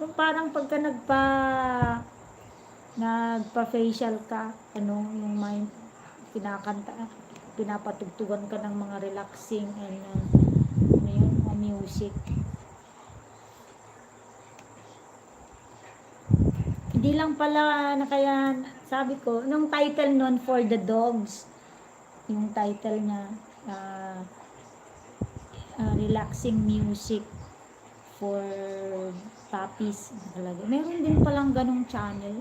S2: Yung parang pagka nagpa-facial ka, yung mind, pinapatugtugan ka ng mga relaxing and music. Hindi lang pala kaya sabi ko, nung title nun, For the Dogs, yung title niya, relaxing music for puppies. Meron din palang ganong channel.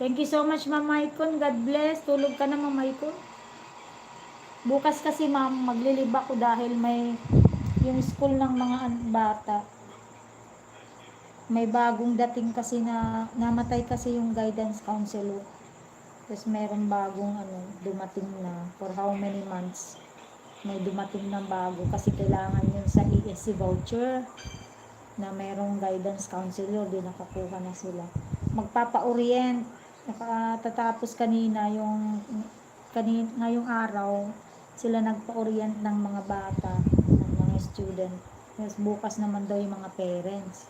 S2: Thank you so much, Ma'am Maykon. God bless. Tulog ka na, Ma'am Maykon. Bukas kasi, Ma'am, maglilib ako dahil may yung school ng mga bata. May bagong dating kasi namatay kasi yung guidance counselor. Tapos meron bagong dumating na for how many months. May dumating na bago kasi kailangan yun sa ESC voucher na merong guidance counselor, di nakakuha na sila. Magpapa-orient. Nakatatapos ngayong araw sila nagpa-orient ng mga bata, ng mga student. Tapos bukas naman daw yung mga parents.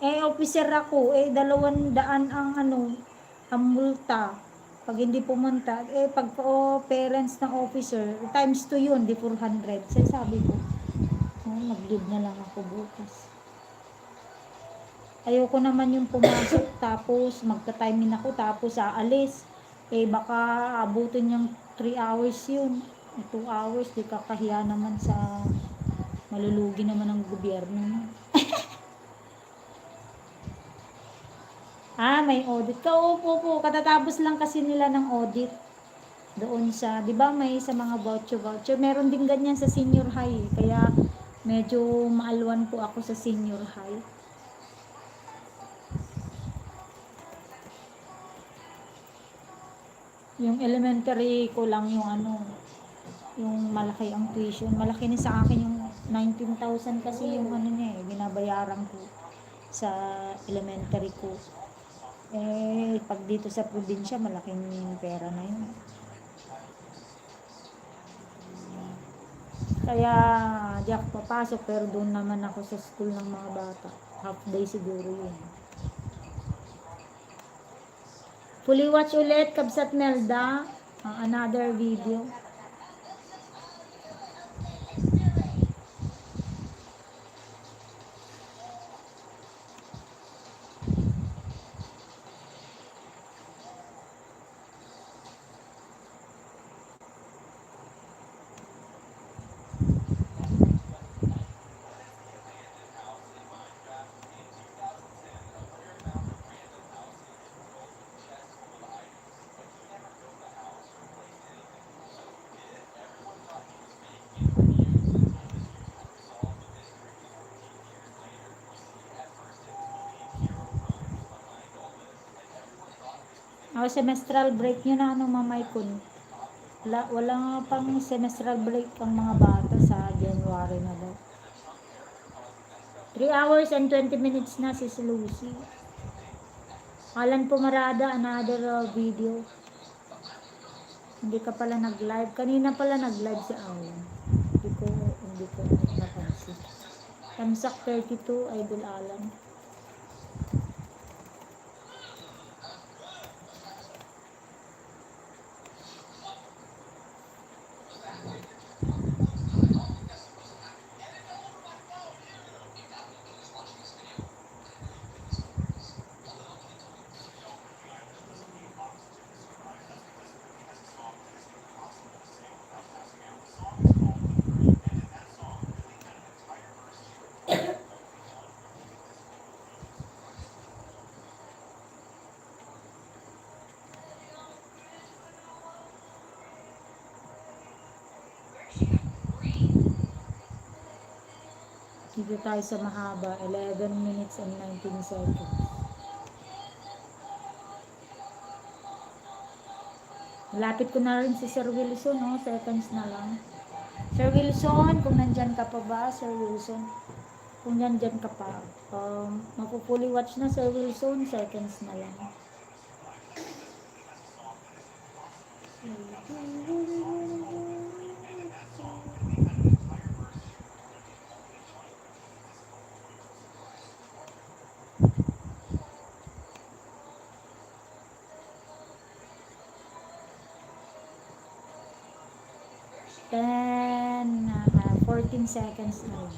S2: Officer ako, 200 ang multa pag hindi pumunta. Pag parents ng officer, times 2 yun, di 400. Sabi ko, mag-leave na lang ako bukas. Ayoko naman yung pumasok tapos magta-time in ako tapos aalis. Baka abutin yung 3 hours yun. 2 hours, di kakahiya naman sa malulugi naman ng gobyerno. No? May audit ka. Opo po, katatapos lang kasi nila ng audit. Doon sa, di ba may sa mga voucher. Meron din ganyan sa senior high. Kaya medyo maalwan po ako sa senior high. Yung elementary ko lang yung yung malaki ang tuition. Malaki na sa akin yung 19,000 kasi yung niya binabayaran ko sa elementary ko. Pag dito sa probinsya, malaking pera na yun. Kaya di ako papasok, pero doon naman ako sa school ng mga bata. Half day siguro yun. Fully watch ulit, Kabsat Melda, another video. Semestral break nyo na Mamay Kun. Wala nga pang semestral break ang mga bata sa January na daw. 3 hours and 20 minutes na si Lucy. Alan Pumarada, another video. Hindi ka pala nag-live. Kanina pala nag-live si Alan. Hindi ko napansin. Tamsak 32, Idol Alan. Dito tayo sa mahaba, 11 minutes and 19 seconds. Malapit ko na rin si Sir Wilson, seconds na lang. Sir Wilson, kung nandyan ka pa ba, Sir Wilson? Kung nandyan ka pa, mapupuli watch na Sir Wilson, seconds na lang. Then 14 seconds na lang.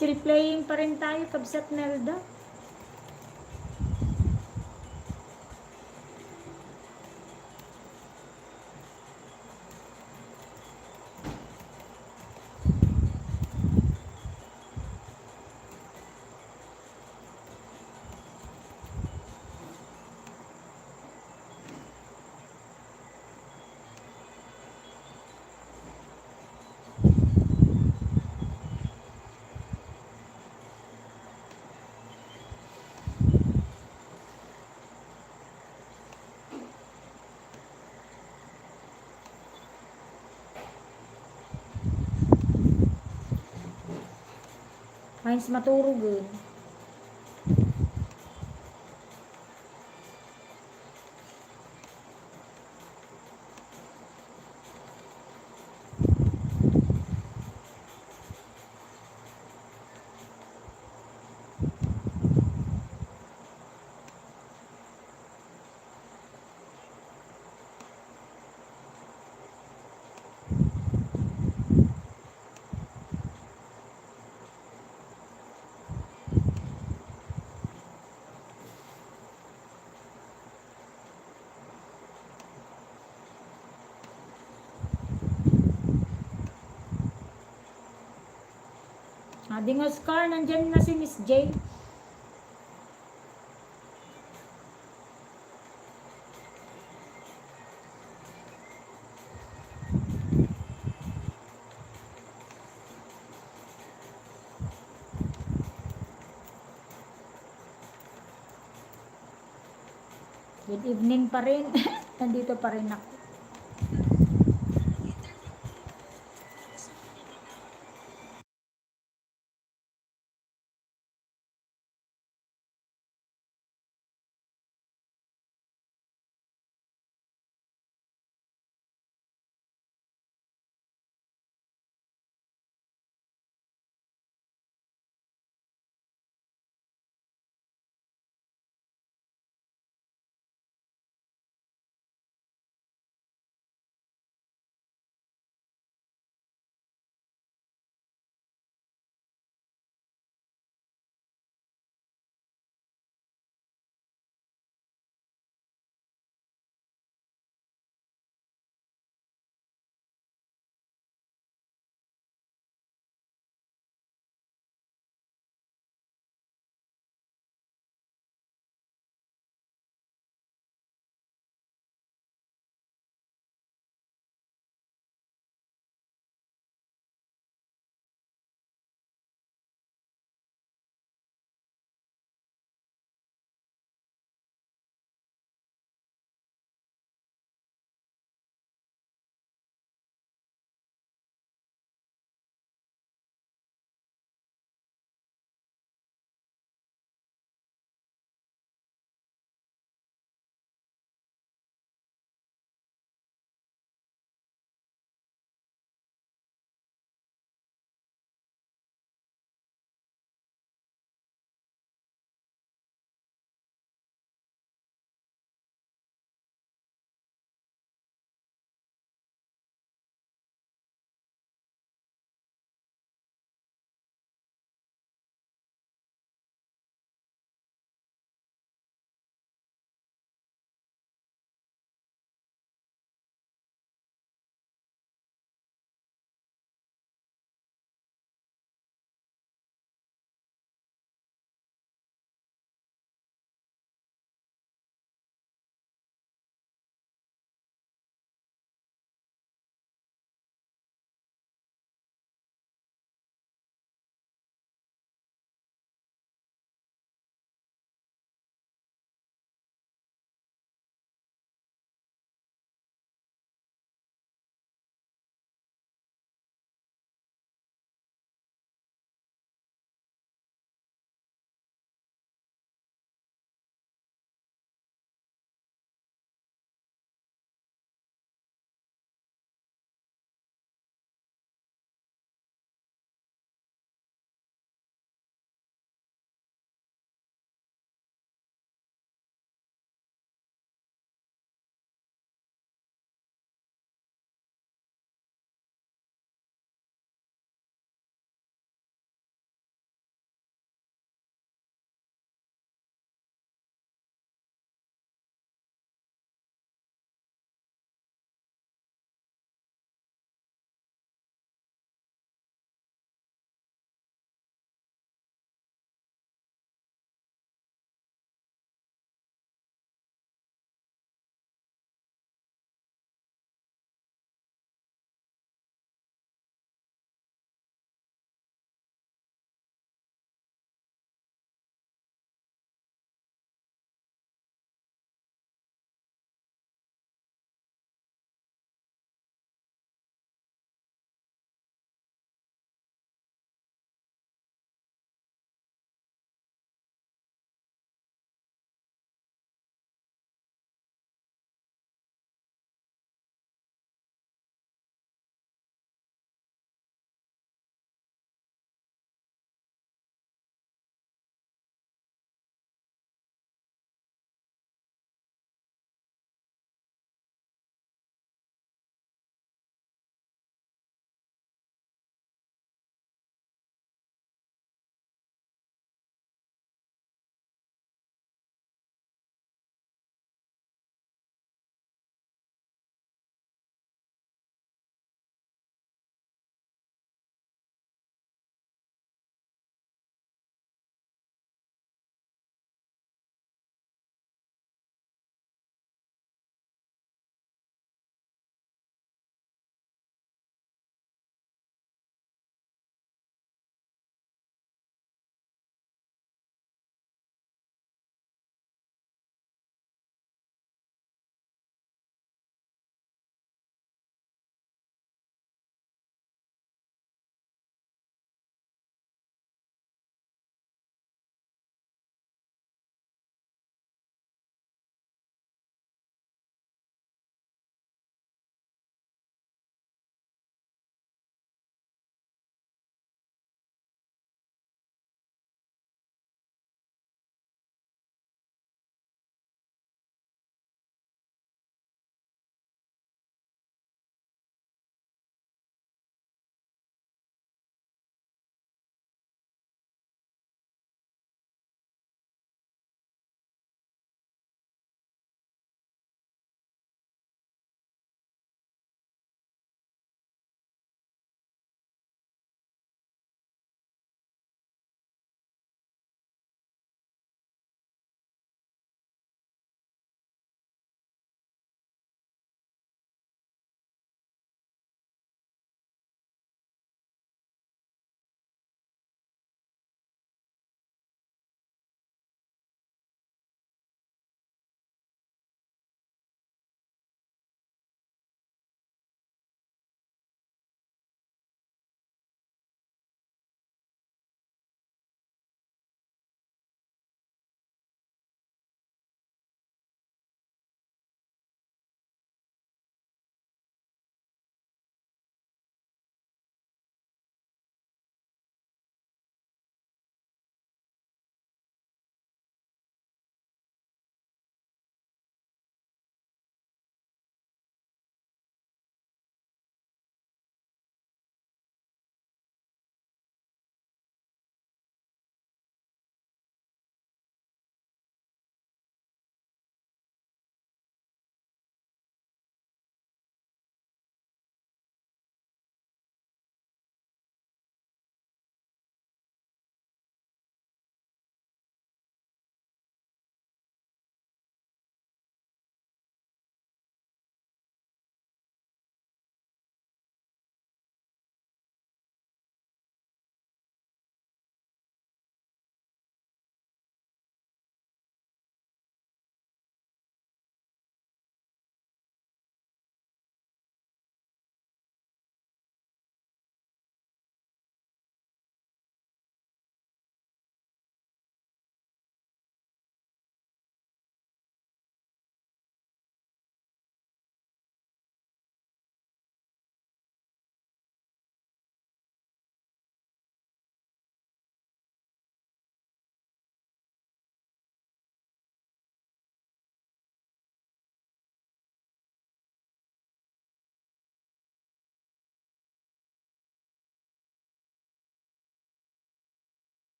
S2: Still playing pa rin tayo, Kabsat Nelda. Hines maturog yun. Ading Oscar, nandyan na si Miss J. Good evening pa rin. Nandito pa rin ako.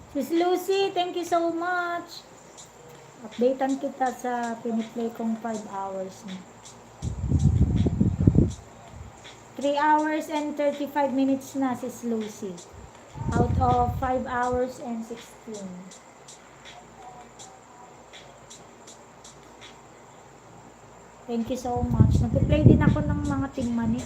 S2: Sis Lucy, thank you so much. Updatean kita sa piniplay kong 5 hours na. 3 hours and 35 minutes na, Sis Lucy. Out of 5 hours and 16. Thank you so much. Nagpe-play din ako ng mga Team Money.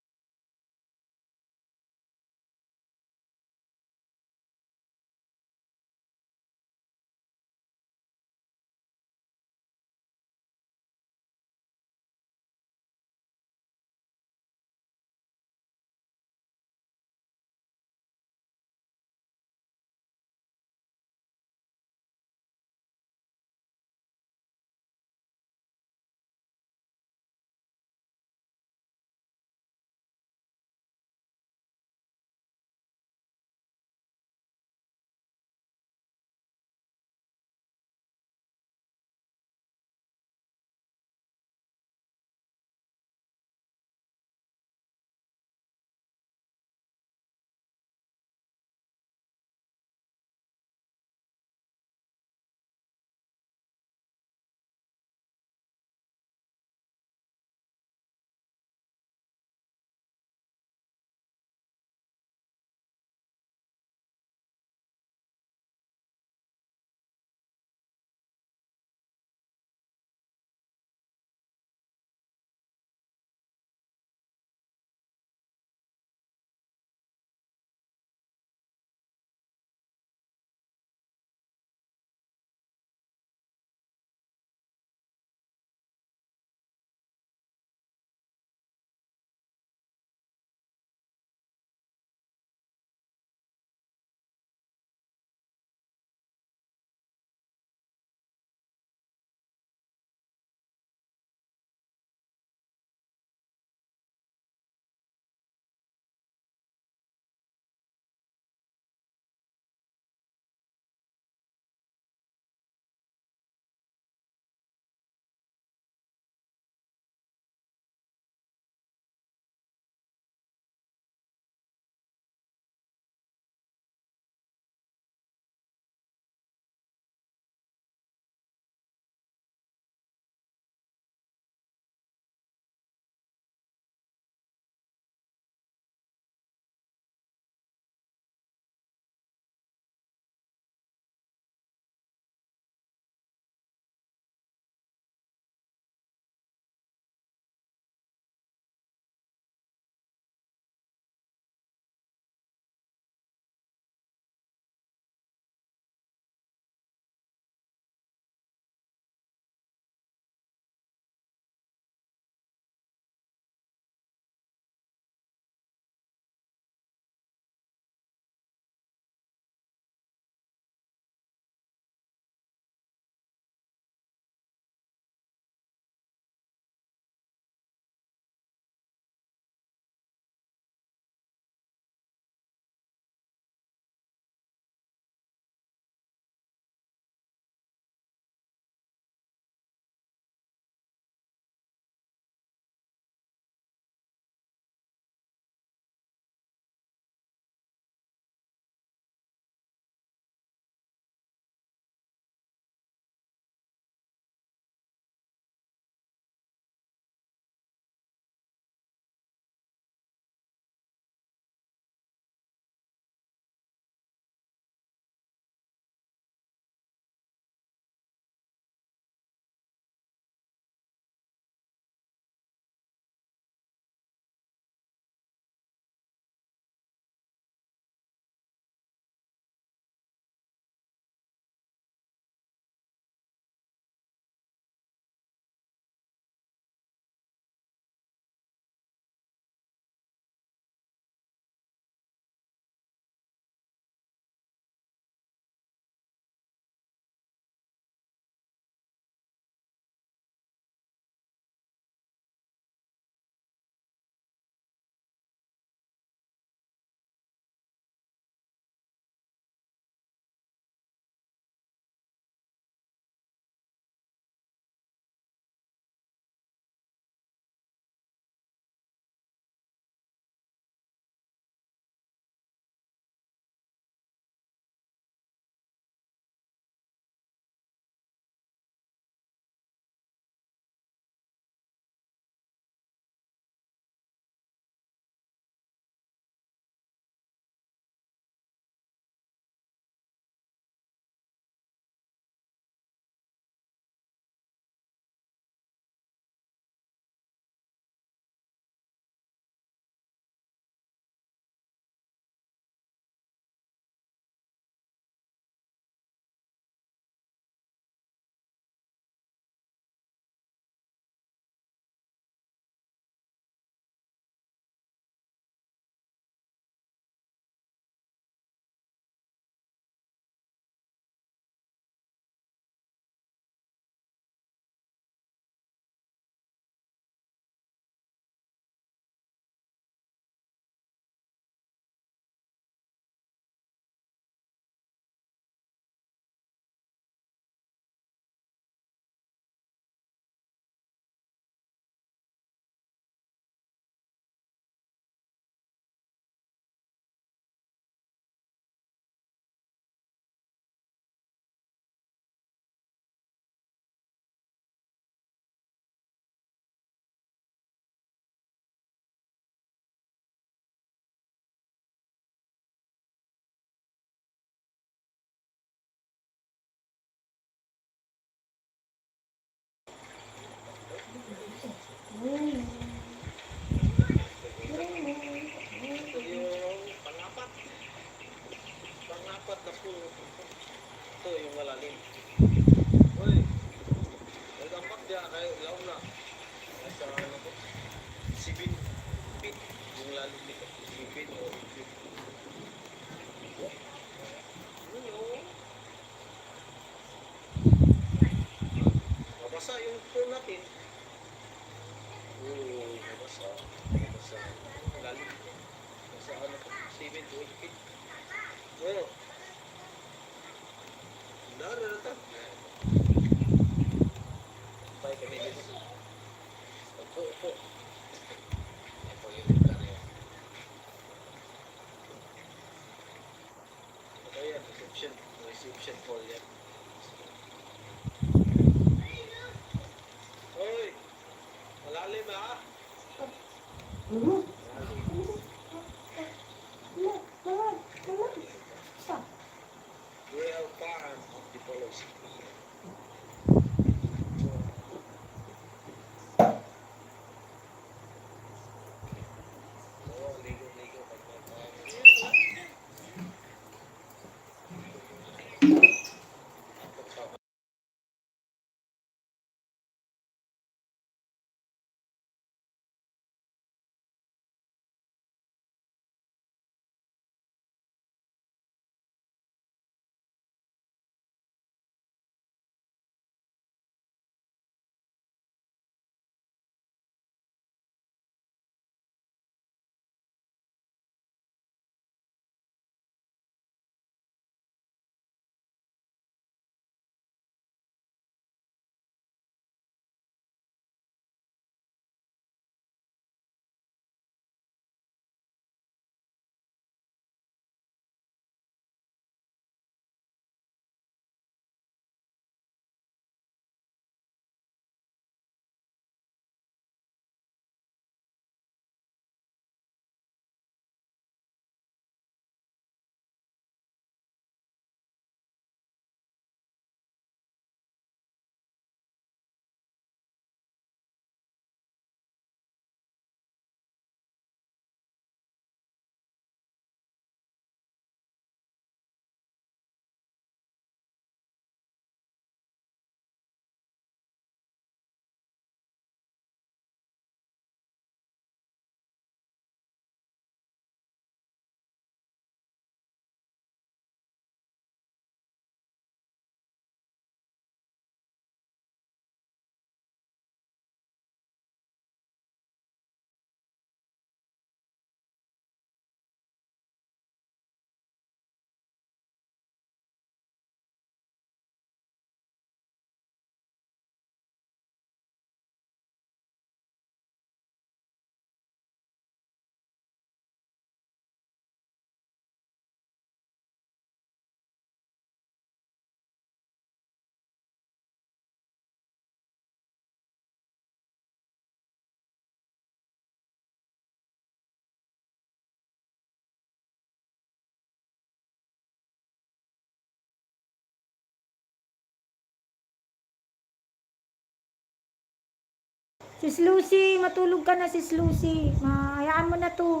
S2: Sis Lucy, matulog ka na sis Lucy. Hayaan mo na to.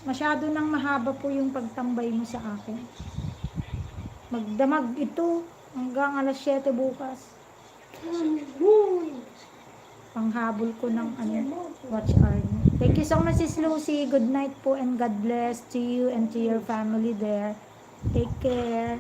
S2: Masyado nang mahaba po yung pagtambay mo sa akin. Magdamag ito hanggang alas 7 bukas. Panghabol ko ng watch hour. Thank you so much sis Lucy. Good night po and God bless to you and to your family there. Take care.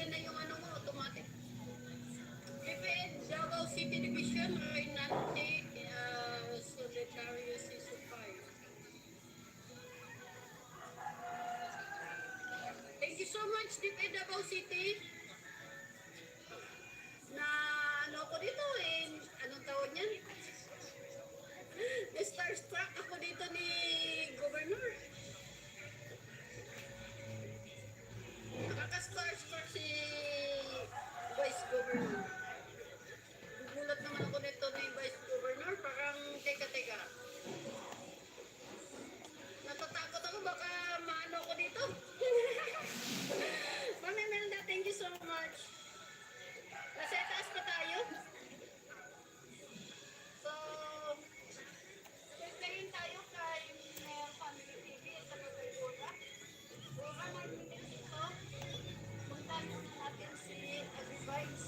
S4: okay na yung ano mo, automatic. DepEd, Davao City Division, Reynante, Solitario Sisupay. Thank you so much, DepEd Davao City. Na ano ako dito eh, anong tawag niyan? Starstruck ako dito ni Governor. Nakaka-starstruck si Vice Governor. Gugulat naman ako nito ni Vice Governor, parang teka-teka. Natatakot ako baka maano ako dito. Ma'am Imelda, thank you so much. Nasa itaas pa tayo. So, pagkain tayo kay Mayor Family TV at saka kay Bola. Bola, natin dito. Puntahan muna natin si Agribites.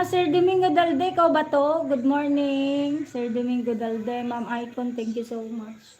S2: Sir Domingo Dalde, ikaw ba to? Good morning, Sir Domingo Dalde. Ma'am Icon, thank you so much.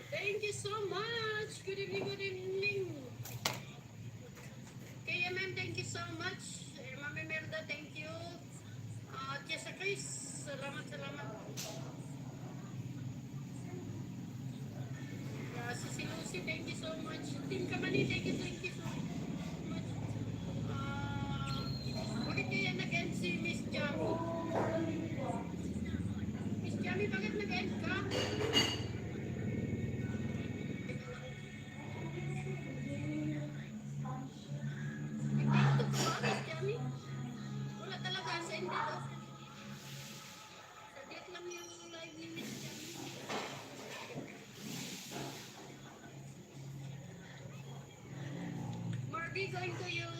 S4: Thank you so much. Good evening, good evening. KMM, thank you so much. Ma'am Imelda, thank you. Jessa Chris, salamat, salamat. Si Lucy, thank you so much. Team Kamani, thank you so much. Bakit kaya nag-end si Miss Jamie? Miss Jamie, bakit nag-end ka? Wala talaga, send dito. Saglit lang yung live ni Miss Jamie. Marby, going to you.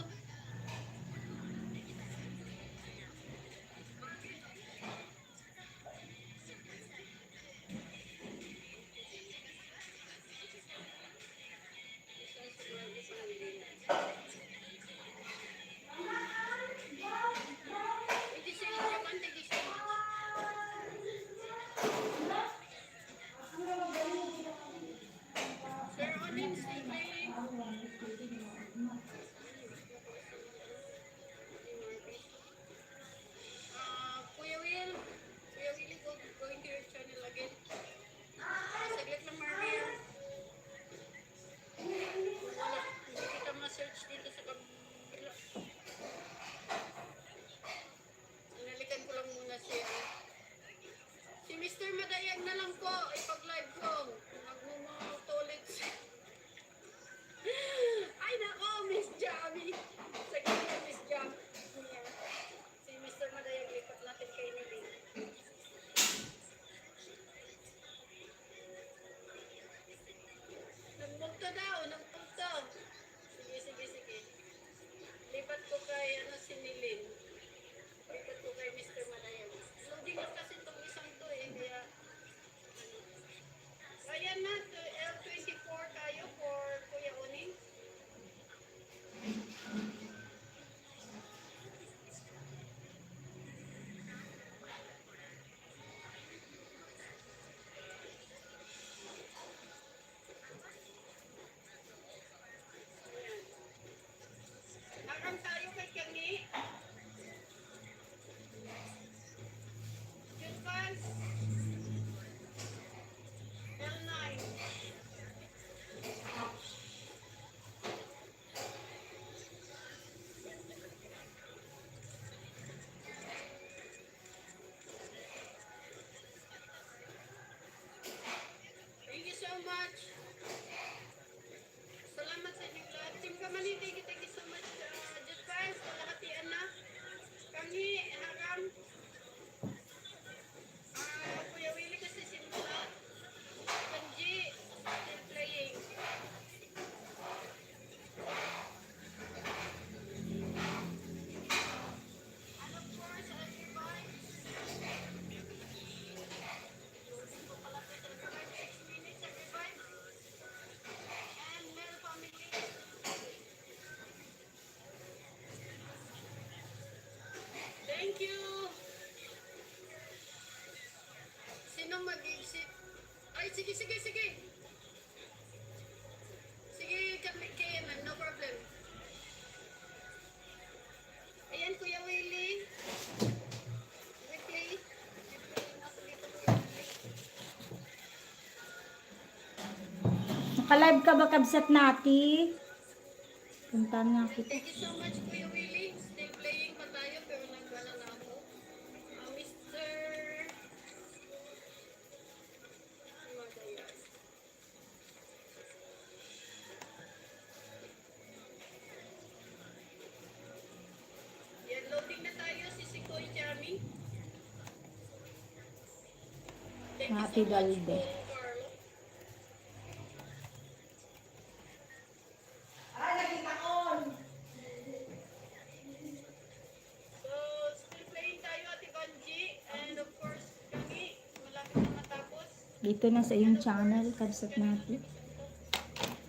S4: Sir Onin, stay. Kuya Will, going to your channel again. Saglit lang, Marby. Wala, hindi kita ma-search dito sa kabila. Sinalikan ko lang muna siya. Si Mr. Madayag na lang po, ipag-live ko. Nagmumutulit siya. Ay nako, Miss Jamie. Saglit na, Miss Jamie. Si Mr. Madayag, lipat natin kay Nili. Nagpunta daw, nagpunta. Sige. Lipat ko kay si Nilin. Lipat ko kay Mr. Madayag. Loading lang kasi itong isang to eh. Kaya sige, sige, sige. Sige, kaya ma'am, no problem. Ayan, Kuya Willie. Replay. Ako dito, Kuya Willie.
S2: Naka-live ka ba kabsat nati? Punta nga kita.
S4: Thank you so much, Kuya Willie. Still playing pa tayo, pero nagwala na ako. Mr. Magayan. Yan, loading na tayo si Sikoy Chami. Thank you
S2: Happy
S4: so much,
S2: Dalde.
S4: Carlo. So, still playing tayo, Ate Banji. And of course, kami, malapit na matapos.
S2: Dito na sa iyong channel, kabsat nati.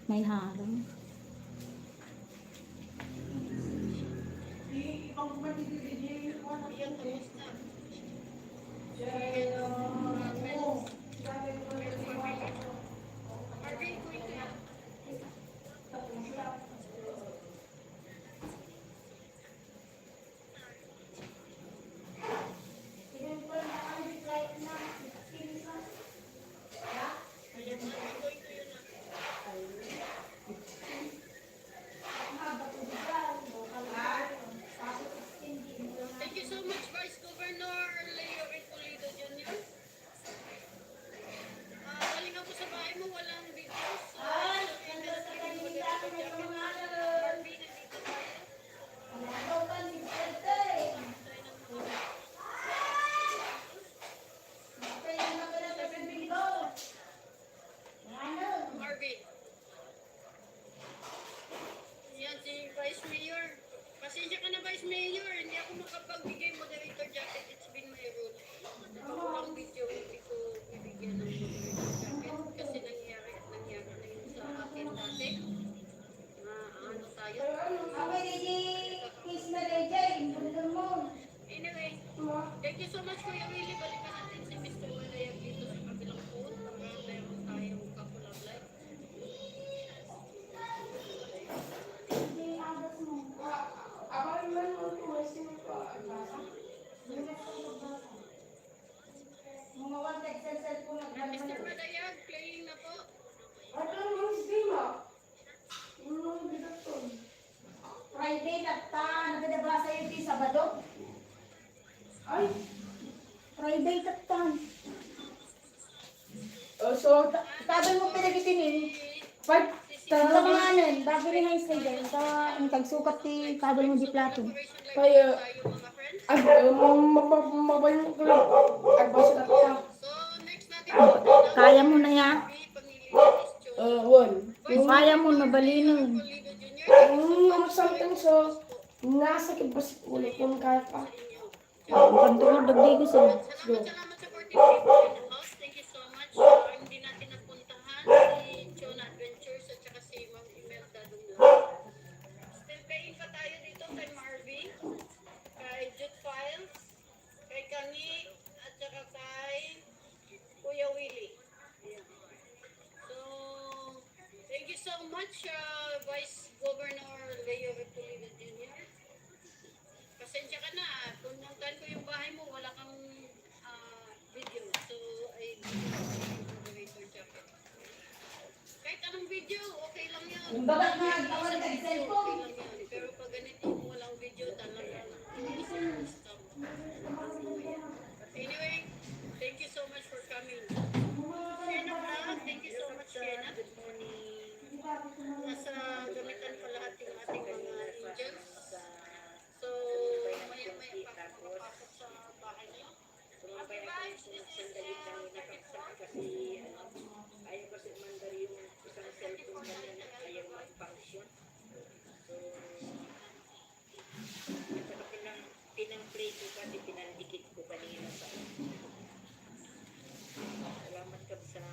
S2: May harang.
S4: Iyan, tapos na. Marvin, going to yan. Ayan, Marvin, going to yun na. Thank you so much, Vice Governor Leo Repulido Jr. Galing ako sa bahay mo, walang videos. Marvin, nandito tayo. Marvin. Yan si Vice Mayor. Pasensya ka na, Vice Mayor. Hindi ako makapagbigay moderator jacket. It's been my rule. Ang video, hindi ko bibigyan ng moderator jacket. Kasi nangyari na yun sa akin dati. Na ano tayo. Anyway, thank you so much, Kuya Willie. Balikan natin si Mr. Walayag dito sa kabilang phone. Meron tayong kakulab live. Mr. Walayag, playing na po.
S2: Friday ta, nagdabasa yung di Sabado. Ay, Friday ta. Tabi mo pinagitinin. Tabanganan, bago rin ang Friday. Ang tagsukat ti kabel mo di plato.
S4: Kaya,
S3: Ay, mabayin ko lang. Agbasa na ta.
S4: so, next natin po.
S2: Kaya mo na yan.
S3: One.
S2: Kaya mo na balinon.
S4: Pulido Jr.
S3: Something so, nasa kibas ulit kung kaya pa.
S2: Pagtungod dagday ko sa.
S4: Salamat sa 40 people in the house. Thank you so much. Hindi natin napuntahan si Chona Adventures at saka si Ma'am Imelda Dumla. Still paying pa tayo dito kay Marvin, kay Jute Files, kay Kani, at saka kay Kuya Willie. Ayan. So, thank you so much, Vice Governor Leo Repulido Jr. Pasensya ka na, pumuntahan ko yung bahay mo, wala kang video. So, ay moderator jacket. Kahit anong video, okay lang yan.
S2: Bakit nga,
S4: Isang
S2: tawag ka
S4: video,
S2: cellphone?
S4: okay lang yan. Pero pag ganito, walang video, talaga. Stop. Anyway, thank you so much for coming. Shena Vlog, thank you so much, Shena. Good morning. Nasa gamitan pa lahat yung ating mga angels. So, maya-maya pa ako makapasok sa bahay niyo. Okay, guys, this is
S1: Ayaw kasi mandar yung isang cellphone kanina, ayaw mag-function. So, at saka pinang-play ko kasi pinandikit ko kanina sa salamat ka sa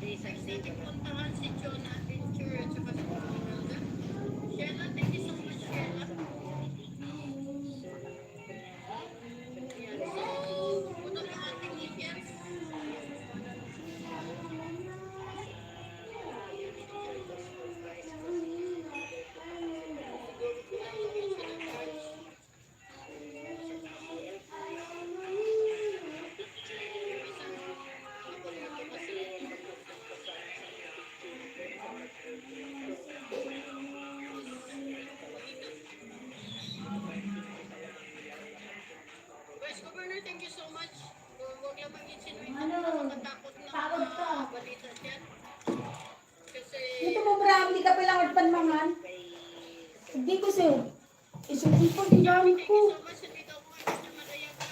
S5: Sunday, wala.
S4: puntahan si John Adventure at saka si Pampanga. Sheila, thank you so much, Sheila. Yan. So, puno yung ating events. Vice Governor, thank you so much. Huwag lang mag-insinuate na nakakatakot na
S3: Takot ka.
S4: balita dyan. Kasi,
S2: Ito mo bram, di ka pala magpanmangan. Hindi ko sir. Isuti ko di dami
S4: thank
S2: ko.
S4: you so much. Hindi daw ko na madayag na.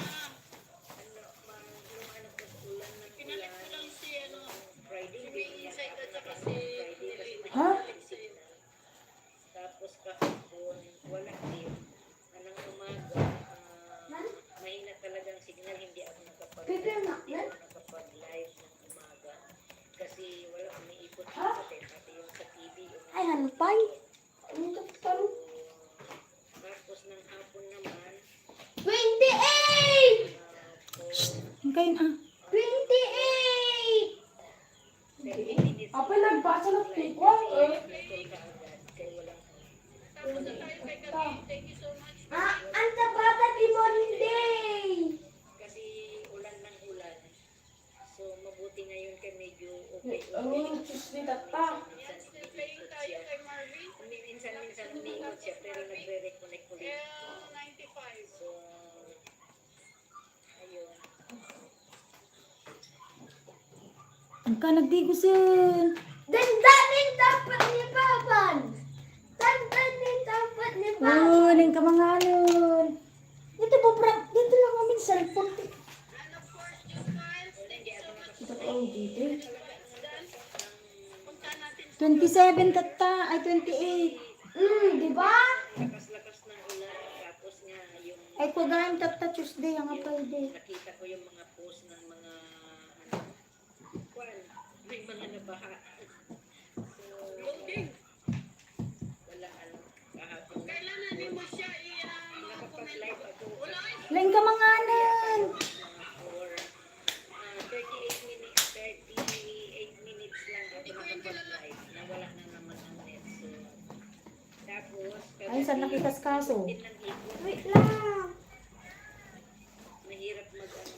S4: Pinalit ko lang si, si May Insight at saka si
S2: Ha?
S5: Tapos kahapon, wala din. Anong umaga, mahina talagang signal, hindi ako nakapag-live ng umaga. Kasi wala umiikot-ikot eh, pati yung sa TV.
S3: Ay, hanpay. Ano to?
S5: Tapos ng hapon naman,
S3: 28!
S2: Ang kain ah.
S3: 28!
S5: 30 minutes
S2: Apa nagbasa ng
S5: live
S2: tikwa
S5: kasi
S2: eh.
S5: nag-call ka agad, kaya walang
S4: tapos na tayo kay Gabi. Thank you so much.
S3: Ah, ang tabata di Monday!
S5: kasi ulan ng ulan. So mabuti ngayon kay medyo okay.
S2: Ang Tuesday tata.
S4: Yan, still playing tayo kay Marvin.
S5: Minsan umiikot siya pero nagre-reconnect ulit.
S4: L95.
S5: So, ayun.
S2: Ang ka nagdigo sir.
S3: Dandanin dapat ni Papan! Dandanin dapat ni Papan!
S2: Oh, nang kamangalon. Dito po bram, dito lang kami cellphone.
S4: And of course, Just Smiles. Thank you so much.
S2: Ito ko dito.
S4: Dan, punta natin
S2: 27 tata, ay 28.
S3: Di ba?
S5: Lakas-lakas ng ulan. Tapos nga yung
S2: Ay kugahan tata Tuesday ang pwede.
S5: nakita ko yung mga post ng mga kwan, may mga nabaha. So,
S4: loading.
S5: wala alam. Kahapon na.
S4: Kailan na din mo siya i-comment?
S5: Nakapag-live ako.
S4: Wala eh.
S2: Lang kamanganan.
S5: For 38 minutes, 38 minutes lang ako nakapag-live. Nawala na naman ang net. So, tapos,
S2: Ay, saan nakitas kaso?
S5: din ng ikot.
S3: Wait lang!
S5: Mahirap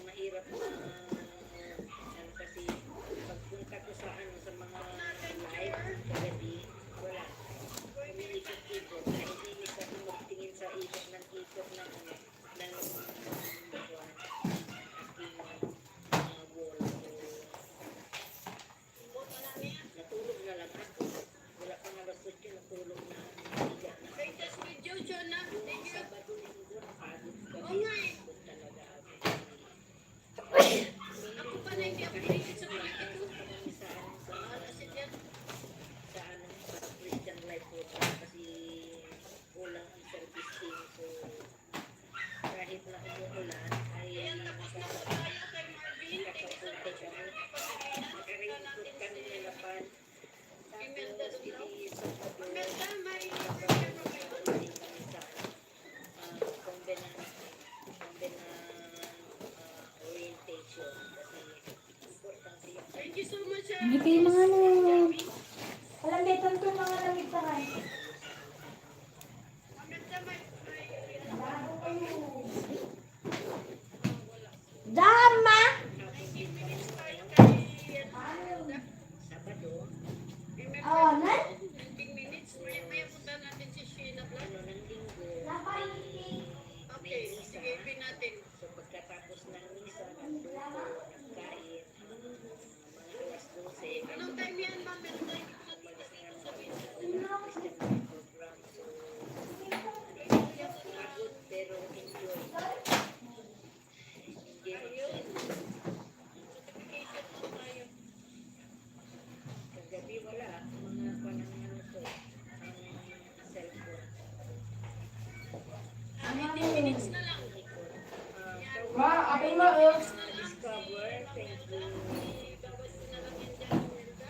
S5: mahirap kasi pagpunta ko sa sa mga live kagabi, wala. Umiikot-ikot. Naininis ako magtingin sa ikot ng ng aking wall. Natulog na lang ako. Wala pang alas 8, natulog na. Higa na.
S4: Latest video, John, na. Thank you.
S5: Sabado linggo, napagod
S4: Oo
S5: kami.
S4: nga eh.
S5: Pagod talaga ako.
S4: Ako pa na hindi updated sa mga ito.
S5: Sa
S4: Wala si Jen.
S5: sa Christian life po kasi kulang ang service team. So, kahit na umuulan, ay
S4: Ayan, tapos na po tayo kay Marvin. Thank you so much for pagkakainan. Punta
S5: nakaringkot
S4: natin
S5: kami
S4: si
S5: nilapan.
S4: Imelda
S5: Tapos,
S4: Dudlo.
S5: hindi sa Sabado,
S4: Imelda, may program mo kayo.
S5: kami sa orientation kasi importante yung
S4: Thank you so much.
S2: Hindi kayo manganon. Alam dito ito mga lamigtahan.
S4: Maganda, may
S3: Dama!
S4: 19 minutes tayo kay Imelda.
S5: Sabado,
S4: Imelda,
S3: Awanan?
S4: 19 minutes. Maya punta natin si Sheila Blanc.
S5: ng linggo,
S4: Okay, sige, ipin natin.
S5: so pagkatapos ng misa, nagluto, nagkain, mga alas 12,
S4: Anong time yan, ma'am? Meron tayo dito na dito sa
S5: Christian life program. So, pagod pero enjoy.
S4: Ayun. Notification mo tayo.
S5: Kagabi wala, mga panangan ko, ang cellphone.
S4: 18 minutes na lang.
S2: Ma, abay mo eh.
S5: Discover, thank you.
S4: Ibabad ko na lang yan dyan, Imelda.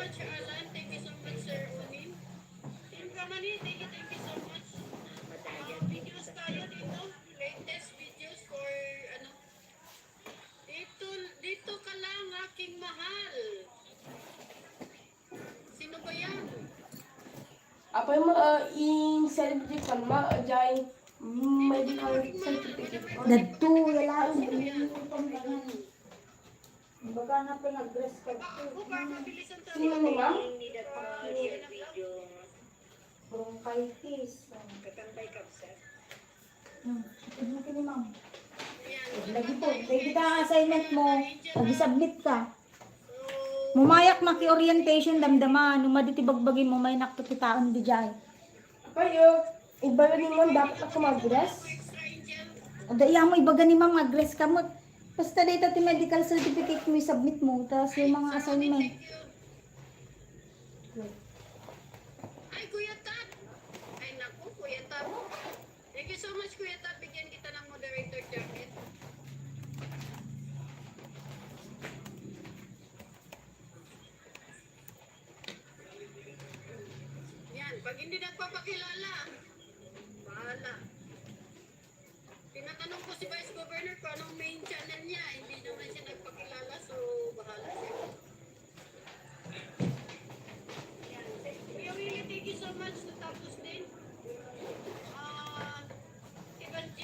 S4: much, Alan. Thank you so much, Sir Onin. Team Kamani, thank you so much.
S5: Madaya din
S4: Videos
S5: sa
S4: tayo dito. Latest videos for, ano, dito ka lang, aking mahal. Sino ba yan?
S1: Apa yung in celebrity kan ma jay medical certificate ko.
S2: Dadto, wala baga na pinag-dress ka.
S4: Ako, para mabilis ang
S1: Sino
S4: trabaho.
S1: ni ma'am?
S5: Yung need at your video.
S2: Bronchitis.
S5: Katambay ka sa.
S2: Ano kini ma'am?
S4: Ayan.
S2: Lagi po, lagi ka ang assignment mo, mag-submit ka.
S4: So,
S2: Mumayak maki-orientation damdaman, numaditibagbagin mo may naktukitaon di jay.
S1: Apa yung iba rin mo dapat ako mag-dress?
S4: extra angel.
S2: O da iya mo ibaga ni ma'am mag-dress ka mo. Basta dito ti medical certificate mo i-submit mo, tapos yung mga assignment.
S4: Thank you. Ay, Kuya Tat. Ay, naku, Kuya Tat. Thank you so much, Kuya Tat. Bigyan kita ng moderator jacket. Yan, pag hindi nagpapakilala, bahala. Tinatanong ko si Vice Governor kung anong main channel niya. Hindi naman siya nagpakilala, so bahala siya. Yan. Kuya Willie, thank you so much. Natapos din. Ivan G.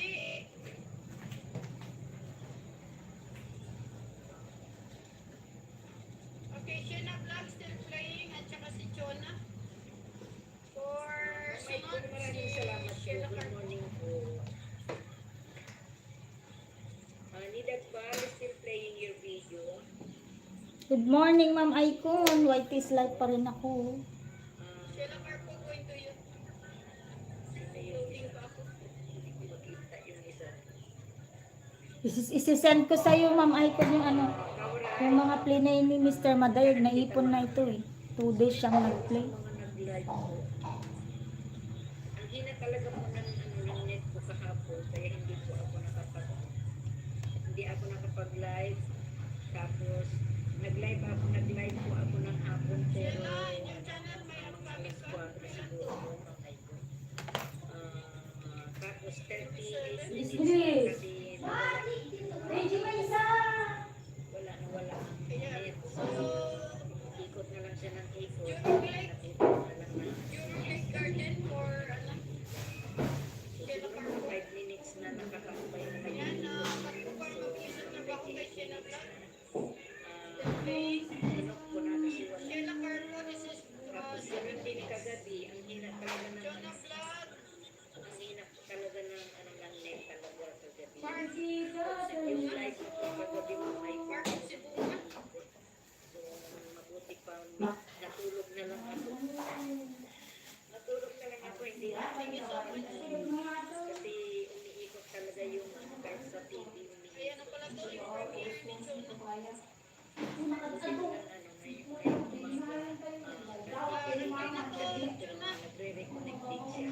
S4: Okay, Shena Vlog still playing at saka si Chona. For sunod,
S5: Maraming
S4: si
S5: salamat po.
S4: Sheila
S5: Good
S4: Carpenter.
S5: morning po. Need at Bar is still playing your video.
S2: Good morning ma'am Icon, white is light pa rin ako.
S4: Sheila Carpenter going to you.
S5: Sino yung
S4: Loading pa ako.
S5: hindi ko makita yung isa.
S2: Isisend ko sa iyo ma'am Icon yung ano, yung mga play na ni Mr. Madayag, naipon na ito eh. 2 days siyang nag-play.
S5: Mga nag-live po. Ang hina talaga po ng net ko kahapon, kaya hindi ako nakapag-live. Tapos, nag-live po ako ng hapon, pero
S4: Sheila, in your channel, mayroon
S5: mga
S4: kami
S5: alas 4 siguro, mga ito. Tapos, 30 minutes kasi wala ang net. So, ikot na lang siya ng ikot. Nakikot na lang na.
S4: Yung Lake Garden for, ano, Sheila Carpenter.
S5: 5 minutes na nakakapay na
S4: Yan,
S5: nag-ikot.
S4: mag-perform mag-isip na ba ako kay Sheila Vlog?
S5: Inok ko na kasi wala.
S4: Sheila Carpenter, this is
S5: Tapos 17 kagabi, ang hina talaga ng
S4: Chona Vlog.
S5: ang hina talaga ng ano ng net talaga kagabi.
S4: Party,
S5: Yung live ko kagabi mo may
S4: Party Cebuga.
S5: so mabuti pa natulog na lang ako. Natulog na lang ako, hindi kasi umiikot talaga yung kahit sa TV umiikot.
S4: Kaya na pala to yung premiere ni Chona.
S5: Nagre-reconnect din siya.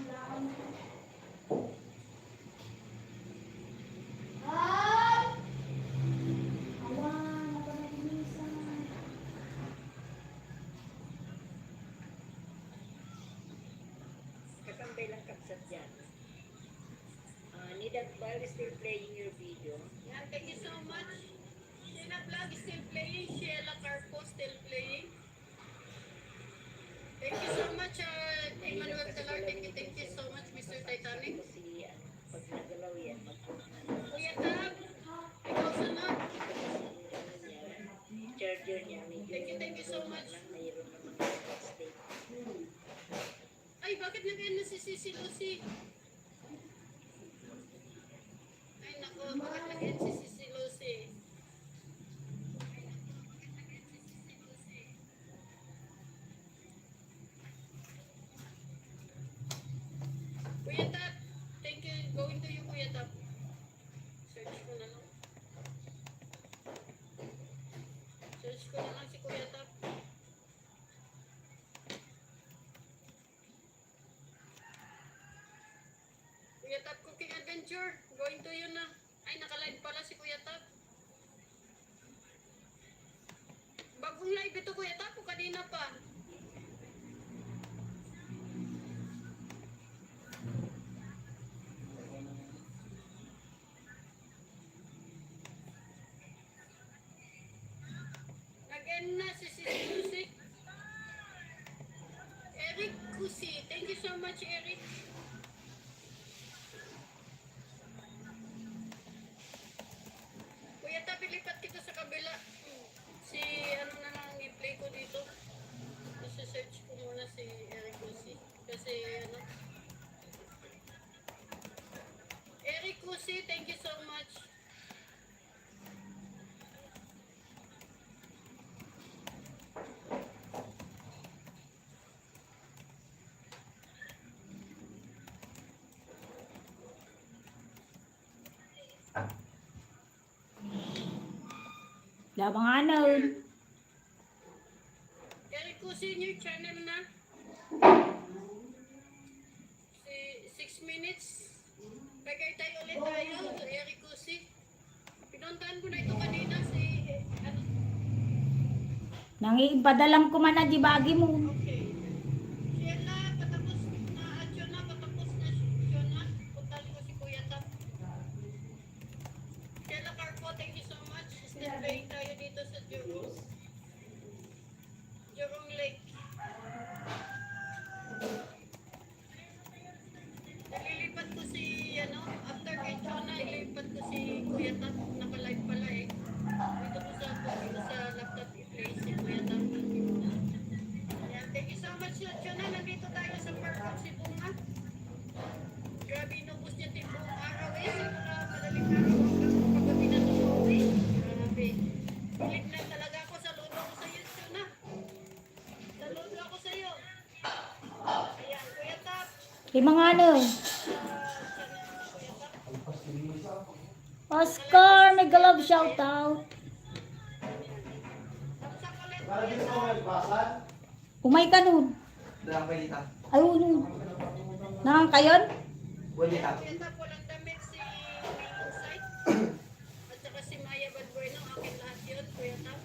S5: Kakambay lang kapsat dyan. Nidat Bal is still playing your video.
S4: Yan, thank you so much. Sheila Vlog is still playing. Sheila Carpo still playing. Thank you so much, Emmanuel Talar. Thank you so much, Mr. Titanic.
S5: Kasi pag nagalaw yan,
S4: Kuya Tab, ikaw sunod.
S5: charger niya medyo
S4: Thank you so much.
S5: lang mayroon naman state.
S4: Ay, bakit nag-end na si Sisi Lucy? Ay, nako, bakit nag-end si Sisi Lucy? Kuya Tab, thank you. Going to you, Kuya Tab. Search ko na lang. Search ko na lang si Kuya Tab. Kuya Tab Cooking Adventure, going to you na. Ay, nakalive pala si Kuya Tab. Bagong bagong live ito kuya tapo kanina pa. Nag-end na si Kusi. Eric Kusi. Thank you so much, Eric. Kuya, tapi lipat kita sa kabila. Si ano na lang i-play ko dito. I-search ko muna si Eric Kusi. Kasi ano. Eric Kusi, thank you so much.
S2: Labang anon.
S4: Eric Kusi, new channel na. Si 6 minutes. Bagay tayo ulit tayo. Eric Kusi. Pinuntahan ko na ito kanina si ano.
S2: Nangiipadalam ko man na di bagi mo.
S4: Okay. Sheila, patapos na adyo na. Patapos na Shona. Puntahan ko si Kuya Tap. Sheila Carpo, thank you so much. Still playing tayo dito sa Jurong. Jurong Lake. Nalilipat ko si, ano, after kay Shona, ililipat ko si Kuya Tap. Naka-live pala eh. Dito sa laptop i-play si Kuya Tap. Ayan, thank you so much, Shona. Nandito tayo sa Park of Sibunga. Grabe, inubos niya din buong araw eh. Simula madaling araw hanggang paggabi na tumuwi. Grabe. Pilit na talaga ako. Saludo ako sa iyo, Shona. Saludo ako sa iyo. Ayan, Kuya Tap.
S2: Limang anon.
S4: Kuya Tap.
S2: Oscar, mega love shoutout.
S4: Tapos ulit, Kuya Tap.
S2: Umay ka nun.
S7: Dalang balita.
S2: Ay, nun. Nakang kayon?
S7: Balita.
S4: Kuya Tap, walang damit si Insight. At saka si Maya Badbueno. Akin lahat yun, Kuya Tap.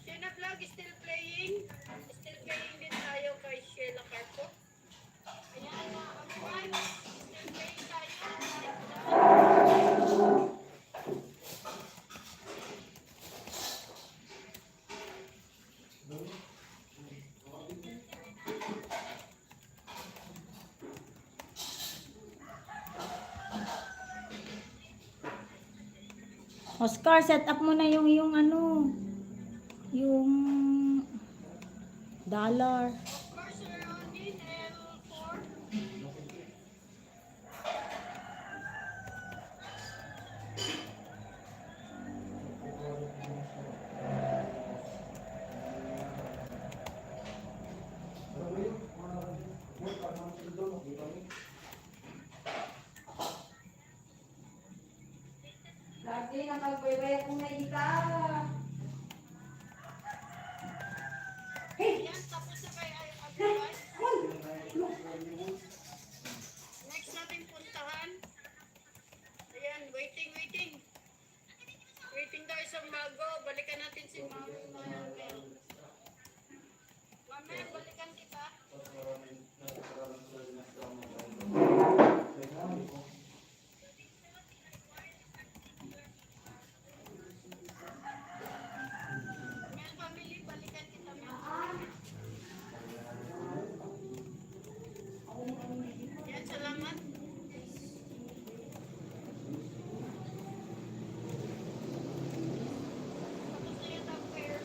S4: Sheila Vlog is still playing. Still playing din tayo kay Sheila Carpo. Ayan, alright. Still playing tayo.
S2: Oscar, set up mo na yung ano, yung dollar.
S4: Of course, we're on in L4.
S3: Lagi na magbaybayad kung naika.
S4: Ayan, tapos na kay Abubay. Next natin puntahan. Ayan, waiting. Waiting tayo sa Mago. Balikan natin si Ma'am Mel. Ma'am Mel, balikan kita. Mel family, balikan kita, Mel. Yan, salamat. Tapos na yata ang prayer.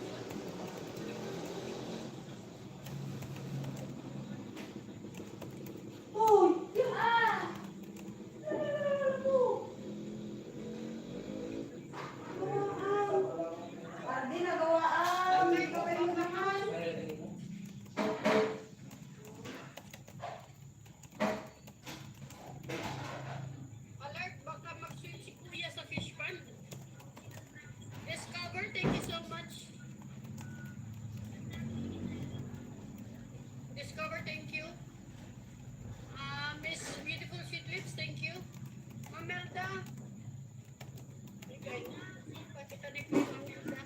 S4: bigay. Pakita ni Ma'am Melda.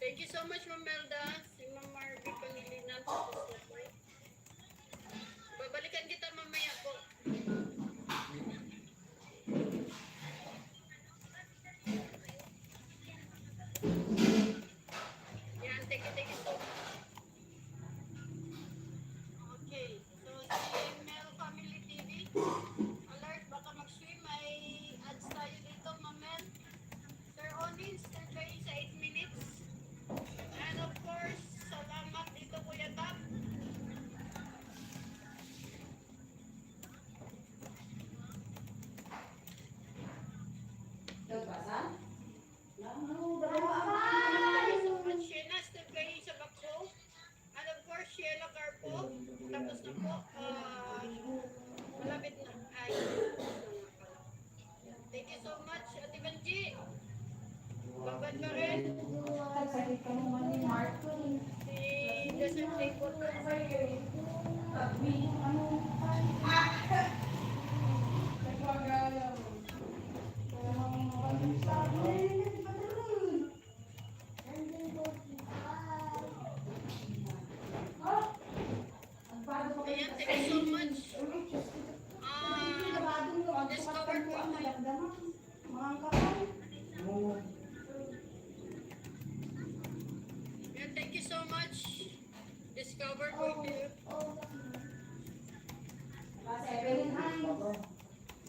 S4: Thank you so much, Ma'am Melda. Si Ma'am Marvin Pangilinan. Babalikan kita mamaya po. Yan, thank you so much. Okay, so si Mel Family TV, alert, baka mag-swim, may ads tayo dito, Ma'am Mel. Sir Onin, start kayo sa 8 minutes. And of course, salamat dito, Kuya Tab. Thank you so much, Shena, start kayo sa Bakso. And of course, Sheila Carpo. Tapos na po, malapit na. Ay, thank you so much, Ate Banji. Babad ka rin. Si Joseph Jacob. Ayan, thank you so much. Discover po ako. Ayan, thank you so much. Discover po ito.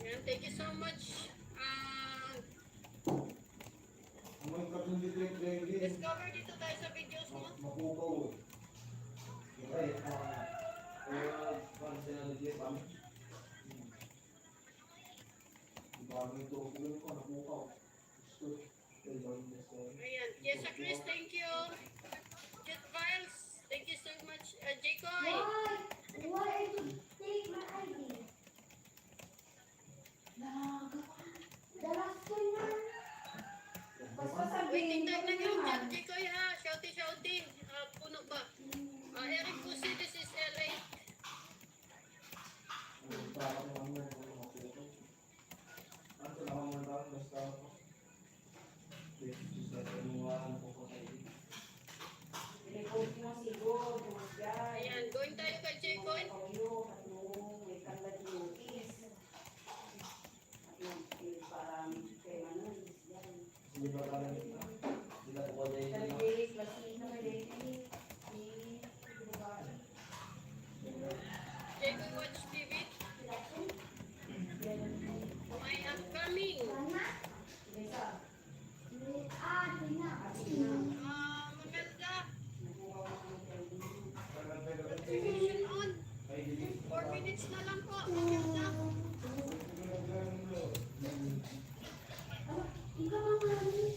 S4: Ayan, thank you so much.
S6: Amoy kapag hindi
S4: Discover dito tayo sa videos mo.
S6: mapupaw.
S7: Okay, kung sila nag-live kami.
S6: Bagay ito ako ko napupaw. Gusto. Kaya yung gusto.
S4: Ayan, Jessa Chris, thank you. Jet Files, thank you so much. Jacoy,
S3: Why did you take my ID? The last one na.
S4: waiting time na yung chat, Jacoy ha. Shouty. Puno ba? Eric Pusi, this is LA. Ayan, going tayo kay Jacoy. Jacoy Watch TV. My upcoming. Mamelda. Notification on. 4 minutes na lang po, Mamelda.
S3: Ikaw ang mami.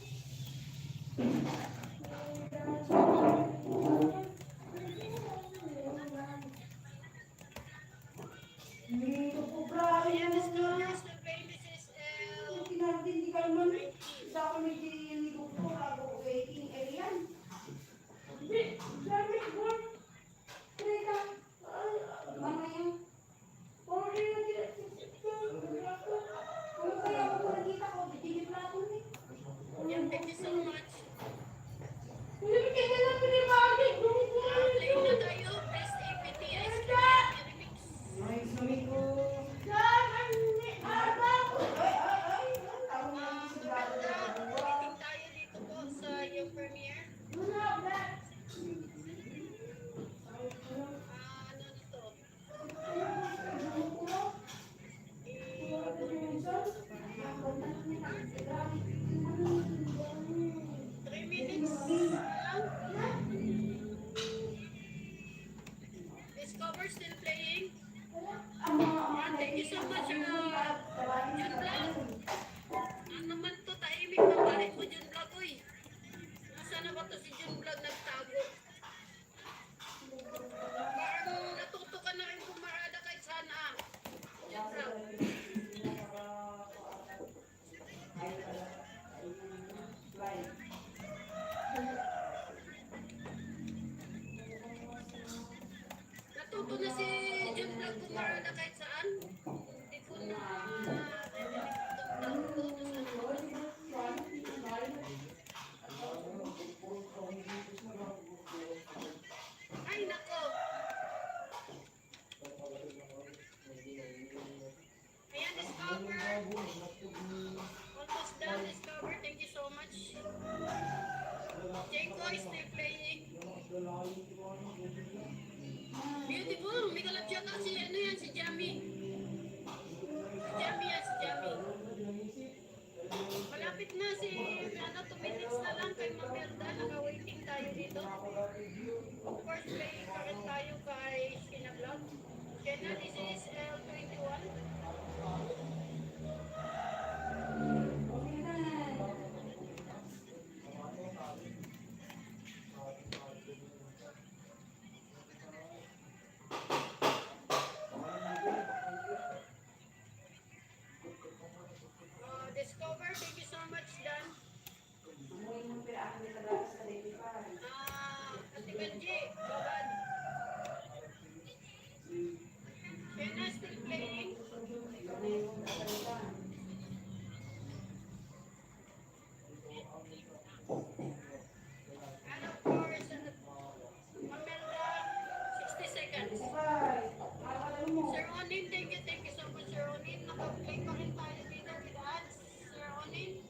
S4: boy still playing. Beautiful. May kalap yata si ano yan, si Jamie. Si Jamie yan, si Jamie. Malapit na si, ano, 2 minutes na lang kay Mamelda. Naka-waiting tayo dito. Of course, playing pa rin tayo kay Sinablog. Kaya this is L21. Discover, thank you so much, Dan. Ate Benji, babad. Kena still playing. And of course, Mamelda, 60 seconds. Sir Onin, thank you so much, Sir Onin. Naka-play pa rin tayo dito with ads. Sir Onin.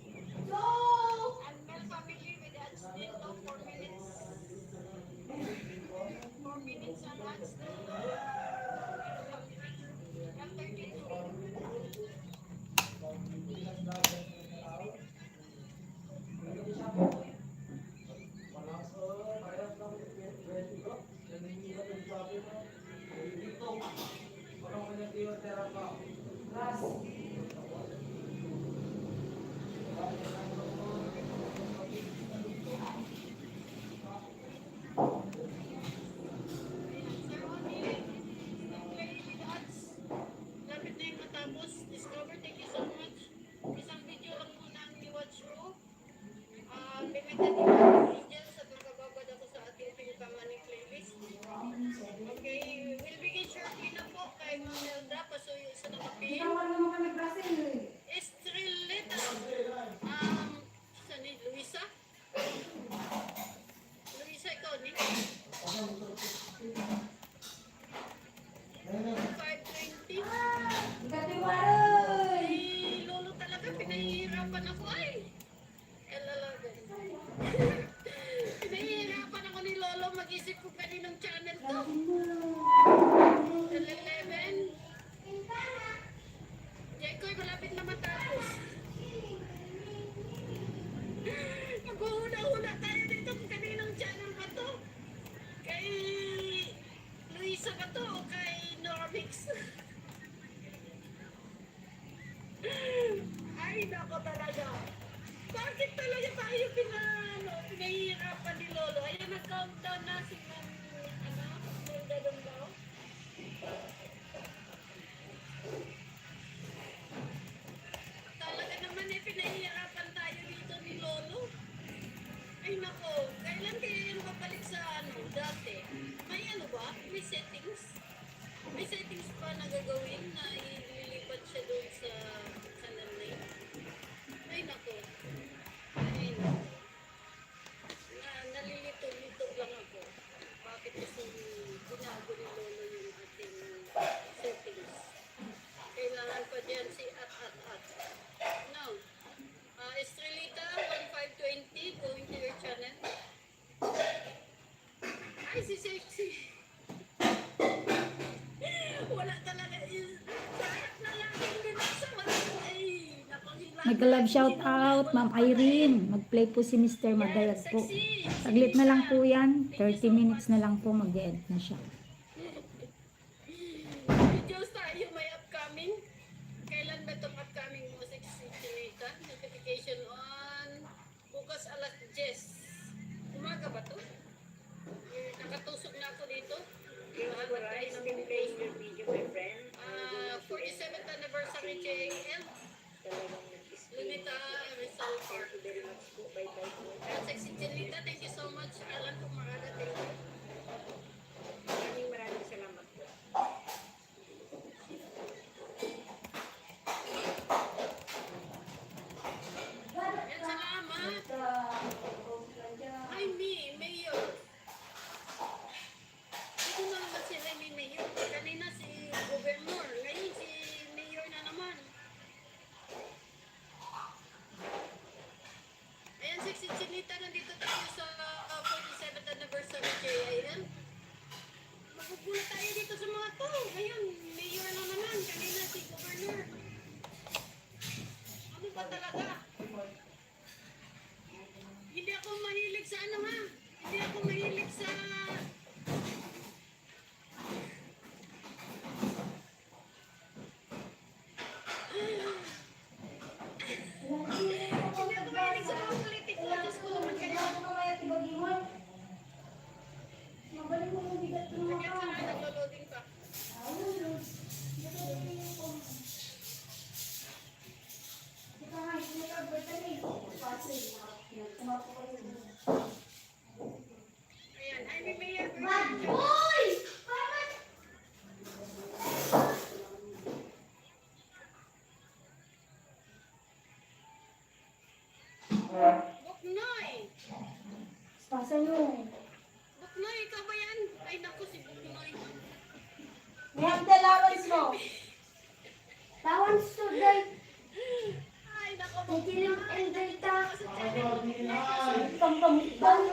S3: No!
S4: And Mel family with ads dito, 4 minutes. 4 minutes ang ads dito. And 32. Sir Onin, still playing with ads. Lapit na yung matapos. Discover, thank you so much. Isang video lang muna ang i-watch ko. Limited angels at makababad ako sa ating pinagkamaning playlist. Okay, we'll begin shortly na po kay Mamelda. Pasuyo sa nakapin. Estrelita. Saan ni Luisa? Luisa, ikaw ni? 520. Si Lolo talaga, pinahihirapan ako ay. Lalagan. Pinahihirapan ako ni Lolo mag-isip kung kaninong channel to. 11. Jekoy, malapit na matapos. Naghuhula-hula tayo dito kung kaninong channel ba to. Kay Luisa ba to o kay Normix? Ay, nako talaga. Bakit talaga tayo pinahihirapan ni Lolo? Ayan, nag-countdown na si Melda Dumbaw. Talaga naman pinahihirapan tayo dito ni Lolo. Ay nako, kailan kaya yung babalik sa dati? May ano ba? May settings? May settings pa na gagawin na ililipat siya doon sa channel na yun? Ay nako. Ay nako. Nalilito-lito lang ako. Bakit kasi binago ni Lolo yung ating settings? Kailangan pa dyan si at. No. Estrelita, 1520, going to your channel. Ay, si Sexy. Wala talaga. Lahat na lang yung binasa. Wala. Ay, napanghilang.
S2: Nag-love shout out, Ma'am Irene. Mag-play po si Mr. Madayag po. Saglit na lang po yan. 30 minutes na lang po mag-end na siya.
S4: Videos tayo may upcoming. Kailan ba itong upcoming mo? 6 notification on. Bukas alas 10. Umaga ba to? Nakatusok na ako dito.
S5: You have a right to play your video, my friend.
S4: 47th anniversary JL.
S5: Talagang nag-speak.
S4: Lunita Rizal Park.
S5: Thank you very much po. Bye-bye po.
S4: At Sexy Jelita, thank you so much. Alam ko makadating ko.
S5: Maraming salamat po.
S4: Yan, salamat. Ay, Mayor. Sino na naman si Remy Mayor? Kanina si Governor. Ngayon si Mayor na naman. Ayan, Sexy Jelita, nandito tayo sa ka talaga. Hindi ako mahilig sa ano ha. Hindi ako mahilig sa... Hindi ako mahilig sa mga politiko. Diyos ko naman kayo. Kaya ka nga naglo-loading ka. Ayan, ay may mayor.
S3: Bad boy! Mama!
S4: Buknoy!
S2: Pasa nyo.
S4: Buknoy, ikaw ba yan? Ay naku, si Buknoy.
S2: May allowance mo.
S3: Tawan suday.
S4: Ay naku,
S3: May kilim and data.
S2: Pampamukbang.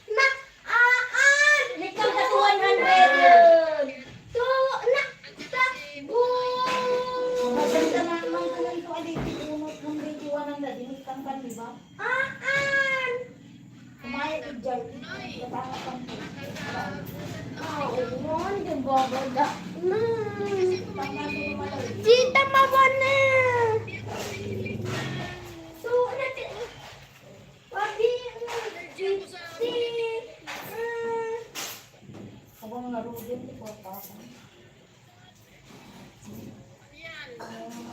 S3: Na! Aan!
S2: Ikaw na 100.
S3: To! Na! Ta! Boom!
S2: Maganda naman ka lang ito. Alipin unot ng video ng nadinitan ka, di ba?
S3: Aan!
S2: Kumain ka dyan.
S4: Buknoy.
S2: Katangapan ko.
S3: Awan, di ba ba da? Na!
S2: Tama mo malay.
S3: Tita mama na! To! Na! Pati!
S2: Habang narugin, ikaw pa ako.
S4: Yan.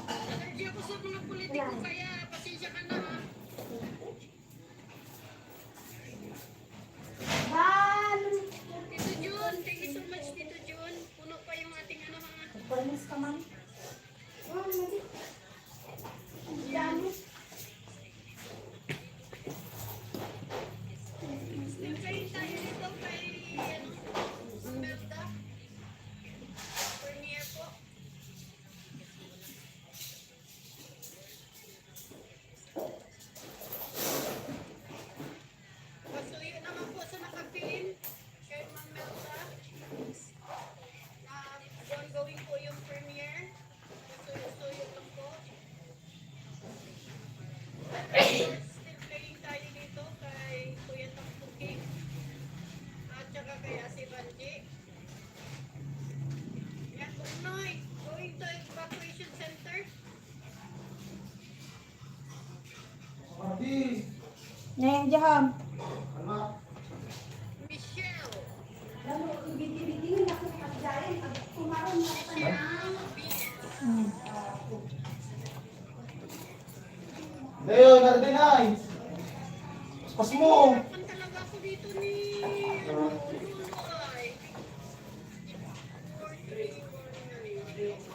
S4: Allergy ako sa mga politiko kaya pasensya ka na ha.
S3: Ban!
S4: Tito Jun, thank you so much Tito Jun. Puno pa yung ating ano mga.
S2: Nagpanis ka man.
S3: Ang dami.
S4: Nagkain tayo dito kay ano, Merda. Premier po. Pasuyo naman po sa nakapin kay Ma'am Melda. Ongoing po yung premiere. Pasuyo-suyo lang po. Still playing tayo dito kay Kuya Tampuking at saka kay Ate Banji. Yan, Buknoy, going to evacuation center.
S6: Sabi.
S2: Ngayon dyan.
S6: Anak.
S4: Michelle.
S6: Leo, narinig ay. Pas mo.
S4: Harapan talaga ako dito ni Luluay.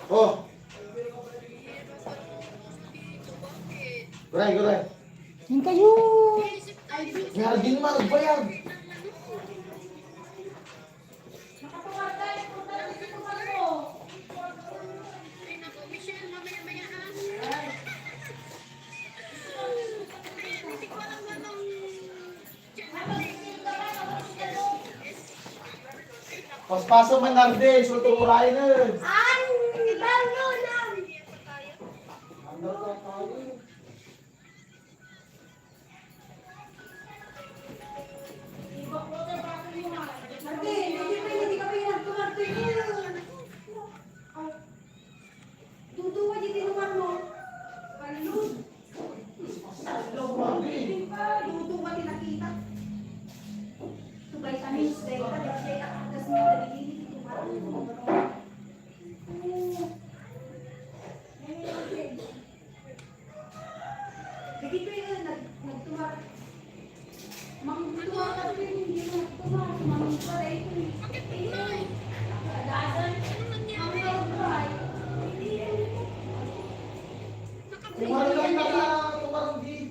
S6: Oh,
S4: Dito, bakit?
S6: guray, guray.
S2: Yan kayo.
S4: Isip tayo dito sa
S6: Nga din naman, nagbayad.
S4: ng ano. Ay naku, Michelle, mamaya-maya ha. Ayan, hindi ko alam anong
S6: Paspaso man narde, sulto urain na.
S3: An! Bago lang!
S6: Andar ka tayo.
S4: Bakit Pinoy? Ano nangyari?
S6: Kumari lang na tumarang di.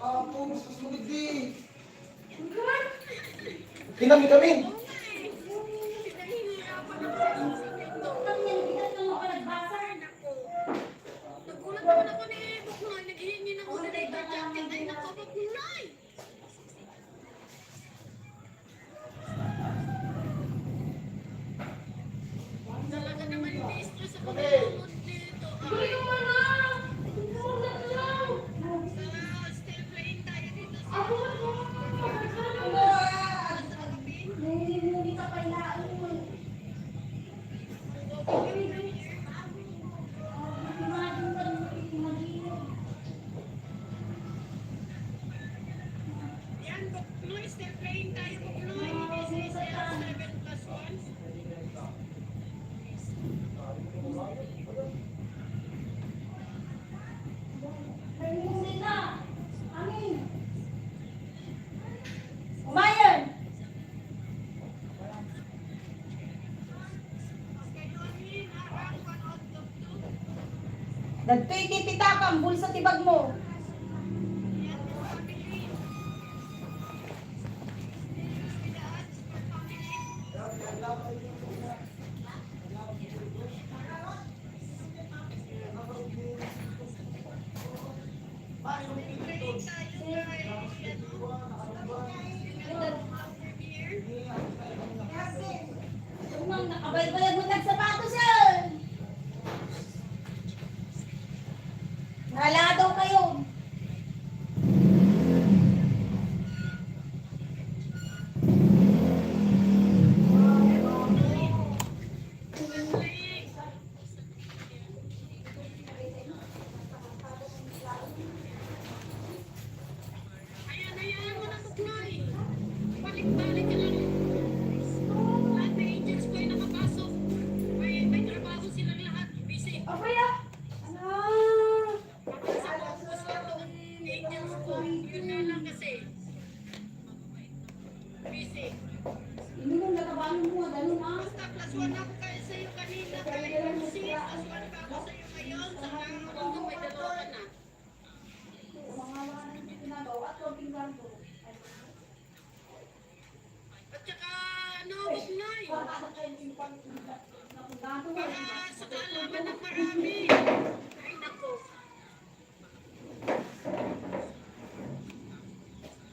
S6: Pubos kas mo di. Kinami kami.
S4: Nagulat naman ako ni Buknoy, naghihingi ng moderator jacket. Ay naku, Buknoy! Talaga naman ni stress ako ng mood dito. Ay, Master playing tayo po, Pinoy. This is 7+1.
S3: Umayon!
S4: Kayo amin, harang 1 out of 2.
S3: Dagtoy tipitakang bulsa tibag mo.
S4: Yan po, family. Pilaats for family. Playing tayo kay, premiere.
S3: Umang nakabaybayag mo nagsapatos yan. Wala daw kayo.
S4: Playing. Ayan mo na, Puknoy. Balik-balik ka lang. Lahat ng agents ko ay nakapasok. May trabaho silang lahat. Busy.
S3: Abaya. Ano?
S4: Sa focus ko itong agents ko. Yun nga lang kasi. Busy.
S3: Hindi mo nakabahan mo. Ganun ah.
S4: Basta +1 ako kayo sa'yo kanina. Kaya MC, +1 pa ako sa'yo ngayon. Saka ano may dalawa ka na.
S3: Mga wala na ginagawa at working ganito.
S4: At saka ano, Puknoy. Para sa kaalaman ng marami. Ay, nako.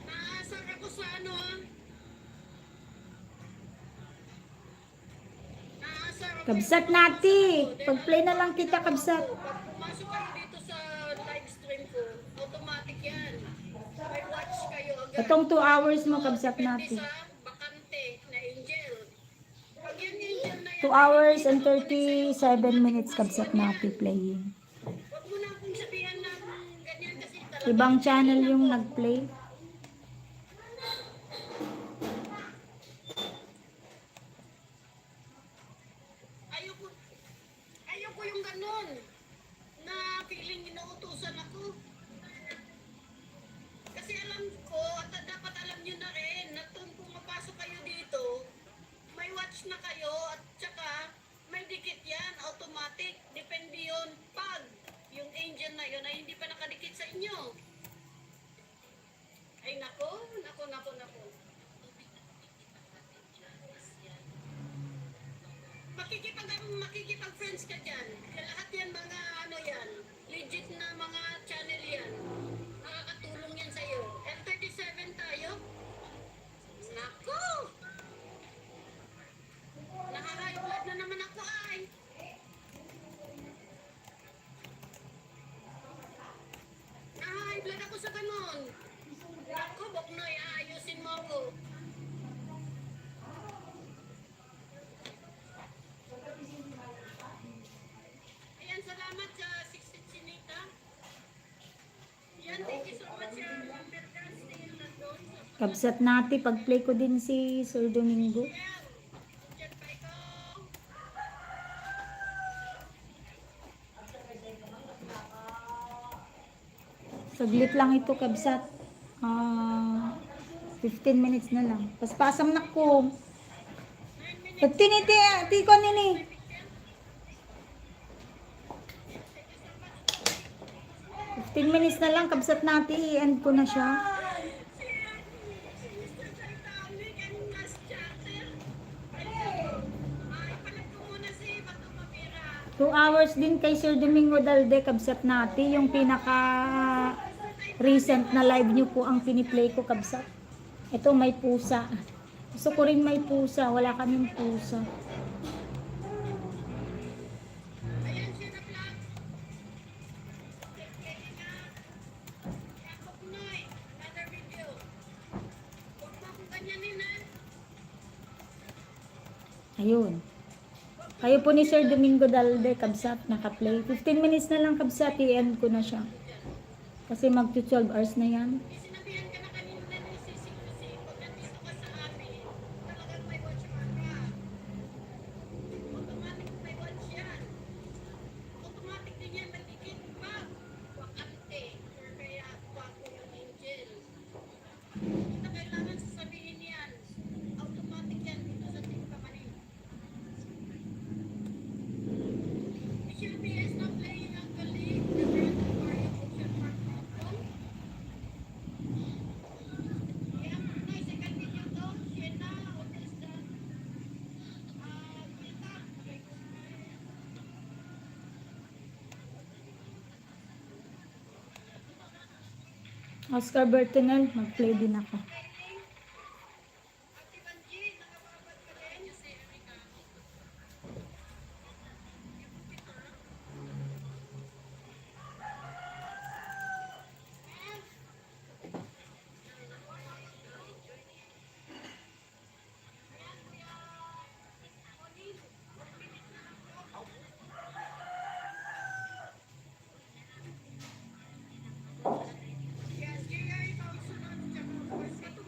S4: Naasar ako sa ano, naasar ako.
S2: Kabsat nati. Pag-play na lang kita, kabsat.
S4: Pag pumasok kayo dito sa live stream ko, automatic yan. May watch kayo agad.
S2: Itong 2 hours mo, kabsat
S4: Depende
S2: nati.
S4: sa bakante na angel. Pag yan angel na yan,
S2: 2 hours and 37 minutes, kabsat nati playing.
S4: huwag mo na akong sabihan ng ganyan kasi talaga.
S2: Ibang channel yung nag-play.
S4: Ayoko yung ganun na feeling inuutusan ako. Kasi alam ko at dapat alam nyo na rin na kung pumapasok kayo dito, may watch na kayo at saka may dikit yan, automatic. Depende yun pag yung angel na yun ay hindi pa nakadikit sa inyo. Ay nako. Makikipag-friends ka dyan. Lahat yan mga ano yan, legit na mga channel yan. Nakakatulong yan sa'yo. F37 tayo. Nako! Naka-high blood na naman ako ay. Naka-high blood ako sa ganun. Nako, Boknoy, ayusin mo ako. Ayan, salamat sa 16 Chinita. Yan, thank you so much, Number Gun, still nandun.
S2: Kabsat nati, pag-play ko din si Sir Domingo.
S4: Yan, dyan pa ikaw.
S2: Saglit lang ito, kabsat. 15 minutes na lang. Paspasam na ko. Pag tiniti, tiko nini. 15 minutes na lang, kabsat natin. I-end ko na siya.
S4: Mr. Titanic and last chapter. Ay, palag ko muna si Bato Mabira.
S2: 2 hours din kay Sir Domingo Dalde, kabsat natin. Yung pinaka recent na live nyo po ang piniplay ko, kabsat. Ito may pusa. Gusto ko rin may pusa. Wala kaming pusa.
S4: Ayan siya na vlog. Kaya nga, Jacob Noy, another video. Huwag mo akong ganyanin ha.
S2: Ayun. Kayo po ni Sir Domingo Dalde, kabsat, naka-play. 15 minutes na lang, kabsat. I-end ko na siya. Kasi mag-12 hours na yan.
S4: Sinabihan ka na kanina ni Sisi kasi pag
S2: Oscar Bertinel, mag-play din ako.
S4: Ate Banji, nakababad ka din yung si Erika. Yes, kaya ikaw sunod, tsaka of course, ito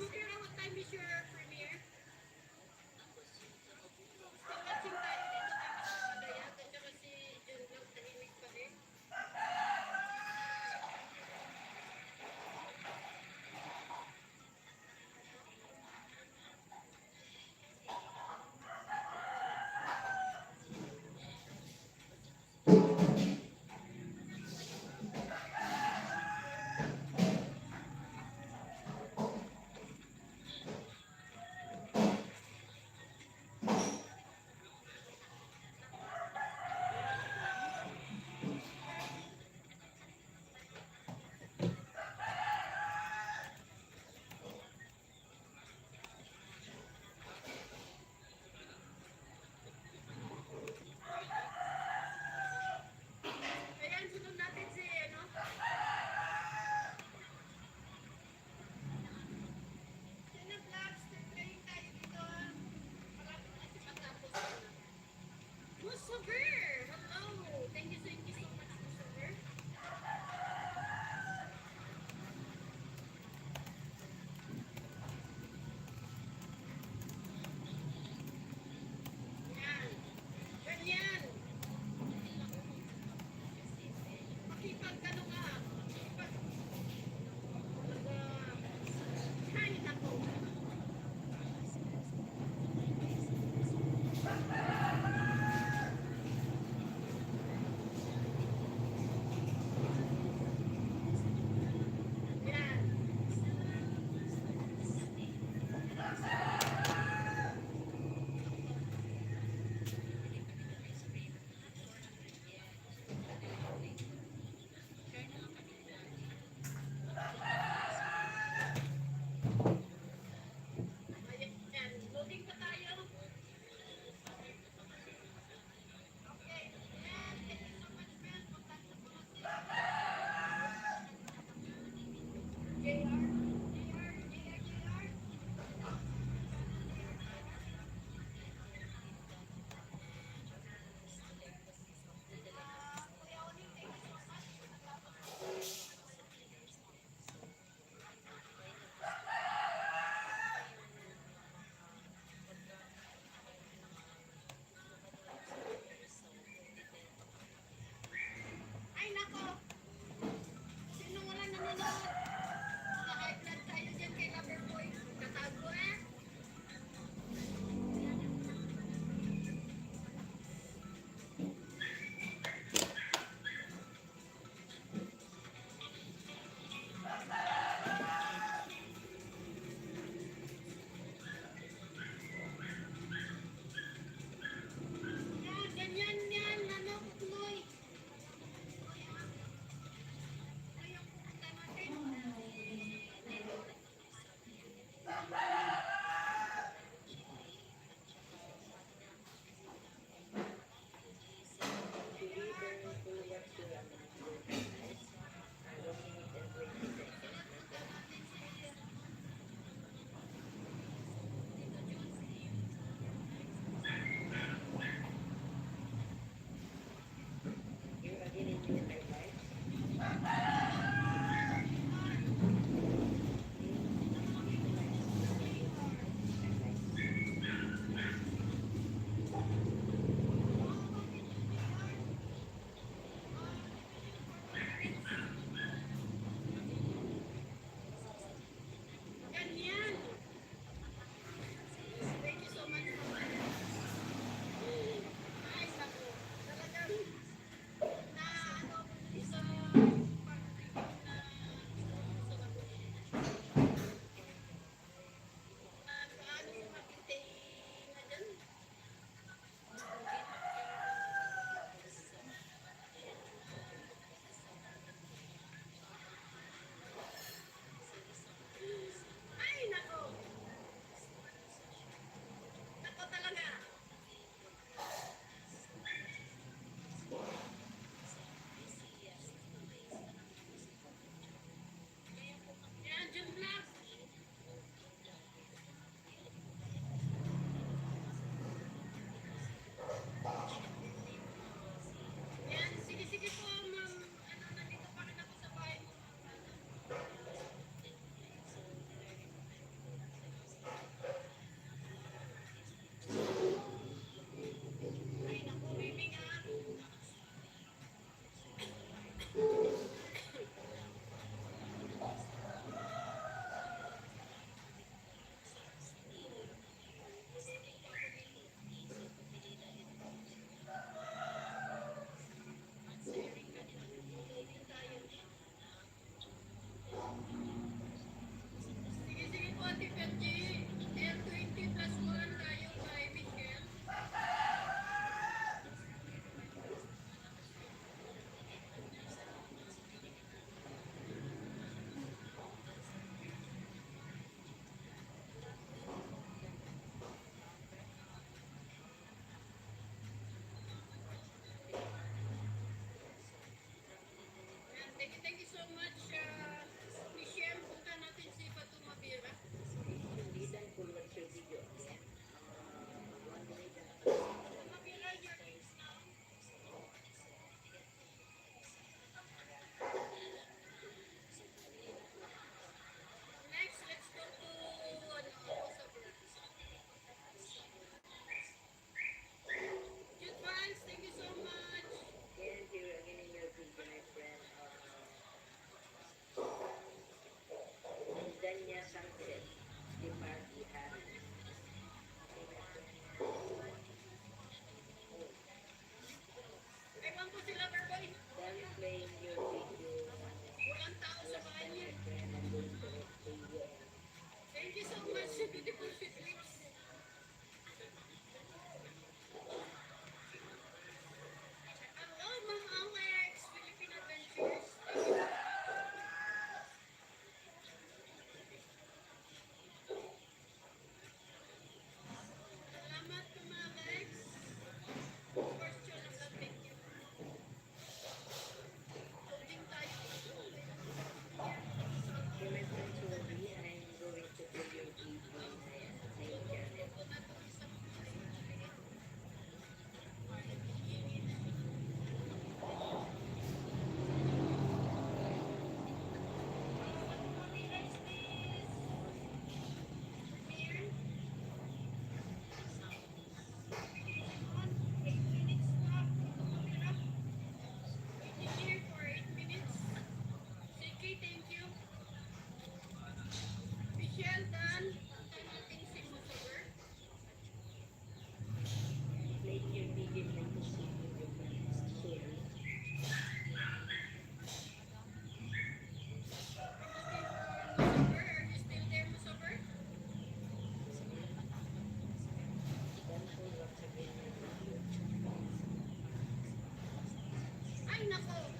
S4: Ay, nako.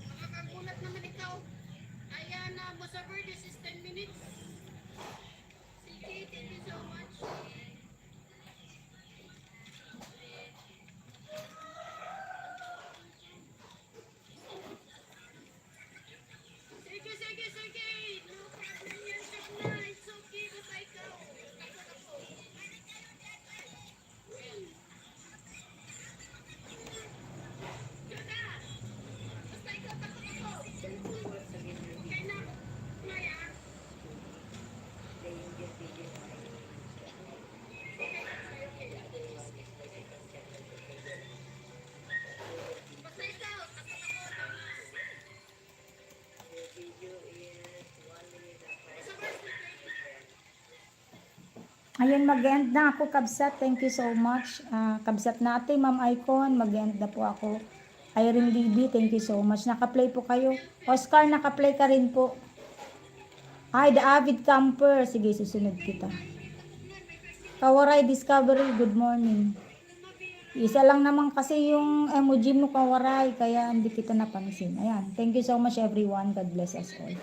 S4: Makakagulat naman ikaw. Ayan na mo sa bird, this is 10 minutes. Sige, thank you so much. Sige, sige, sige. No problem yan, Shakna. It's okay, basta ikaw. Takot ako. Shakna! Basta ikaw, takot ako. Okay na. Maya. Basta ikaw, takot ako. Tama.
S5: Video is 1 minute and
S4: Sa birthday.
S2: Ayun, mag-end na ako, Kabsat. Thank you so much. Kabsat natin, Ma'am Icon. Mag-end na po ako. Irene Bibi, thank you so much. Naka-play po kayo. Oscar, naka-play ka rin po. Ay, The Avid Camper. Sige, susunod kita. Kawaray Discovery, good morning. Isa lang naman kasi yung emoji mo, Kawaray. Kaya hindi kita napansin. Ayan. Thank you so much, everyone. God bless us all.